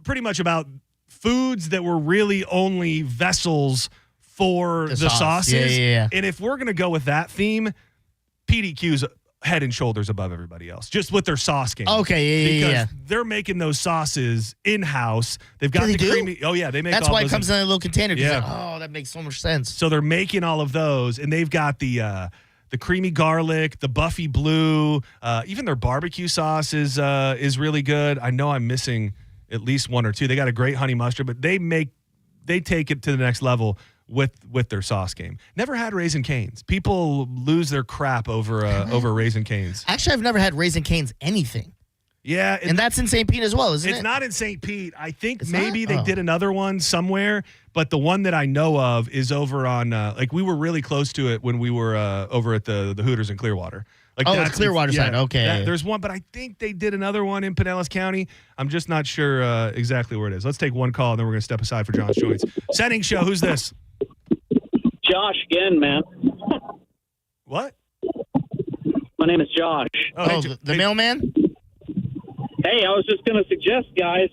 pretty much about foods that were really only vessels for the sauces. Yeah. And if we're going to go with that theme, PDQ's head and shoulders above everybody else, just with their sauce game. Okay, because they're making those sauces in-house. They've got creamy. Oh, yeah, they make That's all why those it comes in a little container. Yeah. Like, that makes so much sense. So they're making all of those, and they've got the creamy garlic, the Buffy Blue, even their barbecue sauce is really good. I know I'm missing at least 1 or 2. They got a great honey mustard, but they take it to the next level with their sauce game. Never had Raising Cane's. People lose their crap over Raising Cane's. Actually, I've never had Raising Cane's anything. Yeah. And that's in St. Pete as well, isn't it? It's not in St. Pete. I think maybe they did another one somewhere, but the one that I know of is over on, we were really close to it when we were over at the Hooters in Clearwater. It's Clearwater side. Okay. There's one, but I think they did another one in Pinellas County. I'm just not sure exactly where it is. Let's take one call, and then we're going to step aside for John's Joints. Senning Show, who's this? Josh again, man. What? My name is Josh. The mailman? Hey, I was just going to suggest, guys,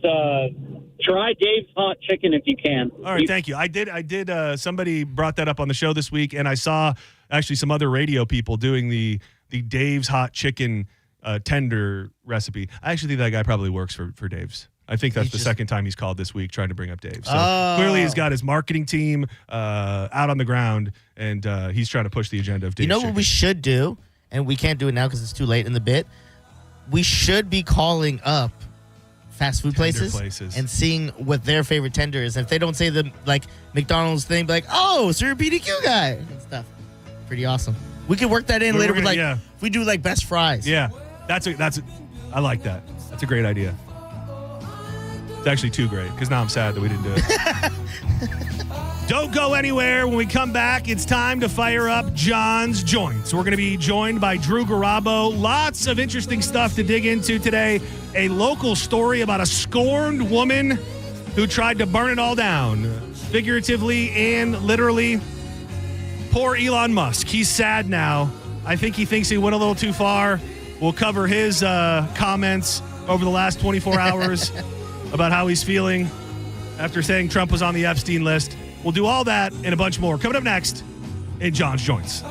try Dave's Hot Chicken if you can. All right, thank you. I did. Somebody brought that up on the show this week, and I saw actually some other radio people doing the Dave's Hot Chicken tender recipe. I actually think that guy probably works for Dave's. I think that's the second time he's called this week trying to bring up Dave. So clearly he's got his marketing team out on the ground, and he's trying to push the agenda of Dave's Chicken. What we should do, and we can't do it now because it's too late in the bit, we should be calling up fast food places and seeing what their favorite tender is. If they don't say the McDonald's thing, be like, oh, so you're a PDQ guy and stuff. Pretty awesome. We could work that in later with if we do best fries. Yeah, I like that. That's a great idea. It's actually too great because now I'm sad that we didn't do it. Don't go anywhere. When we come back, it's time to fire up John's Joints. We're going to be joined by Drew Garabo. Lots of interesting stuff to dig into today. A local story about a scorned woman who tried to burn it all down, figuratively and literally. Poor Elon Musk. He's sad now. I think he thinks he went a little too far. We'll cover his comments over the last 24 hours about how he's feeling after saying Trump was on the Epstein list. We'll do all that and a bunch more coming up next in John's Joints.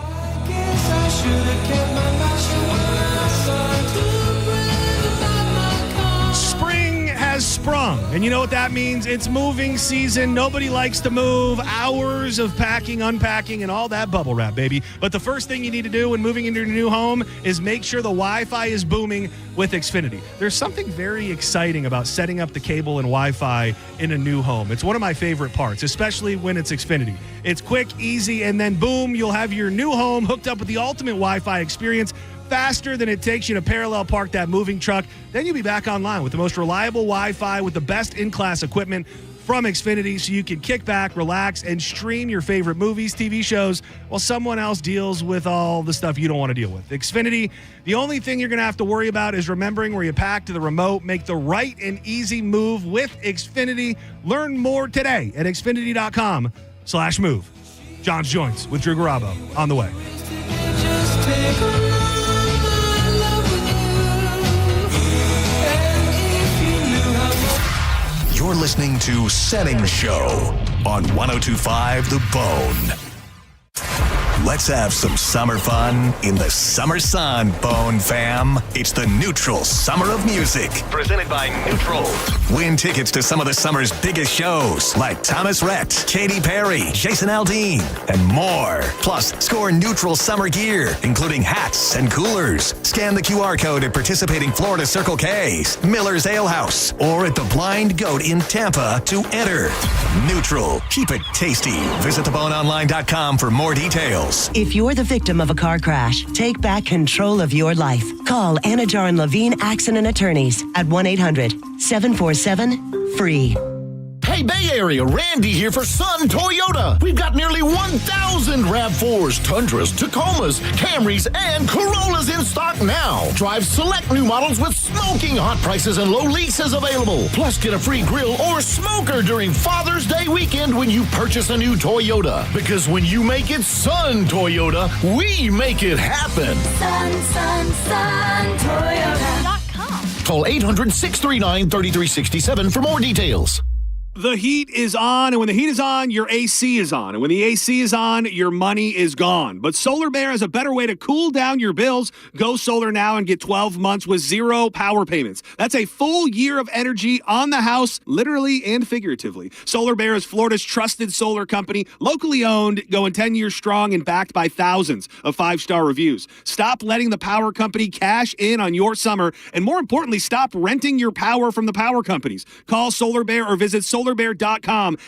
Spring has sprung, and you know what that means? It's moving season. Nobody likes to move. Hours of packing, unpacking, and all that bubble wrap, baby. But the first thing you need to do when moving into your new home is make sure the Wi-Fi is booming with Xfinity. There's something very exciting about setting up the cable and Wi-Fi in a new home. It's one of my favorite parts, especially when it's Xfinity. It's quick, easy, and then boom, you'll have your new home hooked up with the ultimate Wi-Fi experience faster than it takes you to parallel park that moving truck. Then you'll be back online with the most reliable Wi-Fi with the best in-class equipment from Xfinity so you can kick back, relax, and stream your favorite movies, TV shows, while someone else deals with all the stuff you don't want to deal with. Xfinity, the only thing you're going to have to worry about is remembering where you pack to the remote. Make the right and easy move with Xfinity. Learn more today at xfinity.com/move. John's Joints with Drew Garabo on the way. You're listening to Senning Show on 102.5 The Bone. Let's have some summer fun in the summer sun, Bone fam. It's the Neutral Summer of Music, presented by Neutral. Win tickets to some of the summer's biggest shows, like Thomas Rhett, Katy Perry, Jason Aldean, and more. Plus, score Neutral summer gear, including hats and coolers. Scan the QR code at participating Florida Circle K's, Miller's Ale House, or at the Blind Goat in Tampa to enter. Neutral. Keep it tasty. Visit theboneonline.com for more details. If you're the victim of a car crash, take back control of your life. Call Anajar and Levine Accident Attorneys at 1-800-747-FREE. Hey, Bay Area, Randy here for Sun Toyota. We've got nearly 1,000 RAV4s, Tundras, Tacomas, Camrys, and Corollas in stock now. Drive select new models with smoking hot prices and low leases available. Plus, get a free grill or smoker during Father's Day weekend when you purchase a new Toyota. Because when you make it Sun Toyota, we make it happen. Sun, Toyota.com. Call 800-639-3367 for more details. The heat is on, and when the heat is on, your AC is on. And when the AC is on, your money is gone. But Solar Bear has a better way to cool down your bills. Go solar now and get 12 months with zero power payments. That's a full year of energy on the house, literally and figuratively. Solar Bear is Florida's trusted solar company, locally owned, going 10 years strong and backed by thousands of 5-star reviews. Stop letting the power company cash in on your summer, and more importantly, stop renting your power from the power companies. Call Solar Bear or visit solarbear.com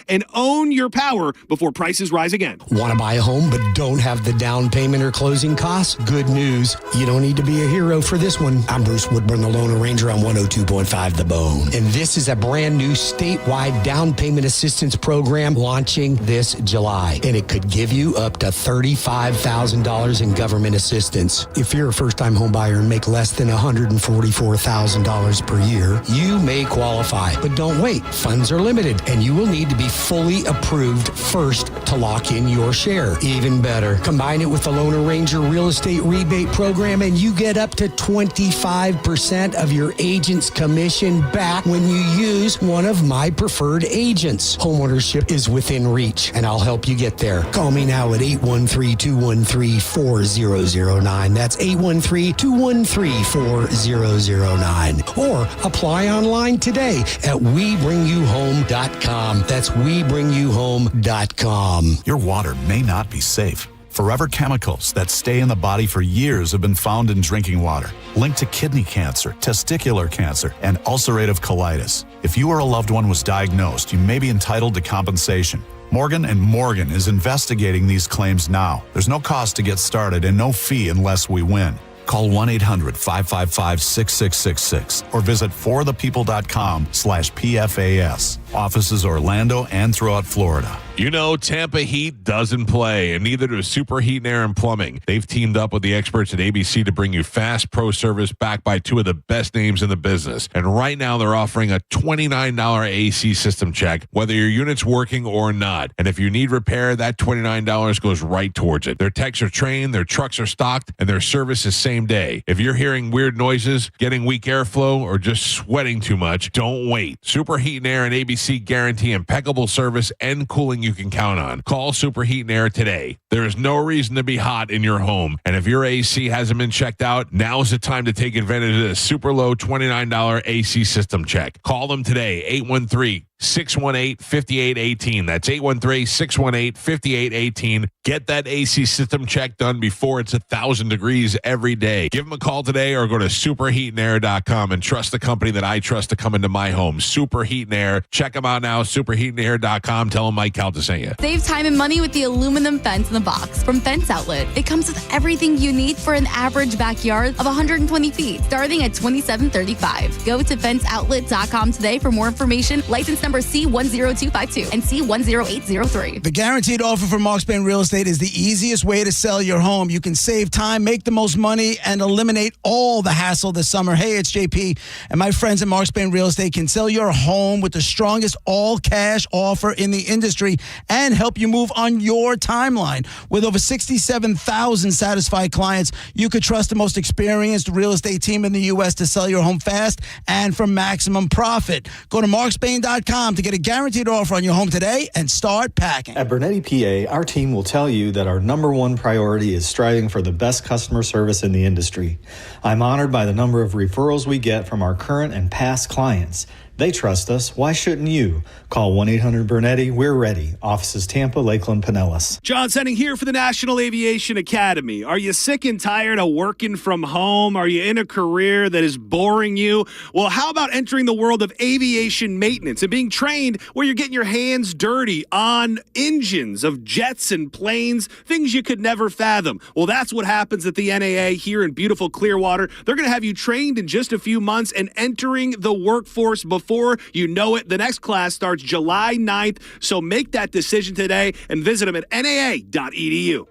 and own your power before prices rise again. Want to buy a home but don't have the down payment or closing costs? Good news. You don't need to be a hero for this one. I'm Bruce Woodburn, the Lone Ranger on 102.5 The Bone. And this is a brand new statewide down payment assistance program launching this July. And it could give you up to $35,000 in government assistance. If you're a first-time home buyer and make less than $144,000 per year, you may qualify. But don't wait. Funds are limited, and you will need to be fully approved first to lock in your share. Even better, combine it with the Lone Ranger Real Estate Rebate Program, and you get up to 25% of your agent's commission back when you use one of my preferred agents. Homeownership is within reach, and I'll help you get there. Call me now at 813-213-4009. That's 813-213-4009. Or apply online today at WeBringYouHome.com. That's WeBringYouHome.com. Your water may not be safe. Forever chemicals that stay in the body for years have been found in drinking water, linked to kidney cancer, testicular cancer, and ulcerative colitis. If you or a loved one was diagnosed, you may be entitled to compensation. Morgan & Morgan is investigating these claims now. There's no cost to get started and no fee unless we win. Call 1-800-555-6666 or visit forthepeople.com/PFAS. Offices Orlando and throughout Florida. You know, Tampa Heat doesn't play, and neither does Super Heat and Air and Plumbing. They've teamed up with the experts at ABC to bring you fast pro service backed by two of the best names in the business. And right now, they're offering a $29 AC system check, whether your unit's working or not. And if you need repair, that $29 goes right towards it. Their techs are trained, their trucks are stocked, and their service is same day. If you're hearing weird noises, getting weak airflow, or just sweating too much, don't wait. Super Heat and Air and ABC guarantee impeccable service and cooling you can count on. Call Super Heat and Air today. There is no reason to be hot in your home. And if your AC hasn't been checked out, now is the time to take advantage of this super low $29 AC system check. Call them today, 813-618-5818. That's 813-618-5818. Get that AC system check done before it's 1,000 degrees every day. Give them a call today or go to superheatandair.com and trust the company that I trust to come into my home, Super Heat and Air. Check them out now, superheatandair.com. Tell them Mike Calta sent you. Save time and money with the aluminum fence in the box from Fence Outlet. It comes with everything you need for an average backyard of 120 feet, starting at $27.35. Go to fenceoutlet.com today for more information. License number number C10252 and C10803. The guaranteed offer from Mark Spain Real Estate is the easiest way to sell your home. You can save time, make the most money, and eliminate all the hassle this summer. Hey, it's JP, and my friends at Mark Spain Real Estate can sell your home with the strongest all-cash offer in the industry and help you move on your timeline. With over 67,000 satisfied clients, you could trust the most experienced real estate team in the U.S. to sell your home fast and for maximum profit. Go to markspain.com to get a guaranteed offer on your home today and start packing. At Bernetti PA, our team will tell you that our number one priority is striving for the best customer service in the industry. I'm honored by the number of referrals we get from our current and past clients. They trust us. Why shouldn't you? Call 1-800-BERNETTI. We're ready. Offices Tampa, Lakeland, Pinellas. John Senning here for the National Aviation Academy. Are you sick and tired of working from home? Are you in a career that is boring you? Well, how about entering the world of aviation maintenance and being trained where you're getting your hands dirty on engines of jets and planes, things you could never fathom? Well, that's what happens at the NAA here in beautiful Clearwater. They're going to have you trained in just a few months and entering the workforce before you know it. The next class starts July 9th, so make that decision today and visit them at naa.edu.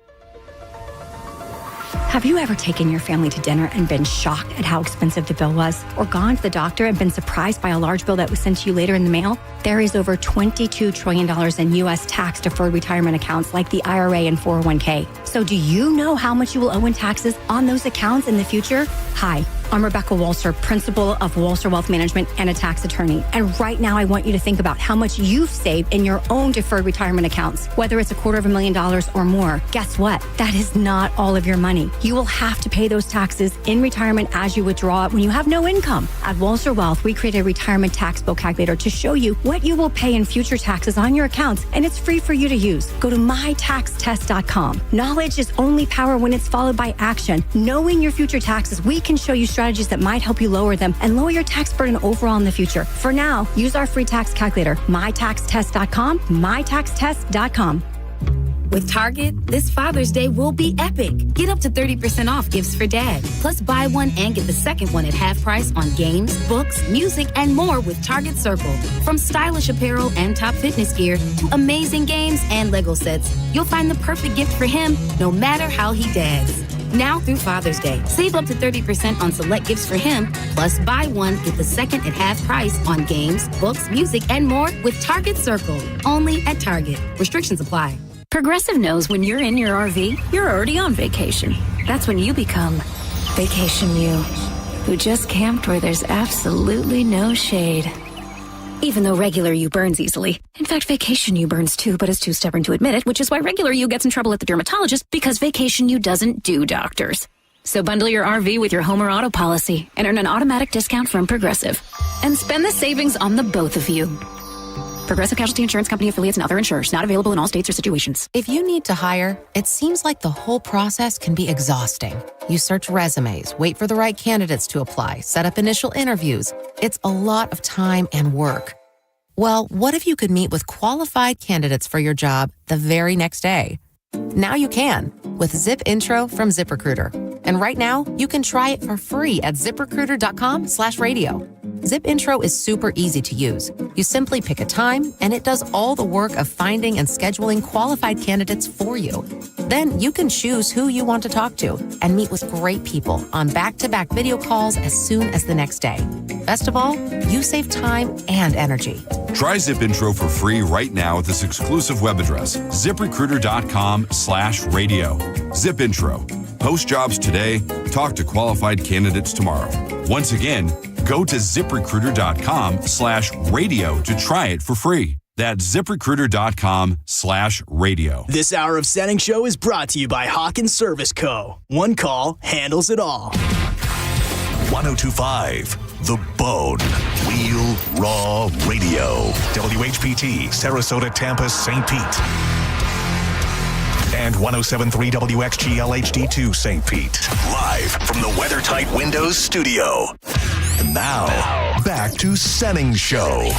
Have you ever taken your family to dinner and been shocked at how expensive the bill was? Or gone to the doctor and been surprised by a large bill that was sent to you later in the mail? There is over $22 trillion in U.S. tax-deferred retirement accounts like the IRA and 401k. So do you know how much you will owe in taxes on those accounts in the future? Hi, I'm Rebecca Walser, principal of Walser Wealth Management and a tax attorney. And right now I want you to think about how much you've saved in your own deferred retirement accounts, whether it's $250,000 or more. Guess what? That is not all of your money. You will have to pay those taxes in retirement as you withdraw it when you have no income. At Walser Wealth, we created a retirement tax bill calculator to show you what you will pay in future taxes on your accounts, and it's free for you to use. Go to mytaxtest.com. Knowledge is only power when it's followed by action. Knowing your future taxes, we can show you strategies that might help you lower them and lower your tax burden overall in the future. For now, use our free tax calculator, mytaxtest.com, mytaxtest.com. With Target, this Father's Day will be epic. Get up to 30% off gifts for dad. Plus, buy one and get the second one at half price on games, books, music, and more with Target Circle. From stylish apparel and top fitness gear to amazing games and Lego sets, you'll find the perfect gift for him no matter how he dads. Now through Father's Day, save up to 30% on select gifts for him. Plus, buy one, get the second at half price on games, books, music, and more with Target Circle. Only at Target. Restrictions apply. Progressive knows when you're in your RV, you're already on vacation. That's when you become Vacation You, who just camped where there's absolutely no shade. Even though regular you burns easily. In fact, Vacation You burns too, but is too stubborn to admit it, which is why regular you gets in trouble at the dermatologist because Vacation You doesn't do doctors. So bundle your RV with your home or auto policy and earn an automatic discount from Progressive. And spend the savings on the both of you. Progressive Casualty Insurance Company affiliates and other insurers. Not available in all states or situations. If you need to hire, it seems like the whole process can be exhausting. You search resumes, wait for the right candidates to apply, set up initial interviews. It's a lot of time and work. Well, what if you could meet with qualified candidates for your job the very next day? Now you can with Zip Intro from ZipRecruiter. And right now, you can try it for free at ZipRecruiter.com/radio. Zip Intro is super easy to use. You simply pick a time, and it does all the work of finding and scheduling qualified candidates for you. Then you can choose who you want to talk to and meet with great people on back-to-back video calls as soon as the next day. Best of all, you save time and energy. Try Zip Intro for free right now at this exclusive web address, ZipRecruiter.com/radio. Zip Intro. Post jobs today, talk to qualified candidates tomorrow. Once again, go to ZipRecruiter.com/radio to try it for free. That's ZipRecruiter.com/radio. This hour of Senning Show is brought to you by Hawkins Service Co. One call handles it all. 1025 The Bone. Real Raw Radio. WHPT, Sarasota, Tampa, St. Pete. And 107.3 WXGL HD2 St. Pete. Live from the WeatherTight Windows studio. And now, back to Senning Show.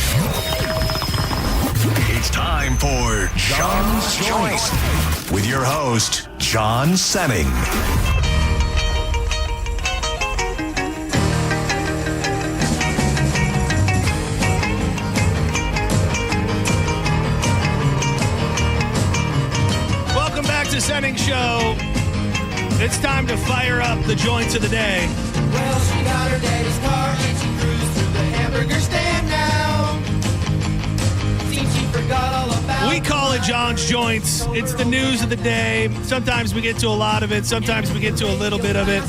It's time for John's Choice with your host, John Senning. the Senning Show. It's time to fire up the joints of the day. Well, she got her daddy's car and she cruised through the hamburger stand now. Seems she forgot all about. We call it John's Joints. It's the news of the day. Sometimes we get to a lot of it. Sometimes we get to a little bit of it.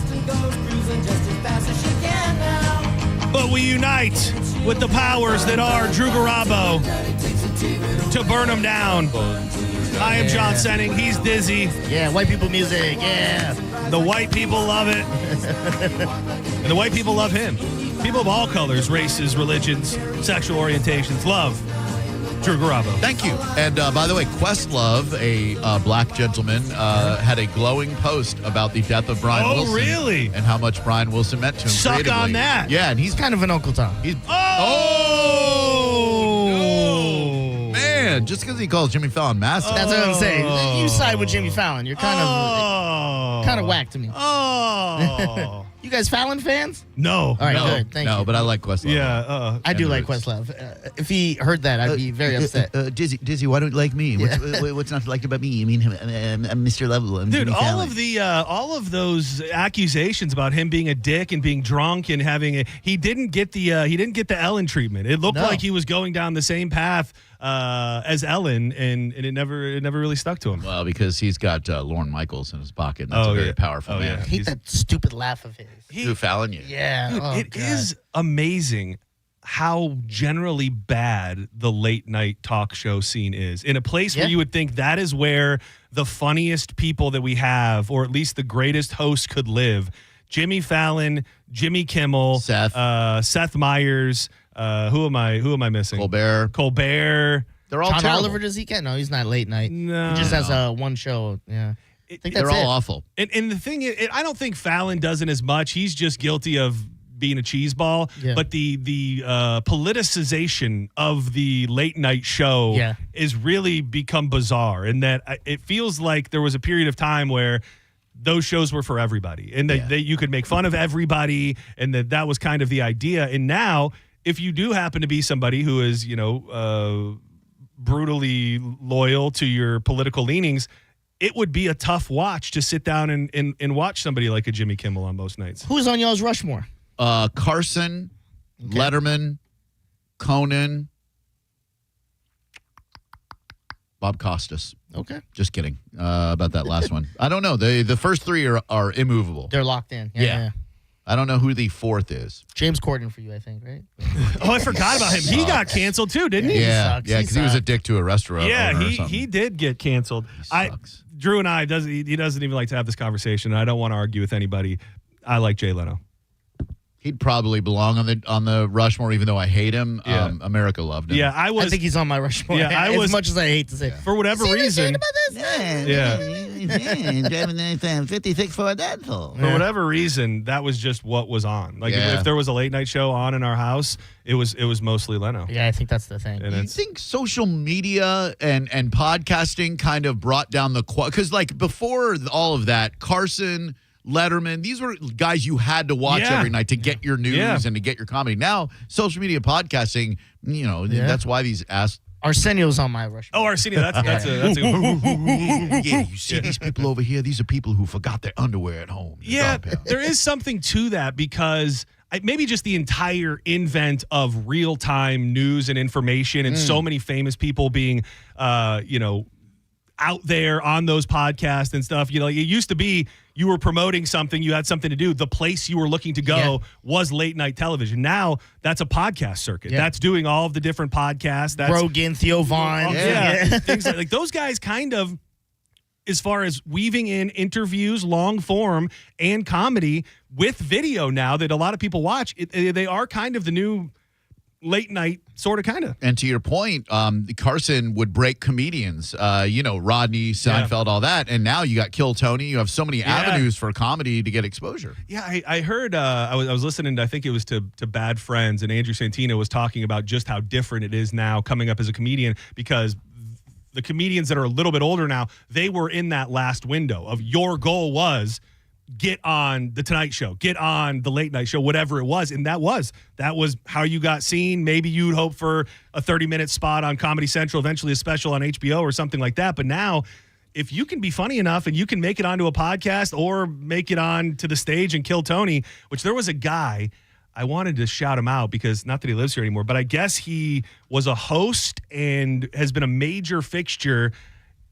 But we unite with the powers that are Drew Garabo to burn them down. I am John Senning. He's Dizzy. Yeah, white people music. Yeah. The white people love it. And the white people love him. People of all colors, races, religions, sexual orientations love Drew Garabo. Thank you. And by the way, Questlove, a black gentleman, had a glowing post about the death of Brian Wilson. Oh, really? And how much Brian Wilson meant to him Suck creatively. on that. Yeah, and he's kind of an Uncle Tom. He's Oh! Man, just because he calls Jimmy Fallon massive. That's what I'm saying. You side with Jimmy Fallon. You're kind of whack to me. Oh. You guys Fallon fans? No. All right, no, good. Thank you. No, but I like Questlove. Yeah. I do like Questlove. If he heard that, I'd be very upset. Dizzy, why don't you like me? What's not liked about me? I mean, I'm Mr. Lovell. I'm Dude, Jimmy Fallon. all of those accusations about him being a dick and being drunk and having he didn't get the Ellen treatment. It looked like he was going down the same path as Ellen, and it never really stuck to him. Well, because he's got Lorne Michaels in his pocket. And that's a very powerful man. I hate that stupid laugh of his. Who Fallon you? Yeah. Dude, Oh, it God. is amazing how generally bad the late night talk show scene is. In a place where you would think that is where the funniest people that we have, or at least the greatest hosts, could live. Jimmy Fallon, Jimmy Kimmel, Seth Meyers. Who am I missing? Colbert. They're all John terrible. Oliver, does he get? No, he's not late night. No. He just has one show. Yeah. I think that's They're all it. awful. And the thing is, I don't think Fallon does it as much. He's just guilty of being a cheeseball. Yeah. But the politicization of the late night show is really become bizarre. In that it feels like there was a period of time where those shows were for everybody, and that you could make fun of everybody, and that was kind of the idea. And now, if you do happen to be somebody who is, brutally loyal to your political leanings, it would be a tough watch to sit down and watch somebody like a Jimmy Kimmel on most nights. Who's on y'all's Rushmore? Carson, Letterman, Conan, Bob Costas. Okay. Just kidding about that last one. I don't know. The first three are immovable. They're locked in. Yeah. I don't know who the fourth is. James Corden for you, I think, right? Oh, I forgot about him. He got canceled too, didn't he? Yeah, because he was a dick to a restaurant. Yeah, owner or he something. did get canceled. Drew and I he doesn't even like to have this conversation. I don't want to argue with anybody. I like Jay Leno. He'd probably belong on the Rushmore, even though I hate him. Yeah. America loved him. Yeah, I think he's on my Rushmore. Yeah, as much as I hate to say. For whatever reason. Driving 56 for a dental. For whatever reason, that was just what was on. Like if there was a late night show on in our house, it was mostly Leno. Yeah, I think that's the thing. Do you think social media and podcasting kind of brought down the quality? Because like before all of that, Carson, Letterman, these were guys you had to watch every night to get your news and to get your comedy. Now, social media podcasting, that's why these Arsenio's on my Rushmore. Oh, Arsenio, that's a yeah, you see these people over here, these are people who forgot their underwear at home. Yeah, there is something to that because maybe just the entire invent of real-time news and information and so many famous people being, out there on those podcasts and stuff. It used to be you were promoting something, you had something to do. The place you were looking to go was late night television. Now that's a podcast circuit. That's doing all of the different podcasts. That's Rogan, Theo Vaughn. Things like those guys kind of, as far as weaving in interviews, long form, and comedy with video now that a lot of people watch, they are kind of the new late night sort of kind of. And to your point, Carson would break comedians, Rodney, Seinfeld, all that. And now you got Kill Tony. You have so many avenues for comedy to get exposure. Yeah, I heard, I was listening to, I think it was to Bad Friends, and Andrew Santino was talking about just how different it is now coming up as a comedian, because the comedians that are a little bit older now, they were in that last window of your goal was get on the Tonight Show, get on the Late Night Show, whatever it was. And that was how you got seen. Maybe you'd hope for a 30-minute spot on Comedy Central, eventually a special on HBO or something like that. But now if you can be funny enough and you can make it onto a podcast or make it on to the stage and kill Tony, which there was a guy, I wanted to shout him out because not that he lives here anymore, but I guess he was a host and has been a major fixture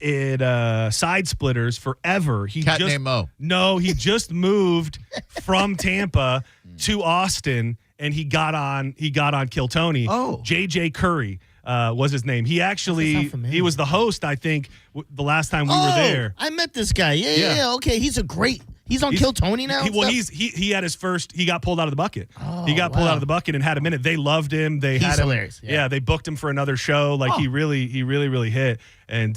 at Side Splitters forever. Cat named Mo. No, he just moved from Tampa to Austin, and he got on Kill Tony. Oh. JJ Curry was his name. He actually he was the host, I think, the last time we were there. I met this guy. Yeah. Okay, he's on Kill Tony now. He had his first. He got pulled out of the bucket. Oh, he got pulled out of the bucket and had a minute. They loved him. He's had him. Hilarious. Yeah. They booked him for another show. Like he really hit. And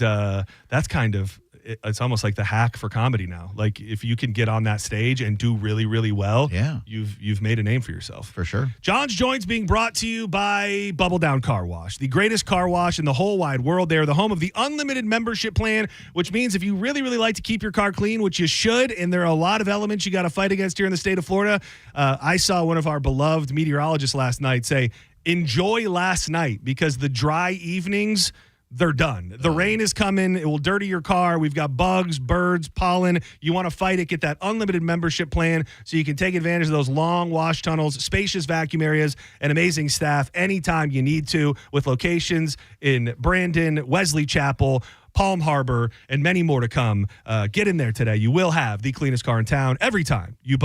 that's kind of. It's almost like the hack for comedy now. Like if you can get on that stage and do really, really well, you've made a name for yourself. For sure. John's Joints being brought to you by Bubble Down Car Wash, the greatest car wash in the whole wide world. They are the home of the unlimited membership plan, which means if you really, really like to keep your car clean, which you should, and there are a lot of elements you got to fight against here in the state of Florida. I saw one of our beloved meteorologists last night say, enjoy last night because the dry evenings, they're done. The rain is coming. It will dirty your car. We've got bugs, birds, pollen. You want to fight it, get that unlimited membership plan so you can take advantage of those long wash tunnels, spacious vacuum areas, and amazing staff anytime you need to with locations in Brandon, Wesley Chapel, Palm Harbor, and many more to come. Get in there today. You will have the cleanest car in town every time you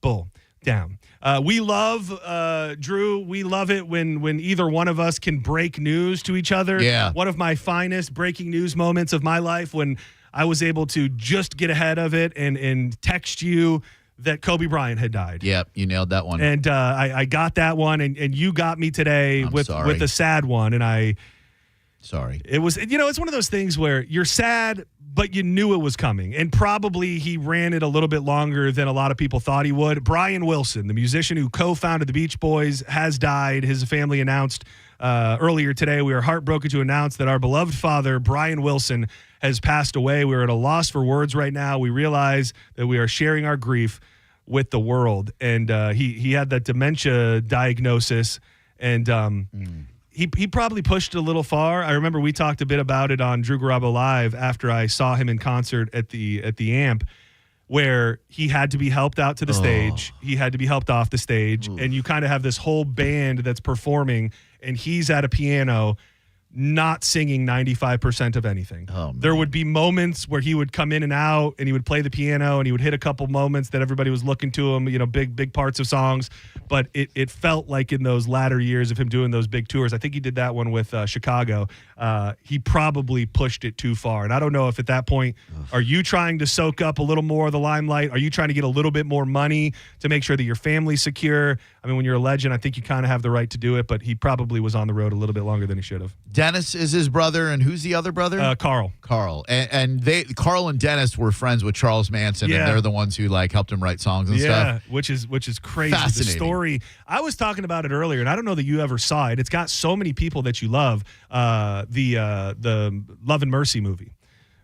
bull down. We love, Drew, we love it when either one of us can break news to each other. Yeah. One of my finest breaking news moments of my life when I was able to just get ahead of it and text you that Kobe Bryant had died. Yep, you nailed that one. And I got that one, and you got me today with the sad one, and Sorry. It was, it's one of those things where you're sad, but you knew it was coming. And probably he ran it a little bit longer than a lot of people thought he would. Brian Wilson, the musician who co-founded the Beach Boys, has died. His family announced earlier today. We are heartbroken to announce that our beloved father, Brian Wilson, has passed away. We're at a loss for words right now. We realize that we are sharing our grief with the world. And he had that dementia diagnosis. And He probably pushed it a little far. I remember we talked a bit about it on Drew Garabo Live after I saw him in concert at the Amp, where he had to be helped out to the stage. He had to be helped off the stage. And you kind of have this whole band that's performing, and he's at a piano not singing 95% of anything. There would be moments where he would come in and out and he would play the piano and he would hit a couple moments that everybody was looking to him, big parts of songs. But it felt like in those latter years of him doing those big tours, I think he did that one with Chicago, he probably pushed it too far. And I don't know if at that point, are you trying to soak up a little more of the limelight? Are you trying to get a little bit more money to make sure that your family's secure? I mean, when you're a legend, I think you kind of have the right to do it, but he probably was on the road a little bit longer than he should have. Dennis is his brother, and who's the other brother? Carl. And Carl and Dennis were friends with Charles Manson, and they're the ones who helped him write songs and stuff. which is crazy. Fascinating. The story. I was talking about it earlier, and I don't know that you ever saw it. It's got so many people that you love. The Love and Mercy movie,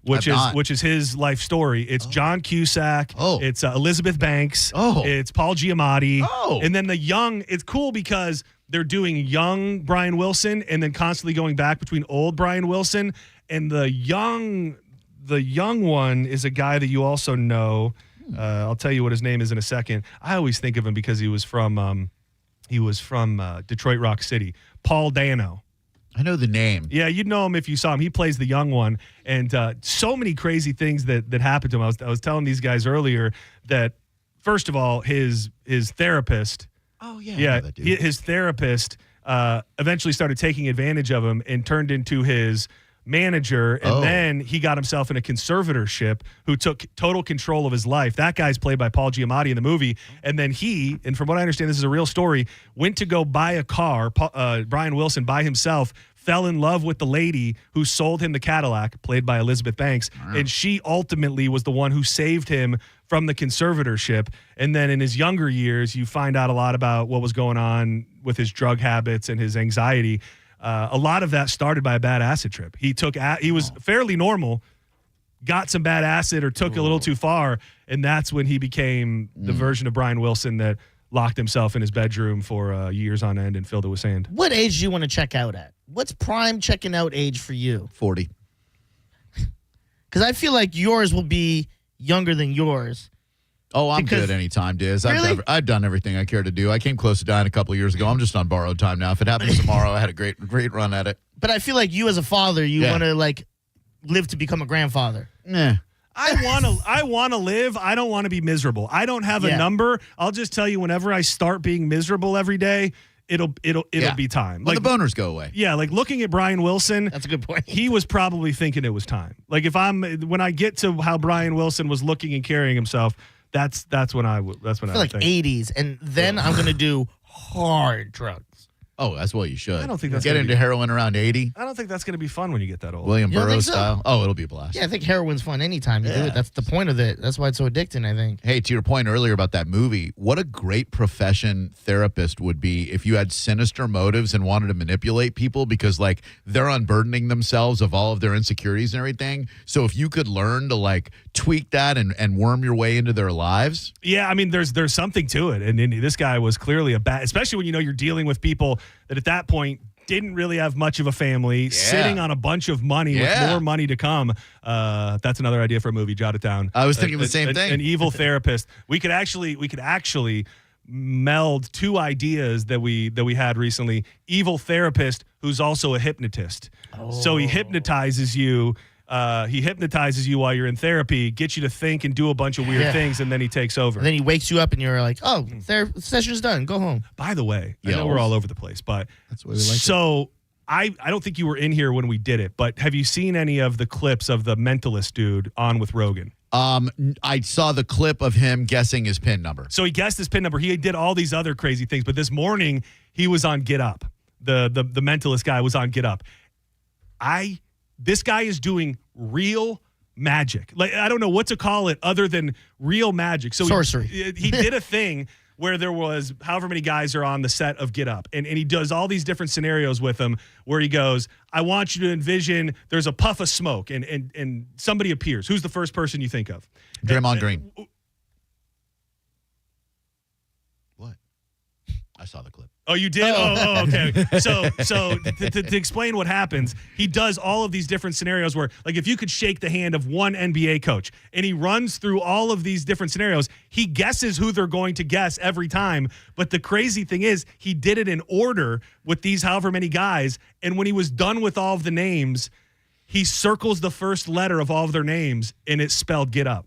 which is his life story. It's John Cusack. It's Elizabeth Banks. It's Paul Giamatti. And then the young. It's cool because they're doing young Brian Wilson and then constantly going back between old Brian Wilson. And the young one is a guy that you also know. I'll tell you what his name is in a second. I always think of him because he was from Detroit Rock City. Paul Dano. I know the name. Yeah, you'd know him if you saw him. He plays the young one. And so many crazy things that happened to him. I was telling these guys earlier that, first of all, his therapist. Oh, yeah. Yeah, I know that dude. his therapist eventually started taking advantage of him and turned into his manager, and then he got himself in a conservatorship who took total control of his life. That guy's played by Paul Giamatti in the movie. And then and from what I understand, this is a real story, went to go buy a car, Brian Wilson by himself, fell in love with the lady who sold him the Cadillac, played by Elizabeth Banks, and she ultimately was the one who saved him from the conservatorship. And then in his younger years, you find out a lot about what was going on with his drug habits and his anxiety. A lot of that started by a bad acid trip. He was fairly normal, got some bad acid or took a little too far, and that's when he became the version of Brian Wilson that locked himself in his bedroom for years on end and filled it with sand. What age do you want to check out at? What's prime checking out age for you? 40. Because I feel like yours will be younger than yours. Oh, I'm good anytime, Diz. Really? I've done everything I care to do. I came close to dying a couple of years ago. I'm just on borrowed time now. If it happens tomorrow, I had a great run at it. But I feel like you as a father, you want to like live to become a grandfather. Yeah. I want to live. I don't want to be miserable. I don't have a number. I'll just tell you, whenever I start being miserable every day, it'll be time. When the boners go away. Yeah, like looking at Brian Wilson. That's a good point. He was probably thinking it was time. Like when I get to how Brian Wilson was looking and carrying himself, that's when I feel like think. 80s, and then I'm gonna do hard drugs. Oh, that's what you should. I don't think that's get into heroin around 80. I don't think that's going to be fun when you get that old. William You don't Burroughs think so? style. Oh, it'll be a blast. Yeah, I think heroin's fun anytime you do it. That's the point of it. That's why it's so addicting, I think. Hey, to your point earlier about that movie, what a great profession therapist would be if you had sinister motives and wanted to manipulate people because, like, they're unburdening themselves of all of their insecurities and everything. So if you could learn to, like, tweak that and worm your way into their lives. Yeah, I mean, there's something to it. And this guy was clearly especially when you're dealing with people that at that point didn't really have much of a family, sitting on a bunch of money with more money to come. That's another idea for a movie. Jot it down. I was thinking the same thing. An evil therapist. We could actually meld two ideas that we had recently. Evil therapist who's also a hypnotist. So he hypnotizes you. He hypnotizes you while you're in therapy, gets you to think and do a bunch of weird things, and then he takes over. And then he wakes you up, and you're like, "Oh, session's done. Go home." By the way, I know we're all over the place, but that's what we like. So I don't think you were in here when we did it, but have you seen any of the clips of the mentalist dude on with Rogan? I saw the clip of him guessing his PIN number. So he guessed his PIN number. He did all these other crazy things, but this morning he was on Get Up. The mentalist guy was on Get Up. This guy is doing real magic. Like, I don't know what to call it other than real magic. So sorcery. He did a thing where there was however many guys are on the set of Get Up. And he does all these different scenarios with them where he goes, I want you to envision there's a puff of smoke and somebody appears. Who's the first person you think of? Draymond Green. What? I saw the clip. Oh, you did? Oh, okay. So to explain what happens, he does all of these different scenarios where, like, if you could shake the hand of one NBA coach and he runs through all of these different scenarios, he guesses who they're going to guess every time. But the crazy thing is he did it in order with these however many guys. And when he was done with all of the names, he circles the first letter of all of their names and it's spelled Get Up.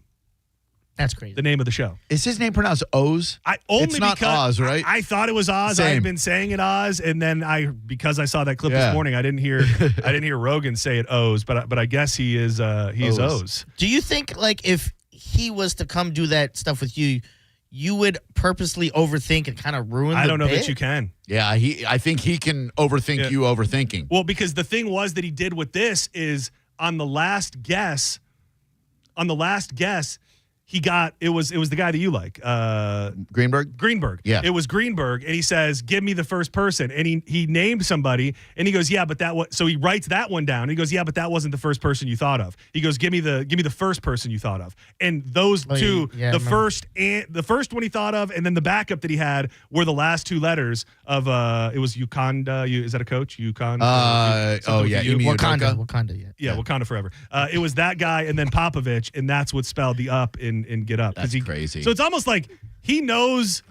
That's crazy. The name of the show. Is his name pronounced Oz? It's not Oz, right? I thought it was Oz. Same. I had been saying it Oz, and then because I saw that clip this morning, I didn't hear Rogan say it Oz, but I guess he is Oz. Do you think, like, if he was to come do that stuff with you, you would purposely overthink and kind of ruin the I don't know bit? that you can. Yeah, I think he can overthink you overthinking. Well, because the thing was that he did with this is on the last guess, he got it was the guy that you like, Greenberg. Yeah, it was Greenberg, and he says, "Give me the first person," and he named somebody, and he goes, "Yeah, but that was." So he writes that one down. And he goes, "Yeah, but that wasn't the first person you thought of." He goes, "Give me the first person you thought of," and those two, the first one he thought of, and then the backup that he had were the last two letters of it was Wakanda. Is that a coach? Wakanda. Wakanda. Yeah, Wakanda forever. It was that guy, and then Popovich, and that's what spelled the up in Get Up. That's crazy. So it's almost like he knows.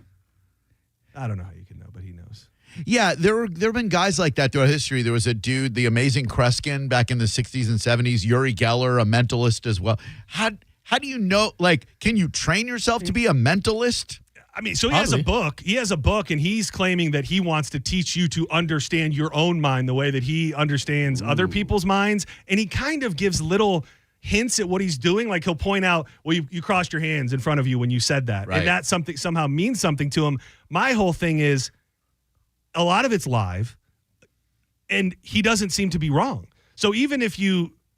I don't know how you can know, but he knows. Yeah, there have been guys like that throughout history. There was a dude, the amazing Kreskin, back in the 60s and 70s. Yuri Geller, a mentalist as well. How do you know? Like, can you train yourself to be a mentalist? I mean, so he has a book. He has a book, and he's claiming that he wants to teach you to understand your own mind the way that he understands other people's minds. And he kind of gives little hints at what he's doing. Like, he'll point out, well, you crossed your hands in front of you when you said that. Right. And that somehow means something to him. My whole thing is a lot of it's live, and he doesn't seem to be wrong. So even if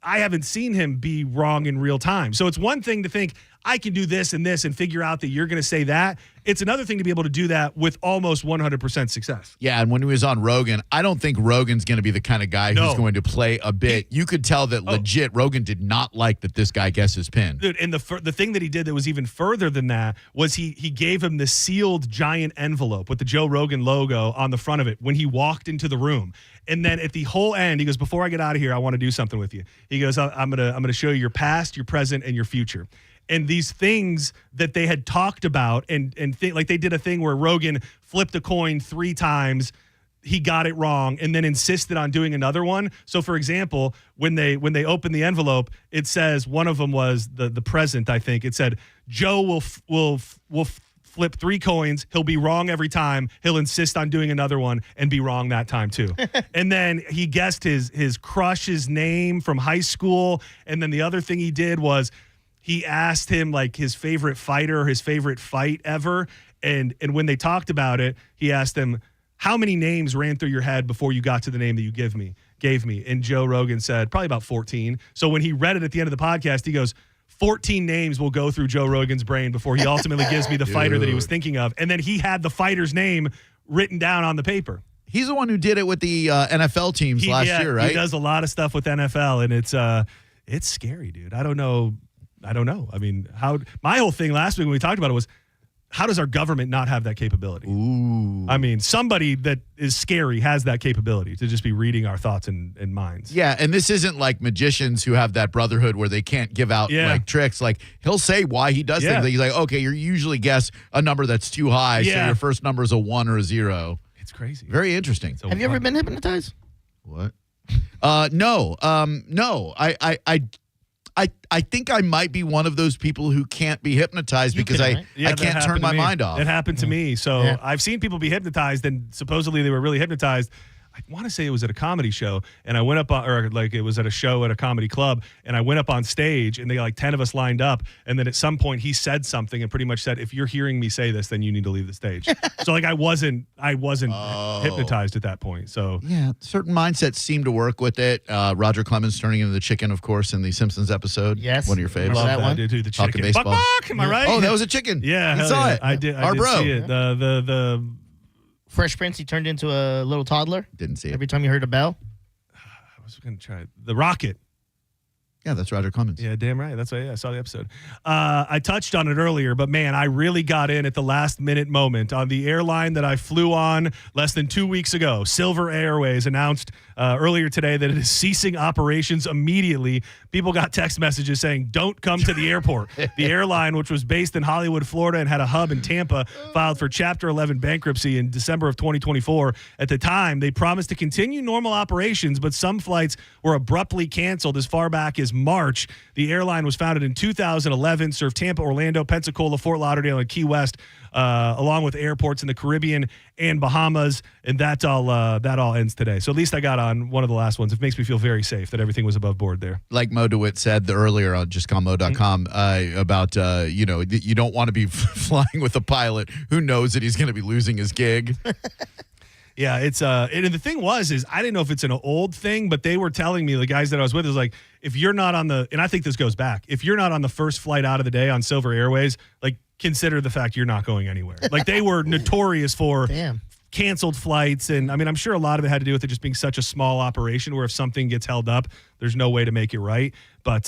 I haven't seen him be wrong in real time. So it's one thing to think, I can do this and this and figure out that you're going to say that. It's another thing to be able to do that with almost 100% success. Yeah, and when he was on Rogan, I don't think Rogan's going to be the kind of guy who's going to play a bit. You could tell that legit Rogan did not like that this guy guessed his pin. Dude, and the thing that he did that was even further than that was he gave him the sealed giant envelope with the Joe Rogan logo on the front of it when he walked into the room. And then at the whole end, he goes, before I get out of here, I want to do something with you. He goes, I'm gonna show you your past, your present, and your future. And these things that they had talked about and like they did a thing where Rogan flipped a coin 3 times, he got it wrong, and then insisted on doing another one. So, for example, when they opened the envelope, it says one of them was the present. I think it said Joe will flip 3 coins. He'll be wrong every time. He'll insist on doing another one and be wrong that time too. And then he guessed his crush's name from high school. And then the other thing he did was he asked him like his favorite fighter, his favorite fight ever. And when they talked about it, he asked him, how many names ran through your head before you got to the name that you gave me? And Joe Rogan said probably about 14. So when he read it at the end of the podcast, he goes, 14 names will go through Joe Rogan's brain before he ultimately gives me the fighter that he was thinking of. And then he had the fighter's name written down on the paper. He's the one who did it with the NFL teams last year, right? He does a lot of stuff with NFL, and it's scary, dude. I don't know. I mean, my whole thing last week when we talked about it was, how does our government not have that capability? Ooh. I mean, somebody that is scary has that capability to just be reading our thoughts and minds. Yeah, and this isn't like magicians who have that brotherhood where they can't give out like tricks. Like he'll say why he does things. Like, he's like, okay, you usually guess a number that's too high, so your first number is a 1 or a 0. It's crazy. Very interesting. Have you ever been hypnotized? What? No. No. I think I might be one of those people who can't be hypnotized because I can't turn my mind off. It happened to me. So I've seen people be hypnotized, and supposedly they were really hypnotized. I want to say it was at a comedy show, and I went up on, or like it was at a show at a comedy club, and I went up on stage, and they like 10 of us lined up, and then at some point he said something and pretty much said, if you're hearing me say this, then you need to leave the stage. So like I wasn't hypnotized at that point. So yeah, certain mindsets seem to work with it. Roger Clemens turning into the chicken, of course, in the Simpsons episode. Yes, one of your favorites. Love that one. Dude, the chicken. Talking baseball. Am I right? Oh, that was a chicken. Yeah, he saw it. I did. Our bro. See it. The Fresh Prince, he turned into a little toddler. Didn't see it. Every time you heard a bell. I was going to try the Rocket. Yeah, that's Roger Clemens. Yeah, damn right. That's I saw the episode. I touched on it earlier, but man, I really got in at the last minute moment on the airline that I flew on less than 2 weeks ago. Silver Airways announced earlier today that it is ceasing operations immediately. People got text messages saying, don't come to the airport. The airline, which was based in Hollywood, Florida, and had a hub in Tampa, filed for Chapter 11 bankruptcy in December of 2024. At the time, they promised to continue normal operations, but some flights were abruptly canceled as far back as March. The airline was founded in 2011, served Tampa, Orlando, Pensacola, Fort Lauderdale, and Key West, along with airports in the Caribbean and Bahamas, and that all ends today. So at least I got on one of the last ones. It makes me feel very safe that everything was above board there. Like Mo DeWitt said earlier on JustCallMo.com about, you don't want to be flying with a pilot who knows that he's going to be losing his gig. Yeah, it's and the thing is I didn't know if it's an old thing, but they were telling me, the guys that I was with, was like, if you're not on and I think this goes back, if you're not on the first flight out of the day on Silver Airways, like consider the fact you're not going anywhere. Like they were notorious for canceled flights, and I mean, I'm sure a lot of it had to do with it just being such a small operation where if something gets held up, there's no way to make it right. But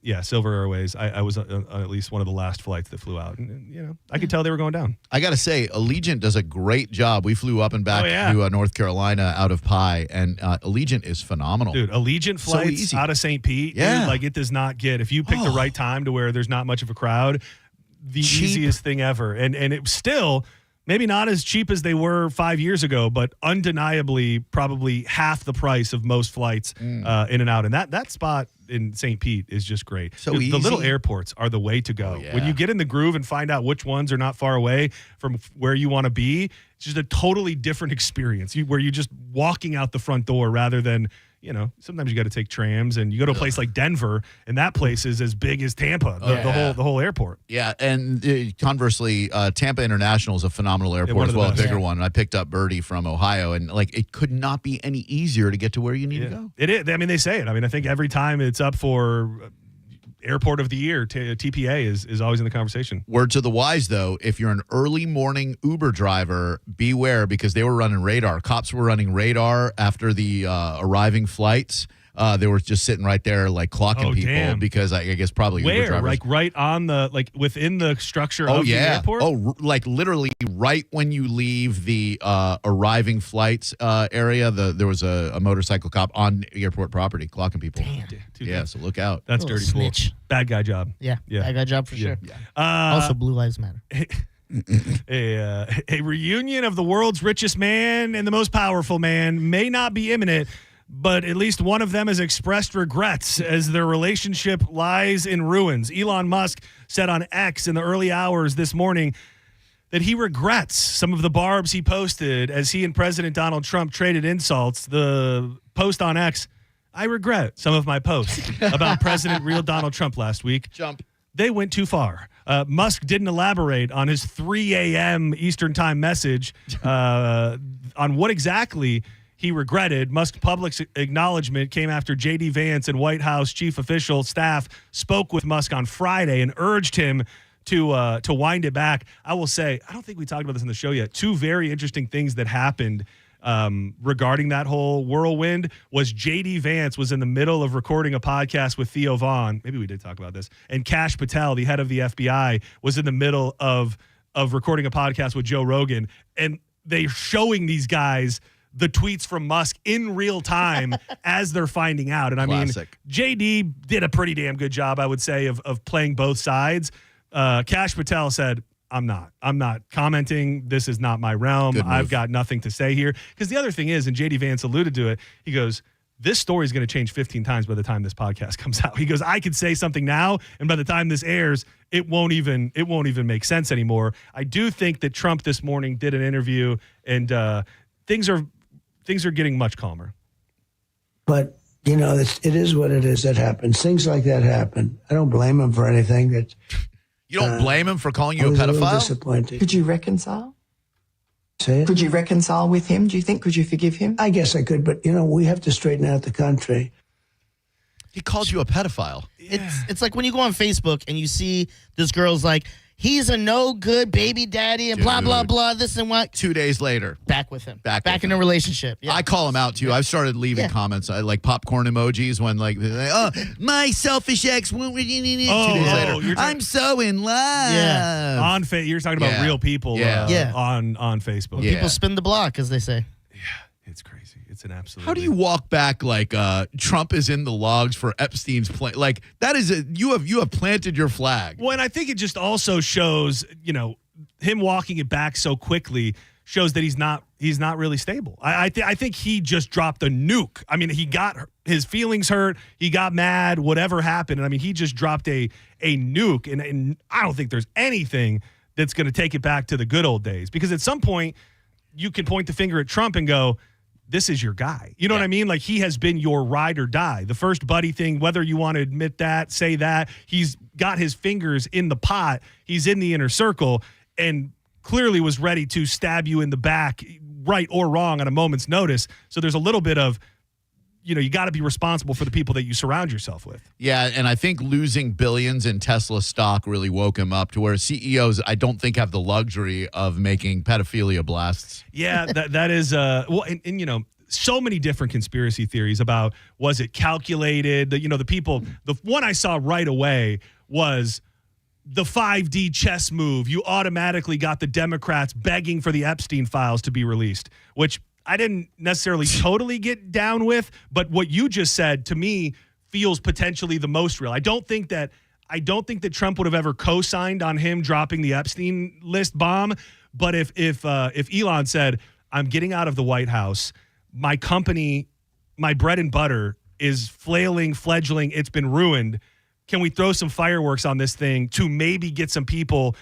yeah, Silver Airways, I was on at least one of the last flights that flew out, and I could tell they were going down. I got to say, Allegiant does a great job. We flew up and back to North Carolina out of Pie, and Allegiant is phenomenal. Dude, Allegiant flights out of St. Pete, dude, like it does not get, if you pick the right time to where there's not much of a crowd, the easiest thing ever. And it still, maybe not as cheap as they were 5 years ago, but undeniably probably half the price of most flights in and out. And that spot in St. Pete is just great. So the easy. little airports are the way to go. When you get in the groove and find out which ones are not far away from where you want to be, it's just a totally different experience where you're just walking out the front door rather than, sometimes you got to take trams, and you go to a place like Denver, and that place is as big as Tampa, the whole airport. Yeah, and conversely, Tampa International is a phenomenal airport as well, a bigger one. And I picked up Birdie from Ohio, and it could not be any easier to get to where you need to go. It is. I mean, they say it. I mean, I think every time it's up for airport of the year, TPA, is always in the conversation. Word to the wise, though, if you're an early morning Uber driver, beware because they were running radar. Cops were running radar after the arriving flights. They were just sitting right there, like clocking people damn. Because I guess probably Uber Where? drivers. Like right on within the structure of the airport? Like literally right when you leave the arriving flights area, there was a motorcycle cop on airport property clocking people. Damn. So look out. That's Little dirty snitch. Cool. Bad guy job. Yeah, bad guy job for sure. Also, Blue Lives Matter. A reunion of the world's richest man and the most powerful man may not be imminent, but at least one of them has expressed regrets as their relationship lies in ruins. Elon Musk said on X in the early hours this morning that he regrets some of the barbs he posted as he and President Donald Trump traded insults. The post on X, I regret some of my posts about President real Donald Trump last week. They went too far. Musk didn't elaborate on his 3 a.m. Eastern time message on what exactly he regretted. Musk's public acknowledgement came after J.D. Vance and White House chief official staff spoke with Musk on Friday and urged him to wind it back. I will say, I don't think we talked about this in the show yet. Two very interesting things that happened regarding that whole whirlwind was J.D. Vance was in the middle of recording a podcast with Theo Vaughn. Maybe we did talk about this. And Kash Patel, the head of the FBI, was in the middle of recording a podcast with Joe Rogan. And they're showing these guys the tweets from Musk in real time as they're finding out. And I mean, JD did a pretty damn good job, I would say, of playing both sides. Kash Patel said, I'm not commenting. This is not my realm. I've got nothing to say here. Because the other thing is, and JD Vance alluded to it, he goes, this story is going to change 15 times by the time this podcast comes out. He goes, I could say something now, and by the time this airs, it won't even make sense anymore. I do think that Trump this morning did an interview, and things are getting much calmer. But, it is what it is that happens. Things like that happen. I don't blame him for anything. You don't blame him for calling you a I was little pedophile? disappointed. Could you reconcile? Say it? Could you reconcile with him? Do you think? Could you forgive him? I guess I could, but, we have to straighten out the country. He called you a pedophile. It's like when you go on Facebook and you see this girl's like, he's a no good baby daddy and blah, blah, blah, this and what. 2 days later. Back with him. Back in a relationship. Yeah. I call him out, too. I've started leaving comments. I like popcorn emojis when, like, oh, my selfish ex. 2 days later. I'm so in love. Yeah. You're talking about real people on Facebook. People spin the block, as they say. It's crazy. It's an absolute. How do you walk back like Trump is in the logs for Epstein's plane? Like that is you have planted your flag. Well, and I think it just also shows, him walking it back so quickly shows that he's not really stable. I think he just dropped a nuke. I mean, he got his feelings hurt. He got mad. Whatever happened. And I mean, he just dropped a nuke. And I don't think there's anything that's going to take it back to the good old days. Because at some point, you can point the finger at Trump and go, this is your guy. You know what I mean? Like, he has been your ride or die. The first buddy thing, whether you want to admit that, say that, he's got his fingers in the pot. He's in the inner circle and clearly was ready to stab you in the back, right or wrong, on a moment's notice. So there's a little bit of, you got to be responsible for the people that you surround yourself with. Yeah, and I think losing billions in Tesla stock really woke him up to where CEOs, I don't think, have the luxury of making pedophilia blasts. Yeah, that is, and so many different conspiracy theories about, was it calculated? The people, the one I saw right away was the 5D chess move. You automatically got the Democrats begging for the Epstein files to be released, which I didn't necessarily totally get down with, but what you just said to me feels potentially the most real. I don't think that Trump would have ever co-signed on him dropping the Epstein list bomb. But if Elon said, I'm getting out of the White House, my company, my bread and butter is fledgling, it's been ruined. Can we throw some fireworks on this thing to maybe get some people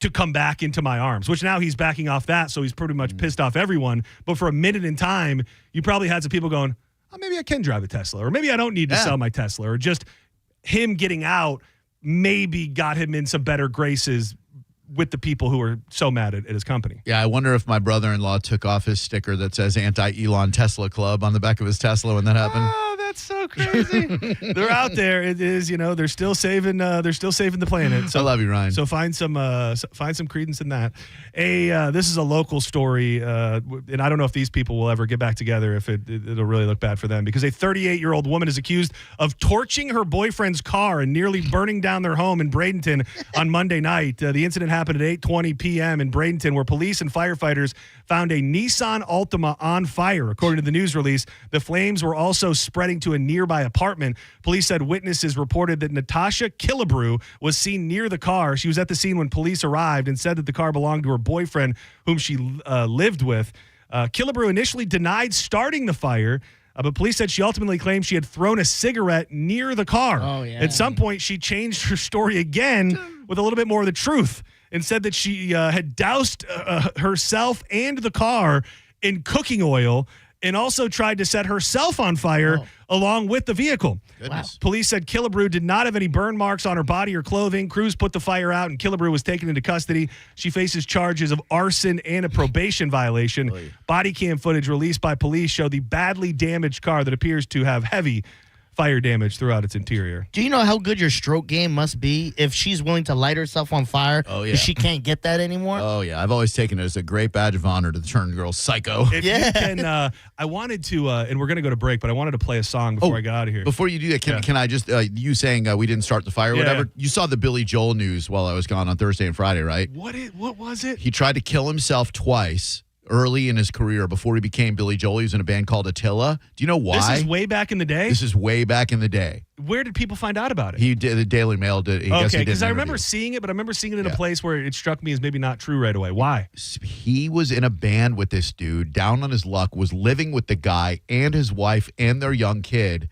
to come back into my arms, which now he's backing off that. So he's pretty much pissed off everyone. But for a minute in time, you probably had some people going, oh, maybe I can drive a Tesla, or maybe I don't need to sell my Tesla, or just him getting out maybe got him in some better graces with the people who are so mad at his company. Yeah, I wonder if my brother-in-law took off his sticker that says anti-Elon Tesla Club on the back of his Tesla when that happened. that's so crazy. They're out there. It is, they're still saving the planet. So I love you, Ryan. So find some credence in that. This is a local story, and I don't know if these people will ever get back together. If it'll really look bad for them, because a 38-year-old woman is accused of torching her boyfriend's car and nearly burning down their home in Bradenton on Monday night. The incident happened at 8:20 p.m. in Bradenton, where police and firefighters found a Nissan Altima on fire. According to the news release, the flames were also spreading to a nearby apartment. Police said witnesses reported that Natasha Killebrew was seen near the car. She was at the scene when police arrived and said that the car belonged to her boyfriend, whom she lived with. Killebrew initially denied starting the fire, but police said she ultimately claimed she had thrown a cigarette near the car. Oh, yeah. At some point, she changed her story again with a little bit more of the truth and said that she had doused herself and the car in cooking oil and also tried to set herself on fire along with the vehicle. Goodness. Police said Killebrew did not have any burn marks on her body or clothing. Crews put the fire out, and Killebrew was taken into custody. She faces charges of arson and a probation violation. Body cam footage released by police showed the badly damaged car that appears to have heavy fire damage throughout its interior. Do you know how good your stroke game must be if she's willing to light herself on fire? Oh, yeah. Because she can't get that anymore? Oh, yeah. I've always taken it as a great badge of honor to turn girls psycho. If you can, I wanted to, and we're going to go to break, but I wanted to play a song before I got out of here. Before you do that, can I just, you saying we didn't start the fire or whatever, you saw the Billy Joel news while I was gone on Thursday and Friday, right? What was it? He tried to kill himself twice early in his career before he became Billy Joel. He was in a band called Attila. Do you know why? This is way back in the day? This is way back in the day. Where did people find out about it? He did. The Daily Mail did. Okay, because I remember seeing it, but I remember seeing it in a place where it struck me as maybe not true right away. Why? He was in a band with this dude, down on his luck, was living with the guy and his wife and their young kid.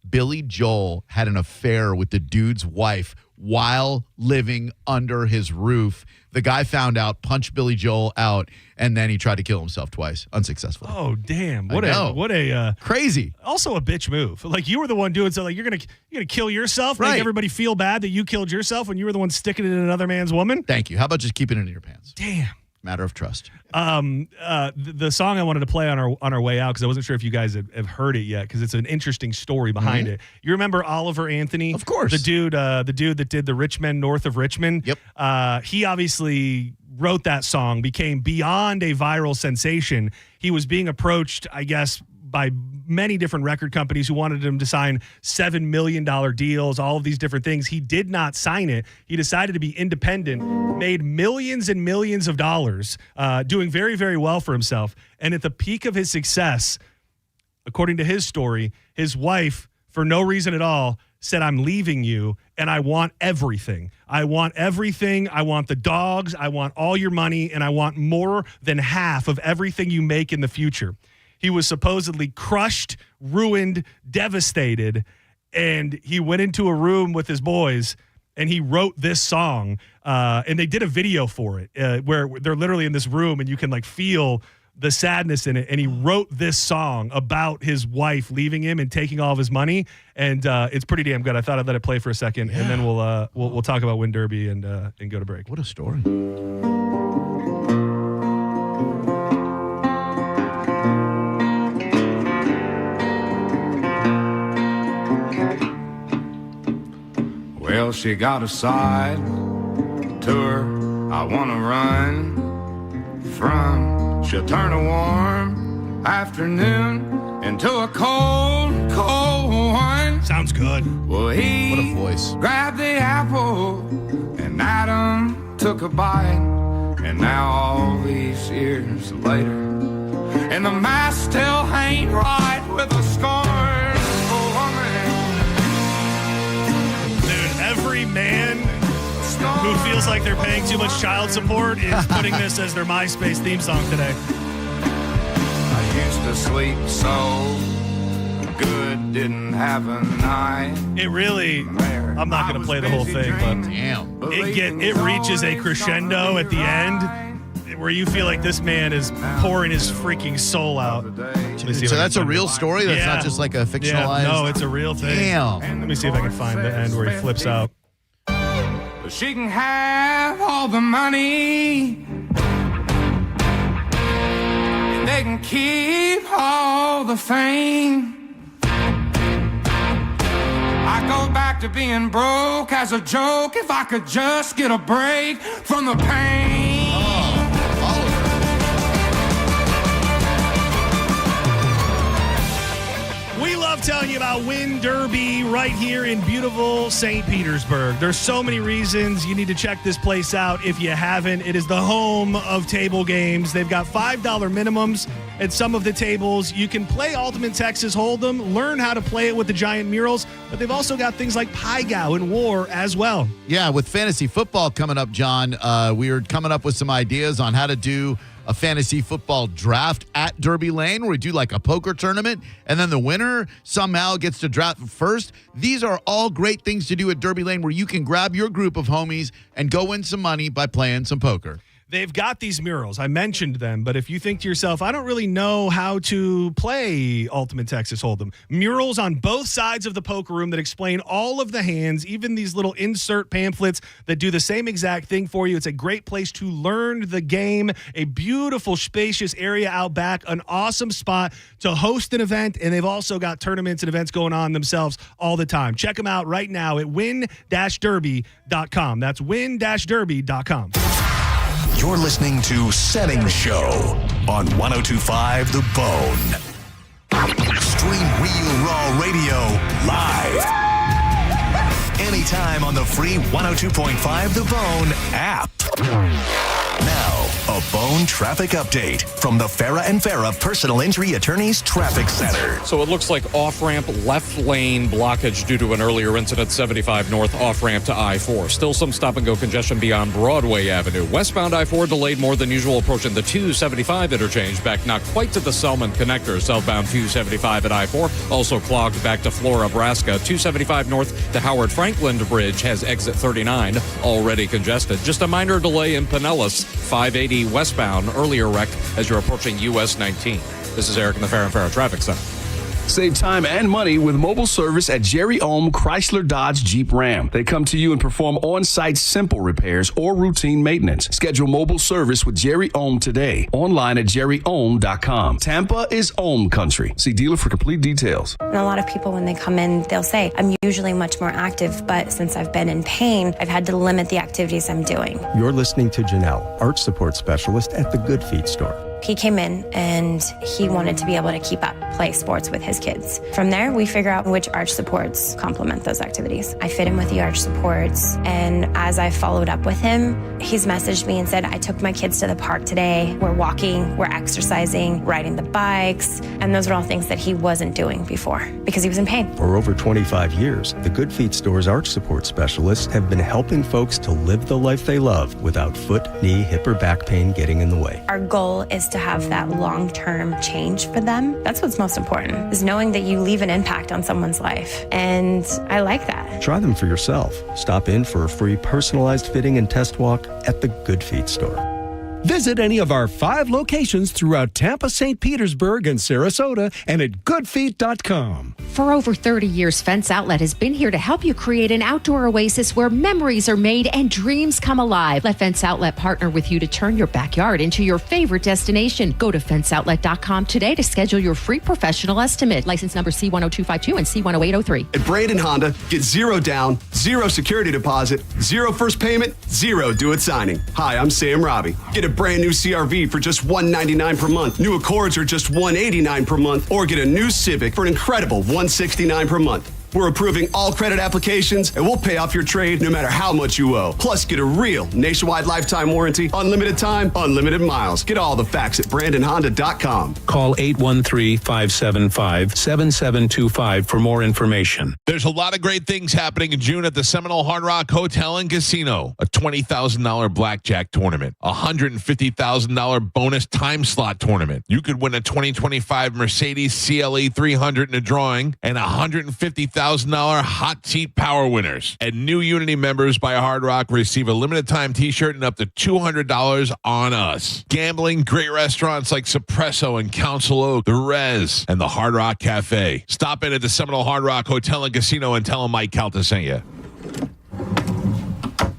Billy Joel had an affair with the dude's wife while living under his roof. The guy found out, punched Billy Joel out, and then he tried to kill himself twice, unsuccessfully. Oh, damn. What a crazy. Also a bitch move. Like, you were the one doing so, like, you're gonna kill yourself, make everybody feel bad that you killed yourself when you were the one sticking it in another man's woman? Thank you. How about just keeping it in your pants? Damn. Matter of trust. The song I wanted to play on our way out, because I wasn't sure if you guys have heard it yet, because it's an interesting story behind it. You remember Oliver Anthony? Of course. The dude that did the Rich Men North of Richmond. Yep. He obviously wrote that song, became beyond a viral sensation. He was being approached, I guess, by many different record companies who wanted him to sign $7 million deals, all of these different things. He did not sign it. He decided to be independent, made millions and millions of dollars, doing very, very well for himself. And at the peak of his success, according to his story, his wife, for no reason at all, said, "I'm leaving you, and I want everything. I want everything. I want the dogs. I want all your money, and I want more than half of everything you make in the future." He was supposedly crushed, ruined, devastated, and he went into a room with his boys and he wrote this song. And they did a video for it where they're literally in this room and you can like feel the sadness in it. And he wrote this song about his wife leaving him and taking all of his money. And it's pretty damn good. I thought I'd let it play for a second, and then we'll talk about Win Derby and go to break. What a story. Well, she got a side to her I wanna run from. She'll turn a warm afternoon into a cold, cold one. Sounds good. Well, he what a voice. Grabbed the apple and Adam took a bite. And now all these years later, and the mask still ain't right with a scornful woman. Dude, every man who feels like they're paying too much child support is putting this as their MySpace theme song today. I used to sleep so good, didn't have a night. It really, I'm not going to play the whole thing, but it reaches a crescendo at the end where you feel like this man is pouring his freaking soul out. So that's a real story? That's not just like a fictionalized? Yeah, no, it's a real thing. Damn. Let me see if I can find the end where he flips out. She can have all the money, and they can keep all the fame. I go back to being broke as a joke if I could just get a break from the pain. We love telling you about Win Derby right here in beautiful St. Petersburg. There's so many reasons you need to check this place out if you haven't. It is the home of table games. They've got $5 minimums at some of the tables. You can play Ultimate Texas Hold'em, learn how to play it with the giant murals, but they've also got things like Pai Gow and War as well. Yeah, with fantasy football coming up, John, we are coming up with some ideas on how to do a fantasy football draft at Derby Lane where we do like a poker tournament and then the winner somehow gets to draft first. These are all great things to do at Derby Lane where you can grab your group of homies and go win some money by playing some poker. They've got these murals. I mentioned them, but if you think to yourself, I don't really know how to play Ultimate Texas Hold'em, murals on both sides of the poker room that explain all of the hands, even these little insert pamphlets that do the same exact thing for you. It's a great place to learn the game, a beautiful, spacious area out back, an awesome spot to host an event, and they've also got tournaments and events going on themselves all the time. Check them out right now at win-derby.com. That's win-derby.com. You're listening to Senning Show on 102.5 The Bone. Stream Real Raw Radio live. Anytime on the free 102.5 The Bone app. Now, a Bone traffic update from the Farah and Farah Personal Injury Attorneys Traffic Center. So it looks like off-ramp left lane blockage due to an earlier incident, 75 north off-ramp to I-4. Still some stop-and-go congestion beyond Broadway Avenue. Westbound I-4 delayed more than usual approaching the 275 interchange, back not quite to the Selman connector. Southbound 275 at I-4 also clogged back to Flora, Nebraska. 275 north to Howard Franklin Bridge has exit 39 already congested. Just a minor delay in Pinellas, 580 westbound, earlier wreck as you're approaching US 19. This is Eric in the Farah and Farah Traffic Center. Save time and money with mobile service at Jerry Ohm Chrysler Dodge Jeep Ram. They come to you and perform on-site simple repairs or routine maintenance. Schedule mobile service with Jerry Ohm today. Online at jerryohm.com. Tampa is Ohm country. See dealer for complete details. And a lot of people, when they come in, they'll say, I'm usually much more active, but since I've been in pain, I've had to limit the activities I'm doing. You're listening to Janelle, Arch Support Specialist at the Good Feet store. He came in and he wanted to be able to keep up, play sports with his kids. From there, we figure out which arch supports complement those activities. I fit him with the arch supports, and as I followed up with him, he's messaged me and said, I took my kids to the park today. We're walking, we're exercising, riding the bikes, and those are all things that he wasn't doing before because he was in pain. For over 25 years, the Good Feet store's arch support specialists have been helping folks to live the life they love without foot, knee, hip, or back pain getting in the way. Our goal is to have that long-term change for them. That's what's most important, is knowing that you leave an impact on someone's life. And I like that. Try them for yourself. Stop in for a free personalized fitting and test walk at the Good Feet store. Visit any of our 5 locations throughout Tampa, St. Petersburg, and Sarasota, and at goodfeet.com. For over 30 years, Fence Outlet has been here to help you create an outdoor oasis where memories are made and dreams come alive. Let Fence Outlet partner with you to turn your backyard into your favorite destination. Go to fenceoutlet.com today to schedule your free professional estimate. License number C10252 and C10803. At Brandon Honda, get 0 down, 0 security deposit, 0 first payment, 0 do-it signing. Hi, I'm Sam Robbie. Get a brand new CRV for just $199 per month. New Accords are just $189 per month, or get a new Civic for an incredible $169 per month. We're approving all credit applications, and we'll pay off your trade no matter how much you owe. Plus, get a real nationwide lifetime warranty, unlimited time, unlimited miles. Get all the facts at BrandonHonda.com. Call 813-575-7725 for more information. There's a lot of great things happening in June at the Seminole Hard Rock Hotel and Casino. A $20,000 blackjack tournament, a $150,000 bonus time slot tournament. You could win a 2025 Mercedes CLE 300 in a drawing, and $150,000 hot seat power winners. And new Unity members by Hard Rock receive a limited time t-shirt and up to $200 on us. Gambling, great restaurants like Suppresso and Council Oak, the Rez, and the Hard Rock Cafe. Stop in at the Seminole Hard Rock Hotel and Casino and tell them Mike Calta sent you.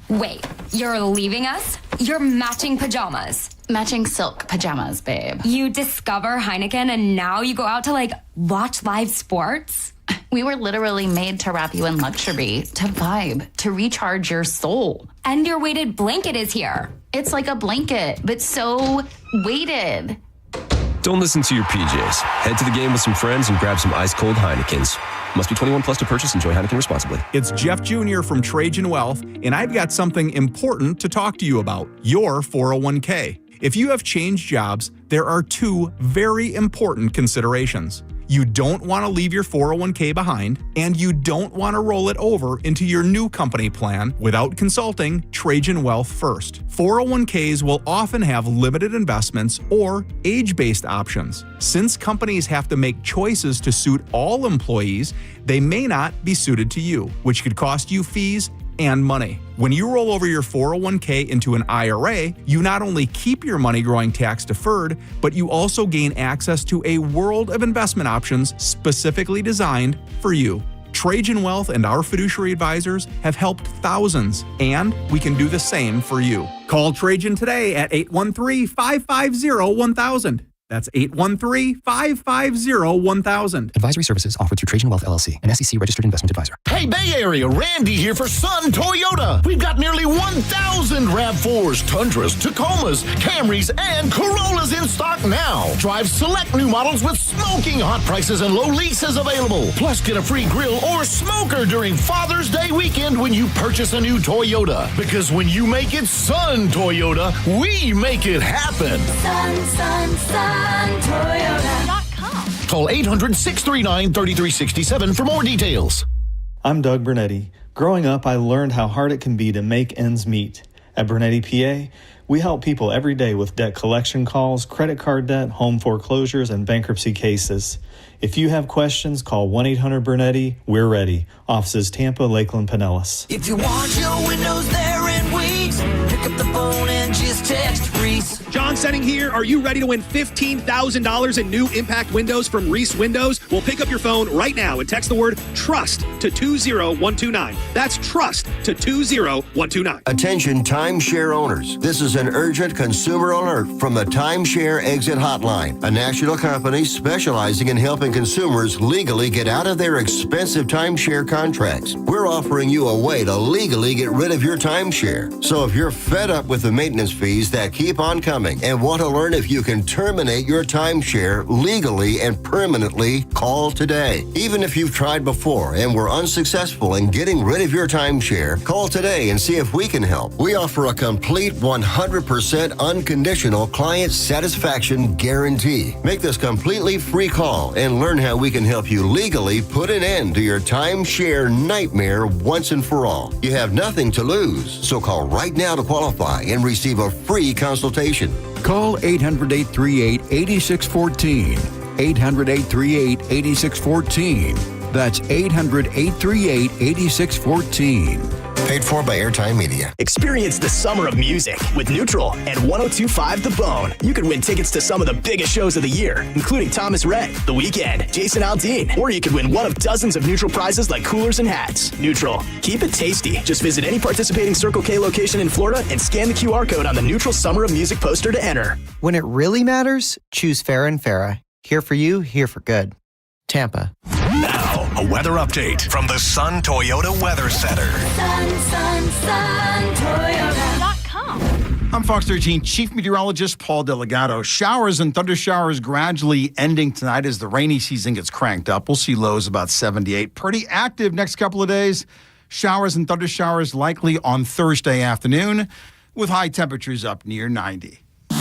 Wait, you're leaving us? You're matching pajamas. Matching silk pajamas, babe. You discover Heineken and now you go out to, watch live sports? We were literally made to wrap you in luxury, to vibe, to recharge your soul. And your weighted blanket is here. It's like a blanket, but so weighted. Don't listen to your PJs. Head to the game with some friends and grab some ice-cold Heinekens. Must be 21 plus to purchase. Enjoy Heineken responsibly. It's Jeff Jr. from Trajan Wealth, and I've got something important to talk to you about, your 401k. If you have changed jobs, there are two very important considerations. You don't want to leave your 401k behind, and you don't want to roll it over into your new company plan without consulting Trajan Wealth first. 401ks will often have limited investments or age-based options. Since companies have to make choices to suit all employees, they may not be suited to you, which could cost you fees and money. When you roll over your 401k into an IRA, you not only keep your money growing tax deferred, but you also gain access to a world of investment options specifically designed for you. Trajan Wealth and our fiduciary advisors have helped thousands, and we can do the same for you. Call Trajan today at 813-550-1000. That's 813-550-1000. Advisory services offered through Trajan Wealth LLC, an SEC registered investment advisor. Hey, Bay Area, Randy here for Sun Toyota. We've got nearly 1,000 RAV4s, Tundras, Tacomas, Camrys, and Corollas in stock now. Drive select new models with smoking hot prices and low leases available. Plus, get a free grill or smoker during Father's Day weekend when you purchase a new Toyota. Because when you make it Sun Toyota, we make it happen. Sun Toyota.com. Call 800-639-3367 for more details. I'm Doug Bernetti. Growing up, I learned how hard it can be to make ends meet. At Bernetti PA, we help people every day with debt collection calls, credit card debt, home foreclosures, and bankruptcy cases. If you have questions, call 1-800-BERNETTI. We're ready. Offices Tampa, Lakeland, Pinellas. If you want your windows there in weeks, pick up the phone and just text Reese. John Senning here. Are you ready to win $15,000 in new impact windows from Reese Windows? Well, pick up your phone right now and text the word TRUST to 20129. That's TRUST to 20129. Attention timeshare owners. This is an urgent consumer alert from the Timeshare Exit Hotline, a national company specializing in helping consumers legally get out of their expensive timeshare contracts. We're offering you a way to legally get rid of your timeshare. So if you're fed up with the maintenance fees that keep on coming and want to learn if you can terminate your timeshare legally and permanently, call today. Even if you've tried before and were unsuccessful in getting rid of your timeshare, call today and see if we can help. We offer a complete 100% unconditional client satisfaction guarantee. Make this completely free call and learn how we can help you legally put an end to your timeshare nightmare once and for all. You have nothing to lose, so call right now to qualify and receive a free consultation. Call 800-838-8614. 800-838-8614. That's 800-838-8614. Paid for by Airtime Media. Experience the summer of music with Neutral and 102.5 The Bone. You could win tickets to some of the biggest shows of the year, including Thomas Rhett, The Weeknd, Jason Aldean, or you could win one of dozens of Neutral prizes like coolers and hats. Neutral. Keep it tasty. Just visit any participating Circle K location in Florida and scan the QR code on the Neutral Summer of Music poster to enter. When it really matters, choose Farrah and Farrah. Here for you, here for good. Tampa. Now, a weather update from the Sun Toyota Weather Center. Sun Toyota.com. I'm Fox 13 Chief Meteorologist Paul Delgado. Showers and thunder showers gradually ending tonight as the rainy season gets cranked up. We'll see lows about 78. Pretty active next couple of days. Showers and thunder showers likely on Thursday afternoon with high temperatures up near 90.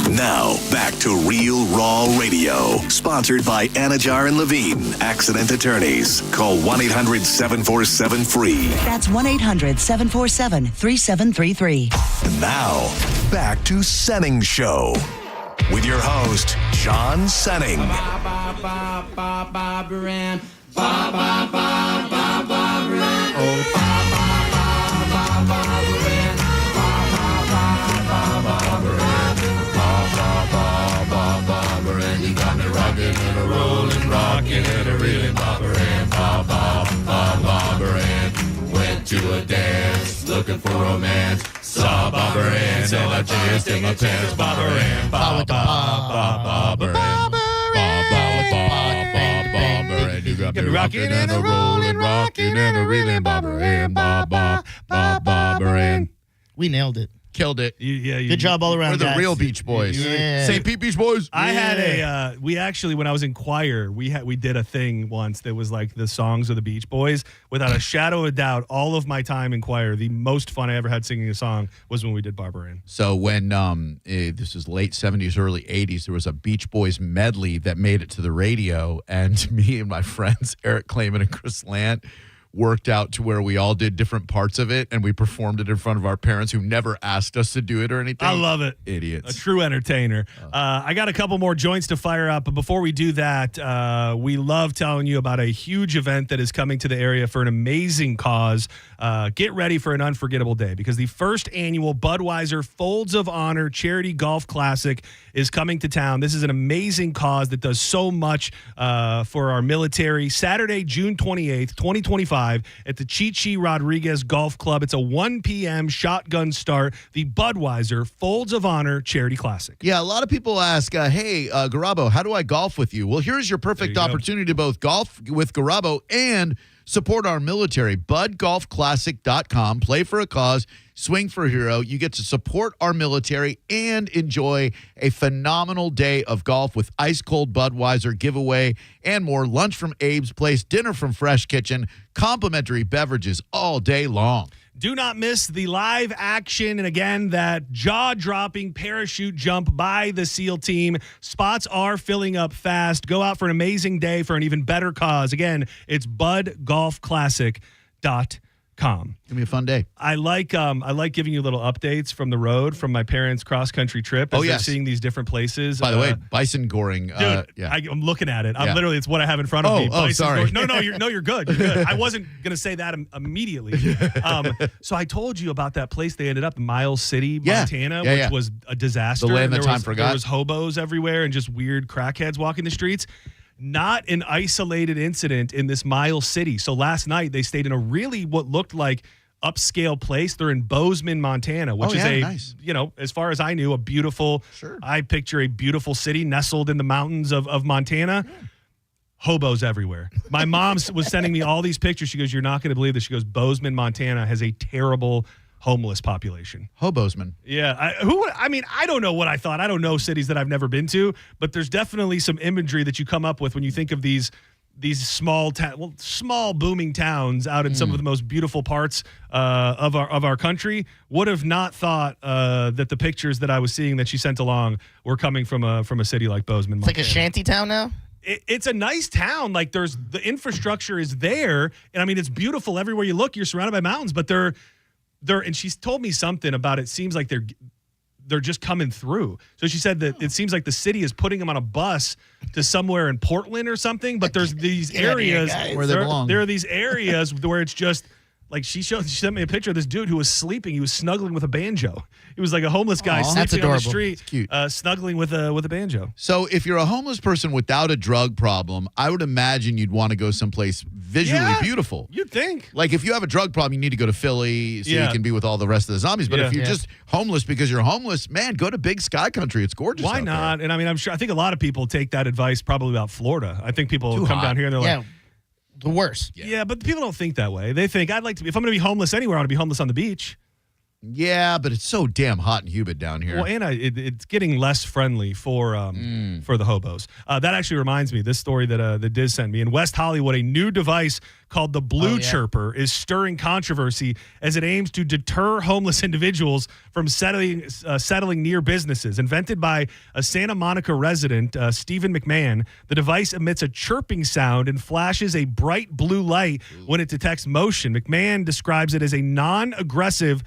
Now, back to Real Raw Radio, sponsored by Anajar and Levine, accident attorneys. Call 1-800-747-FREE. That's 1-800-747-3733. And now, back to Senning Show with your host, John Senning. Rockin' and a rollin', rockin' and a reelin', bobberin', bobberin'. Went to a dance, looking for romance. Saw bobberin', and I chased in my pants. Bobberin', bobberin', bobberin'. You got rocking and a rolling, rocking and a reeling, Barbara Ann, Barbara Ann. We nailed it. Killed it. Good job all around, We're the guys. real Beach Boys. Yeah. St. Pete Beach Boys. I had we actually, when I was in choir, we did a thing once that was like the songs of the Beach Boys. Without a shadow of doubt, all of my time in choir, the most fun I ever had singing a song was when we did Barbara Ann. So when this is late 70s, early 80s, there was a Beach Boys medley that made it to the radio, and me and my friends, Eric Clayman and Chris Lant, worked out to where we all did different parts of it, and we performed it in front of our parents who never asked us to do it or anything. I love it. Idiots. A true entertainer. I got a couple more joints to fire up, but before we do that, we love telling you about a huge event that is coming to the area for an amazing cause. Get ready for an unforgettable day, because the first annual Budweiser Folds of Honor Charity Golf Classic is coming to town. This is an amazing cause that does so much for our military. Saturday, June 28th, 2025, at the Chichi Rodriguez Golf Club. It's a 1 p.m. shotgun start. The Budweiser Folds of Honor Charity Classic. Yeah, a lot of people ask, hey, Garabo, how do I golf with you? Well, here's your perfect opportunity to both golf with Garabo and support our military. BudGolfClassic.com. Play for a cause. Swing for a hero. You get to support our military and enjoy a phenomenal day of golf with ice-cold Budweiser giveaway and more. Lunch from Abe's Place, dinner from Fresh Kitchen, complimentary beverages all day long. Do not miss the live action, and again, that jaw-dropping parachute jump by the SEAL team. Spots are filling up fast. Go out for an amazing day for an even better cause. Again, it's budgolfclassic.com. Give me a fun day. I like giving you little updates from the road from my parents' cross-country trip. As they're seeing these different places. By the way, bison goring. Dude, I'm looking at it. I'm literally, it's what I have in front of me. Bison sorry. goring. You're good. You're good. I wasn't going to say that immediately. So I told you about that place they ended up in, Miles City, Montana, which was a disaster. The land that time forgot. There was hobos everywhere and just weird crackheads walking the streets. Not an isolated incident in this Miles City. So last night they stayed in a really what looked like upscale place. They're in Bozeman, Montana, which is nice. As far as I knew, a beautiful, I picture a beautiful city nestled in the mountains of Montana. Yeah. Hobos everywhere. My mom was sending me all these pictures. She goes, you're not going to believe this. She goes, Bozeman, Montana has a terrible homeless population. Hobosman. Yeah. I don't know what I thought. I don't know cities that I've never been to, but there's definitely some imagery that you come up with when you think of these small booming towns out in some of the most beautiful parts of our country. Would have not thought that the pictures that I was seeing that she sent along were coming from a city like Bozeman, Montana. It's like a shanty town now? It's a nice town. Like the infrastructure is there. And I mean, it's beautiful everywhere you look. You're surrounded by mountains, but they're and she's told me something about it seems like they're just coming through. So she said that it seems like the city is putting them on a bus to somewhere in Portland or something, but there's these areas where they belong. There are these areas where it's just like she sent me a picture of this dude who was sleeping. He was snuggling with a banjo. He was like a homeless guy sleeping on the street, snuggling with a banjo. So if you're a homeless person without a drug problem, I would imagine you'd want to go someplace visually beautiful. You'd think. Like if you have a drug problem, you need to go to Philly so you can be with all the rest of the zombies. But if you're just homeless because you're homeless, man, go to Big Sky Country. It's gorgeous. Why not? There. And I mean, I think a lot of people take that advice probably about Florida. I think people come down here and they're like, the worst. Yeah, but people don't think that way. They think if I'm going to be homeless anywhere, I want to be homeless on the beach. Yeah, but it's so damn hot and humid down here. Well, and it's getting less friendly for the hobos. That actually reminds me, this story that Diz sent me. In West Hollywood, a new device called the Blue Chirper is stirring controversy as it aims to deter homeless individuals from settling near businesses. Invented by a Santa Monica resident, Stephen McMahon, the device emits a chirping sound and flashes a bright blue light when it detects motion. McMahon describes it as a non-aggressive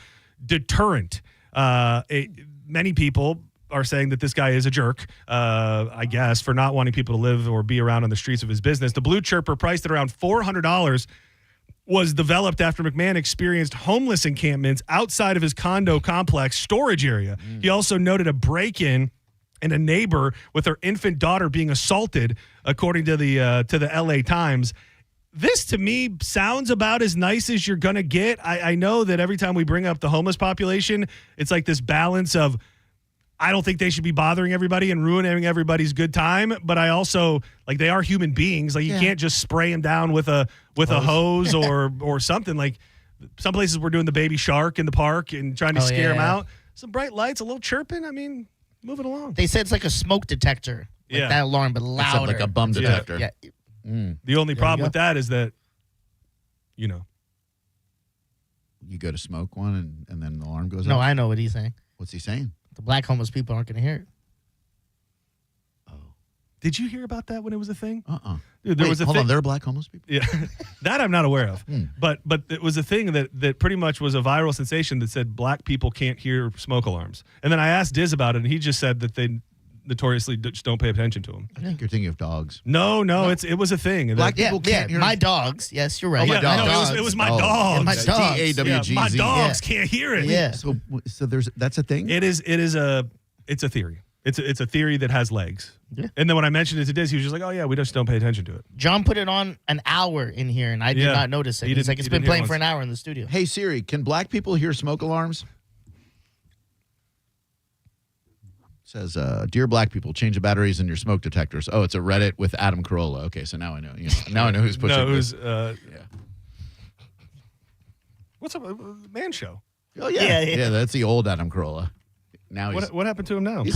deterrent. Many people are saying that this guy is a jerk, I guess, for not wanting people to live or be around on the streets of his business. The Blue Chirper, priced at around $400, was developed after McMahon experienced homeless encampments outside of his condo complex storage area. He also noted a break-in and a neighbor with her infant daughter being assaulted, according to the LA Times. This, to me, sounds about as nice as you're going to get. I know that every time we bring up the homeless population, it's like this balance of I don't think they should be bothering everybody and ruining everybody's good time. But I also like they are human beings. Like you can't just spray them down with a hose or something. Like some places we're doing the baby shark in the park and trying to scare them out. Some bright lights, a little chirping. I mean, move it along. They said it's like a smoke detector. Like that alarm, but louder. It's like a bum detector. Yeah. The only problem with that is that, you go to smoke one and then the alarm goes off. No, I know what he's saying. What's he saying? The black homeless people aren't going to hear it. Did you hear about that when it was a thing? Dude, there was a hold thing. on, there are black homeless people? Yeah, that I'm not aware of. But it was a thing that pretty much was a viral sensation that said black people can't hear smoke alarms. And then I asked Diz about it, and he just said that they notoriously just don't pay attention to them. I think you're thinking of dogs. No, it was a thing. Black people can't hear my dogs. Yes, you're right. Oh, my dogs. No, it was my dogs. Yeah, my dogs. D-A-W-G-Z. My dogs can't hear it. Yeah. So that's a thing? It's a theory. It's a theory that has legs. Yeah. And then when I mentioned it to Diz, he was just like, "Oh yeah, we just don't pay attention to it." John put it on an hour in here, and I did not notice it. He's like, it's been playing for an hour in the studio. Hey Siri, can black people hear smoke alarms? It says, "Dear black people, change the batteries in your smoke detectors." Oh, it's a Reddit with Adam Carolla. Okay, so now I know. Now I know who's pushing. What's up, Man Show? Oh yeah. That's the old Adam Carolla. Now what happened to him now? He's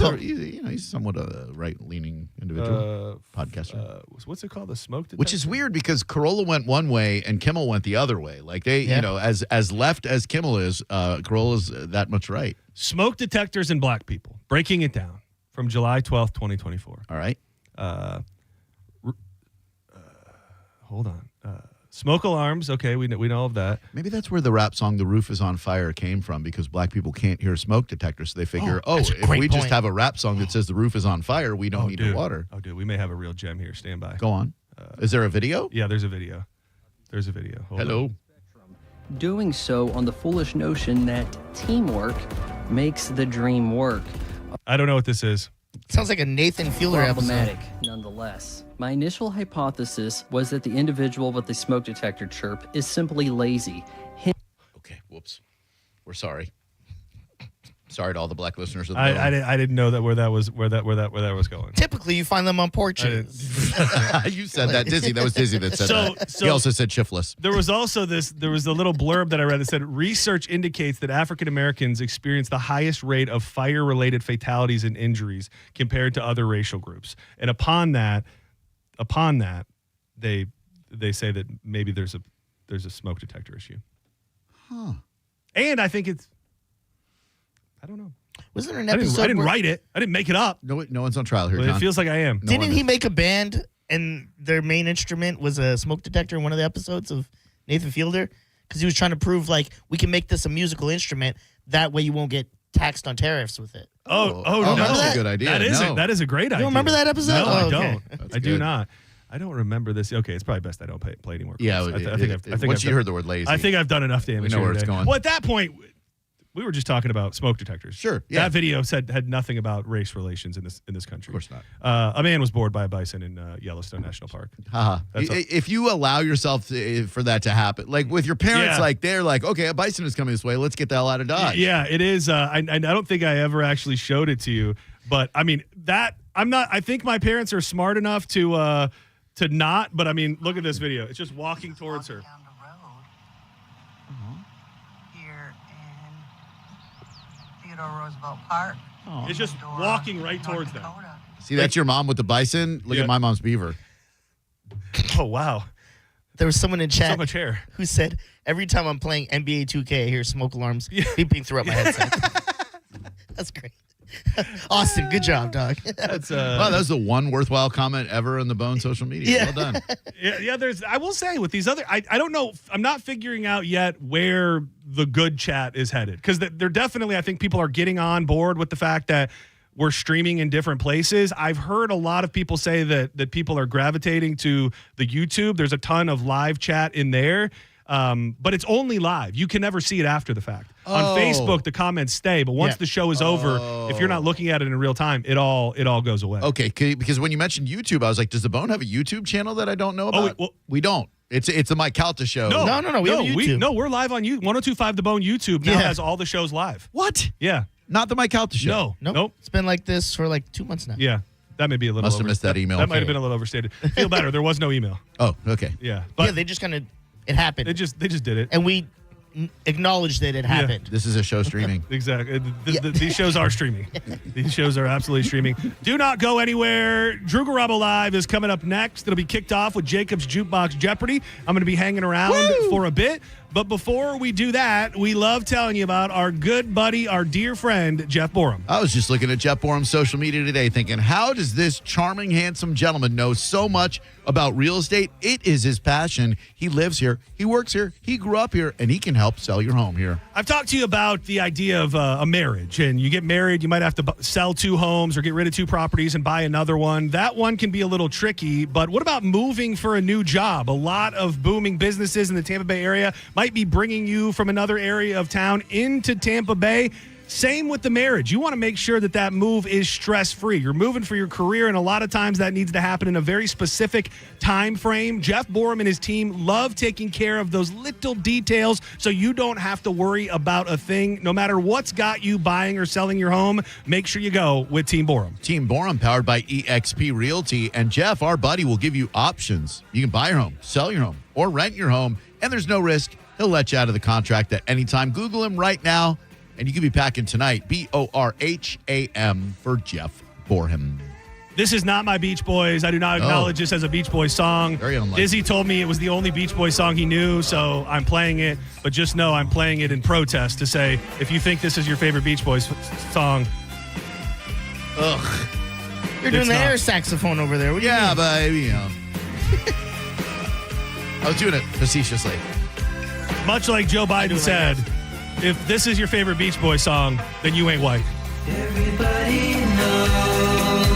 somewhat a right-leaning individual podcaster. What's it called? The smoke detector? Which is weird because Carolla went one way and Kimmel went the other way. Like they, as left as Kimmel is, Carolla's that much right. Smoke detectors and black people. Breaking it down from July 12th, 2024. All right. Hold on. Smoke alarms. Okay, we know of that. Maybe that's where the rap song "The Roof Is on Fire" came from, because black people can't hear smoke detectors, so they figure, if we just have a rap song that says "The roof is on fire," we don't need the water. Oh, dude, we may have a real gem here. Stand by. Go on. Is there a video? Yeah, there's a video. Hold Hello. on. Doing so on the foolish notion that teamwork makes the dream work. I don't know what this is. Sounds like a Nathan Fielder Problematic, episode. nonetheless. My initial hypothesis was that the individual with the smoke detector chirp is simply lazy. Okay, whoops. We're sorry. Sorry to all the black listeners of the I didn't know that where that was going. Typically, you find them on porches. You said that, Dizzy. That was Dizzy that said that. So he also said shiftless. There was also there was a little blurb that I read that said research indicates that African Americans experience the highest rate of fire-related fatalities and injuries compared to other racial groups. And upon that, they say that maybe there's a smoke detector issue. Huh. And I think I don't know. Wasn't there an episode? I didn't write it. I didn't make it up. No one's on trial here, But John. it feels like I am. Didn't he make a band and their main instrument was a smoke detector in one of the episodes of Nathan Fielder? Because he was trying to prove, like, we can make this a musical instrument. That way you won't get taxed on tariffs with it. No. That's a good idea. That is a great idea. You don't remember that episode? No, I okay. don't. I do not. I don't remember this. Okay, it's probably best I don't play anymore. Yeah, I think once you heard the word lazy. I think I've done enough damage. We know where it's today. going. Well, at that point, we were just talking about smoke detectors. Sure. Yeah. That video had nothing about race relations in this country. Of course not. A man was bored by a bison in Yellowstone National Park. If you allow yourself for that to happen, like with your parents, like they're like, okay, a bison is coming this way. Let's get the hell out of Dodge. Yeah, it is. I don't think I ever actually showed it to you, but I mean I think my parents are smart enough to not. But I mean, look at this video. It's just walking towards her. Roosevelt Park. It's just walking right towards them. See, that's your mom with the bison. Look at my mom's beaver. Oh, wow. There was someone in chat So much hair. who said, every time I'm playing NBA 2K, I hear smoke alarms beeping throughout my headset. That's great. Austin, good job, dog. That's wow, that was the one worthwhile comment ever on the Bone social media. Yeah. Well done. Yeah, I will say with these other, I don't know, I'm not figuring out yet where the good chat is headed, because they're definitely, I think people are getting on board with the fact that we're streaming in different places. I've heard a lot of people say that people are gravitating to the YouTube. There's a ton of live chat in there. But it's only live. You can never see it after the fact. On Facebook, the comments stay, but once the show is over, if you're not looking at it in real time, it all goes away. Okay, because when you mentioned YouTube, I was like, does the Bone have a YouTube channel that I don't know about? We don't. It's the Mike Calta show. No. We have YouTube. We're live on 1025 The Bone YouTube now has all the shows live. What? Yeah. Not the Mike Calta show. Nope. It's been like this for like 2 months now. Yeah. That may be a little Must have missed that email. That might have been a little overstated. Feel better. There was no email. Oh, okay. Yeah. Yeah, they just kind of, it happened. They just did it. And we acknowledged that it happened. This is a show streaming. Exactly. These shows are streaming. These shows are absolutely streaming. Do not go anywhere. Drew Garabo Live is coming up next. It'll be kicked off with Jacob's Jukebox Jeopardy. I'm going to be hanging around for a bit. But before we do that, we love telling you about our good buddy, our dear friend, Jeff Borum. I was just looking at Jeff Borum's social media today thinking, how does this charming, handsome gentleman know so much about real estate? It is his passion. He lives here. He works here. He grew up here, and he can help sell your home here. I've talked to you about the idea of a marriage, and you get married, you might have to sell 2 homes or get rid of 2 properties and buy another one. That one can be a little tricky, but what about moving for a new job? A lot of booming businesses in the Tampa Bay area might be bringing you from another area of town into Tampa Bay. Same with the marriage. You want to make sure that that move is stress-free. You're moving for your career, and a lot of times that needs to happen in a very specific time frame. Jeff Borum and his team love taking care of those little details so you don't have to worry about a thing. No matter what's got you buying or selling your home, make sure you go with Team Borum. Team Borum, powered by eXp Realty. And Jeff, our buddy, will give you options. You can buy your home, sell your home, or rent your home, and there's no risk. He'll let you out of the contract at any time. Google him right now, and you could be packing tonight. Borham for Jeff Borum. This is not my Beach Boys. I do not acknowledge this as a Beach Boys song. Very unlikely. Dizzy told me it was the only Beach Boys song he knew, so I'm playing it. But just know I'm playing it in protest to say, if you think this is your favorite Beach Boys song, ugh. You're doing the air saxophone over there. What do you mean? But, you know. I was doing it facetiously. Much like Joe Biden said, if this is your favorite Beach Boys song, then you ain't white. Everybody knows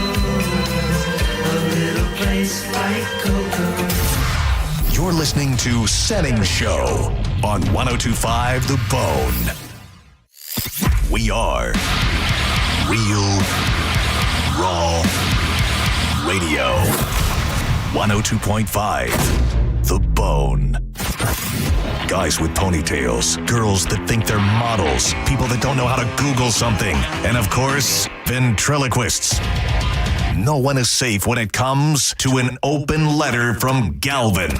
a little place like Coco. You're listening to Senning Show on 102.5 The Bone. We are Real Raw Radio. 102.5 The Bone. Guys with ponytails, girls that think they're models, people that don't know how to Google something, and of course, ventriloquists. No one is safe when it comes to an open letter from Galvin.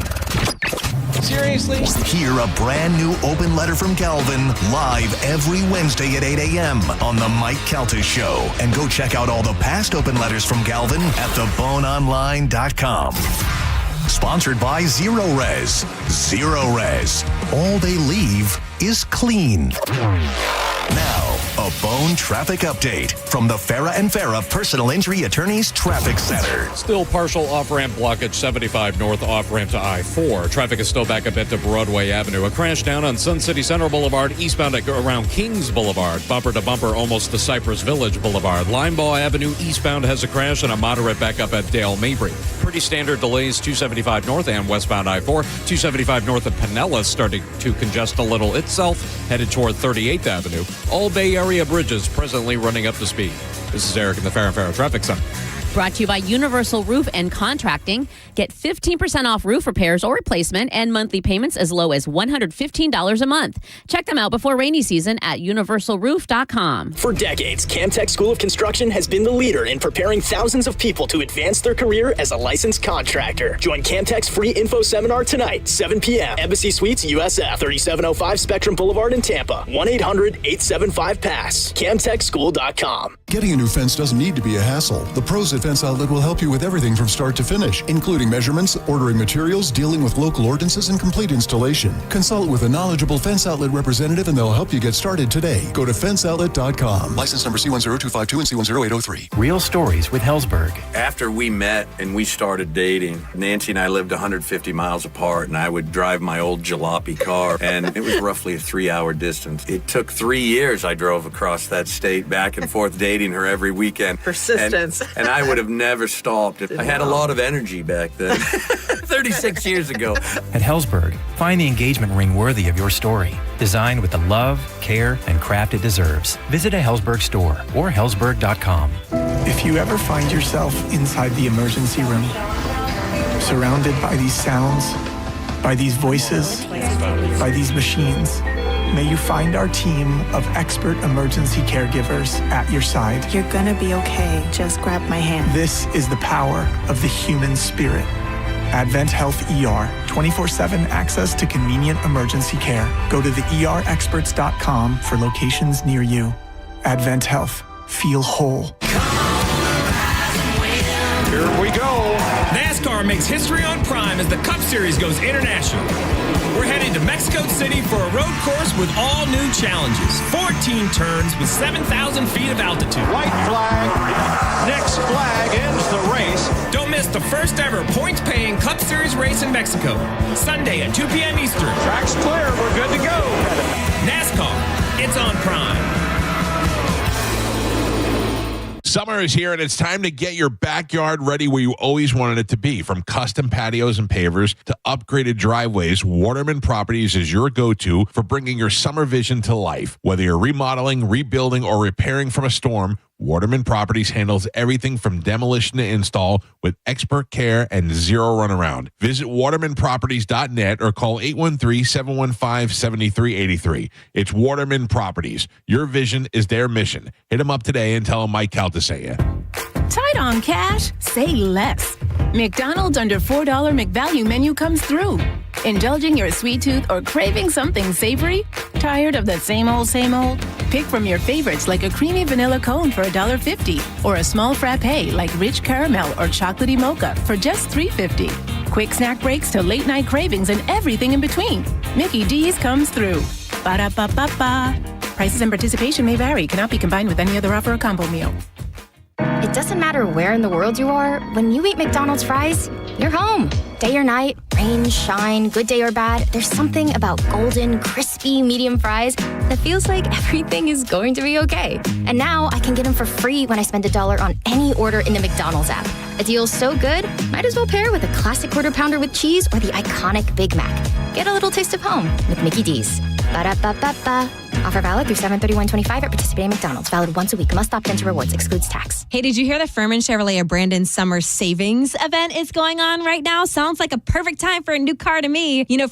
Seriously? Hear a brand new open letter from Galvin live every Wednesday at 8 a.m. on The Mike Calta Show. And go check out all the past open letters from Galvin at theboneonline.com. Sponsored by Zero Res. Zero Res. All they leave is clean. Now, a Bone traffic update from the Farah and Farah Personal Injury Attorneys Traffic Center. Still partial off-ramp blockage 75 north off-ramp to I-4. Traffic is still back a bit to Broadway Avenue. A crash down on Sun City Central Boulevard eastbound around Kings Boulevard. Bumper to bumper almost to Cypress Village Boulevard. Linebaugh Avenue eastbound has a crash and a moderate backup at Dale Mabry. Pretty standard delays 275 north and westbound I-4. 275 north of Pinellas starting to congest a little itself, headed toward 38th Avenue. All Bay Area bridges presently running up to speed. This is Eric in the Farah and Farah Traffic Center. Brought to you by Universal Roof and Contracting. Get 15% off roof repairs or replacement and monthly payments as low as $115 a month. Check them out before rainy season at universalroof.com. For decades, Camtech School of Construction has been the leader in preparing thousands of people to advance their career as a licensed contractor. Join Camtech's free info seminar tonight, 7 p.m. Embassy Suites, USF, 3705 Spectrum Boulevard in Tampa. 1-800-875-PASS. CamtechSchool.com. Getting a new fence doesn't need to be a hassle. The pros at Fence Outlet will help you with everything from start to finish, including measurements, ordering materials, dealing with local ordinances, and complete installation. Consult with a knowledgeable Fence Outlet representative and they'll help you get started today. Go to fenceoutlet.com. License number C10252 and C10803. Real stories with Hellsberg. After we met and we started dating, Nancy and I lived 150 miles apart, and I would drive my old jalopy car, and it was roughly a 3-hour distance. It took 3 years I drove across that state back and forth dating her every weekend. Persistence. And I would have never stopped. I had a lot of energy back then, 36 years ago. At Hellsberg, find the engagement ring worthy of your story. Designed with the love, care, and craft it deserves. Visit a Hellsberg store or Hellsberg.com. If you ever find yourself inside the emergency room, surrounded by these sounds, by these voices, by these machines, may you find our team of expert emergency caregivers at your side. You're gonna be okay. Just grab my hand. This is the power of the human spirit. Advent Health ER, 24/7 access to convenient emergency care. Go to theerexperts.com for locations near you. Advent Health, feel whole. Here we go. NASCAR makes history on Prime as the Cup Series goes international. We're headed to Mexico City for a road course with all new challenges. 14 turns with 7,000 feet of altitude. White flag. Next flag ends the race. Don't miss the first ever points-paying Cup Series race in Mexico. Sunday at 2 p.m. Eastern. Track's clear. We're good to go. NASCAR. It's on Prime. Summer is here, and it's time to get your backyard ready where you always wanted it to be. From custom patios and pavers to upgraded driveways, Waterman Properties is your go-to for bringing your summer vision to life. Whether you're remodeling, rebuilding, or repairing from a storm, Waterman Properties handles everything from demolition to install with expert care and zero runaround. Visit watermanproperties.net or call 813-715-7383. It's Waterman Properties. Your vision is their mission. Hit them up today and tell them Mike Calta sent you. Tight on cash? Say less. McDonald's under $4 McValue menu comes through. Indulging your sweet tooth or craving something savory? Tired of the same old, same old? Pick from your favorites like a creamy vanilla cone for $1.50 or a small frappe like rich caramel or chocolatey mocha for just $3.50. Quick snack breaks to late night cravings and everything in between. Mickey D's comes through. Ba-da-ba-ba-ba. Prices and participation may vary. Cannot be combined with any other offer or combo meal. It doesn't matter where in the world you are, when you eat McDonald's fries, you're home. Day or night, rain, shine, good day or bad, there's something about golden, crispy, medium fries that feels like everything is going to be okay. And now I can get them for free when I spend $1 on any order in the McDonald's app. A deal so good, might as well pair with a classic quarter pounder with cheese or the iconic Big Mac. Get a little taste of home with Mickey D's. Ba-da-ba-ba-ba. Offer valid through 7/31/25 at participating McDonald's. Valid once a week. Must opt into rewards. Excludes tax. Hey, did you hear that Furman Chevrolet of Brandon's summer savings event is going on right now? Sounds like a perfect time for a new car to me. You know,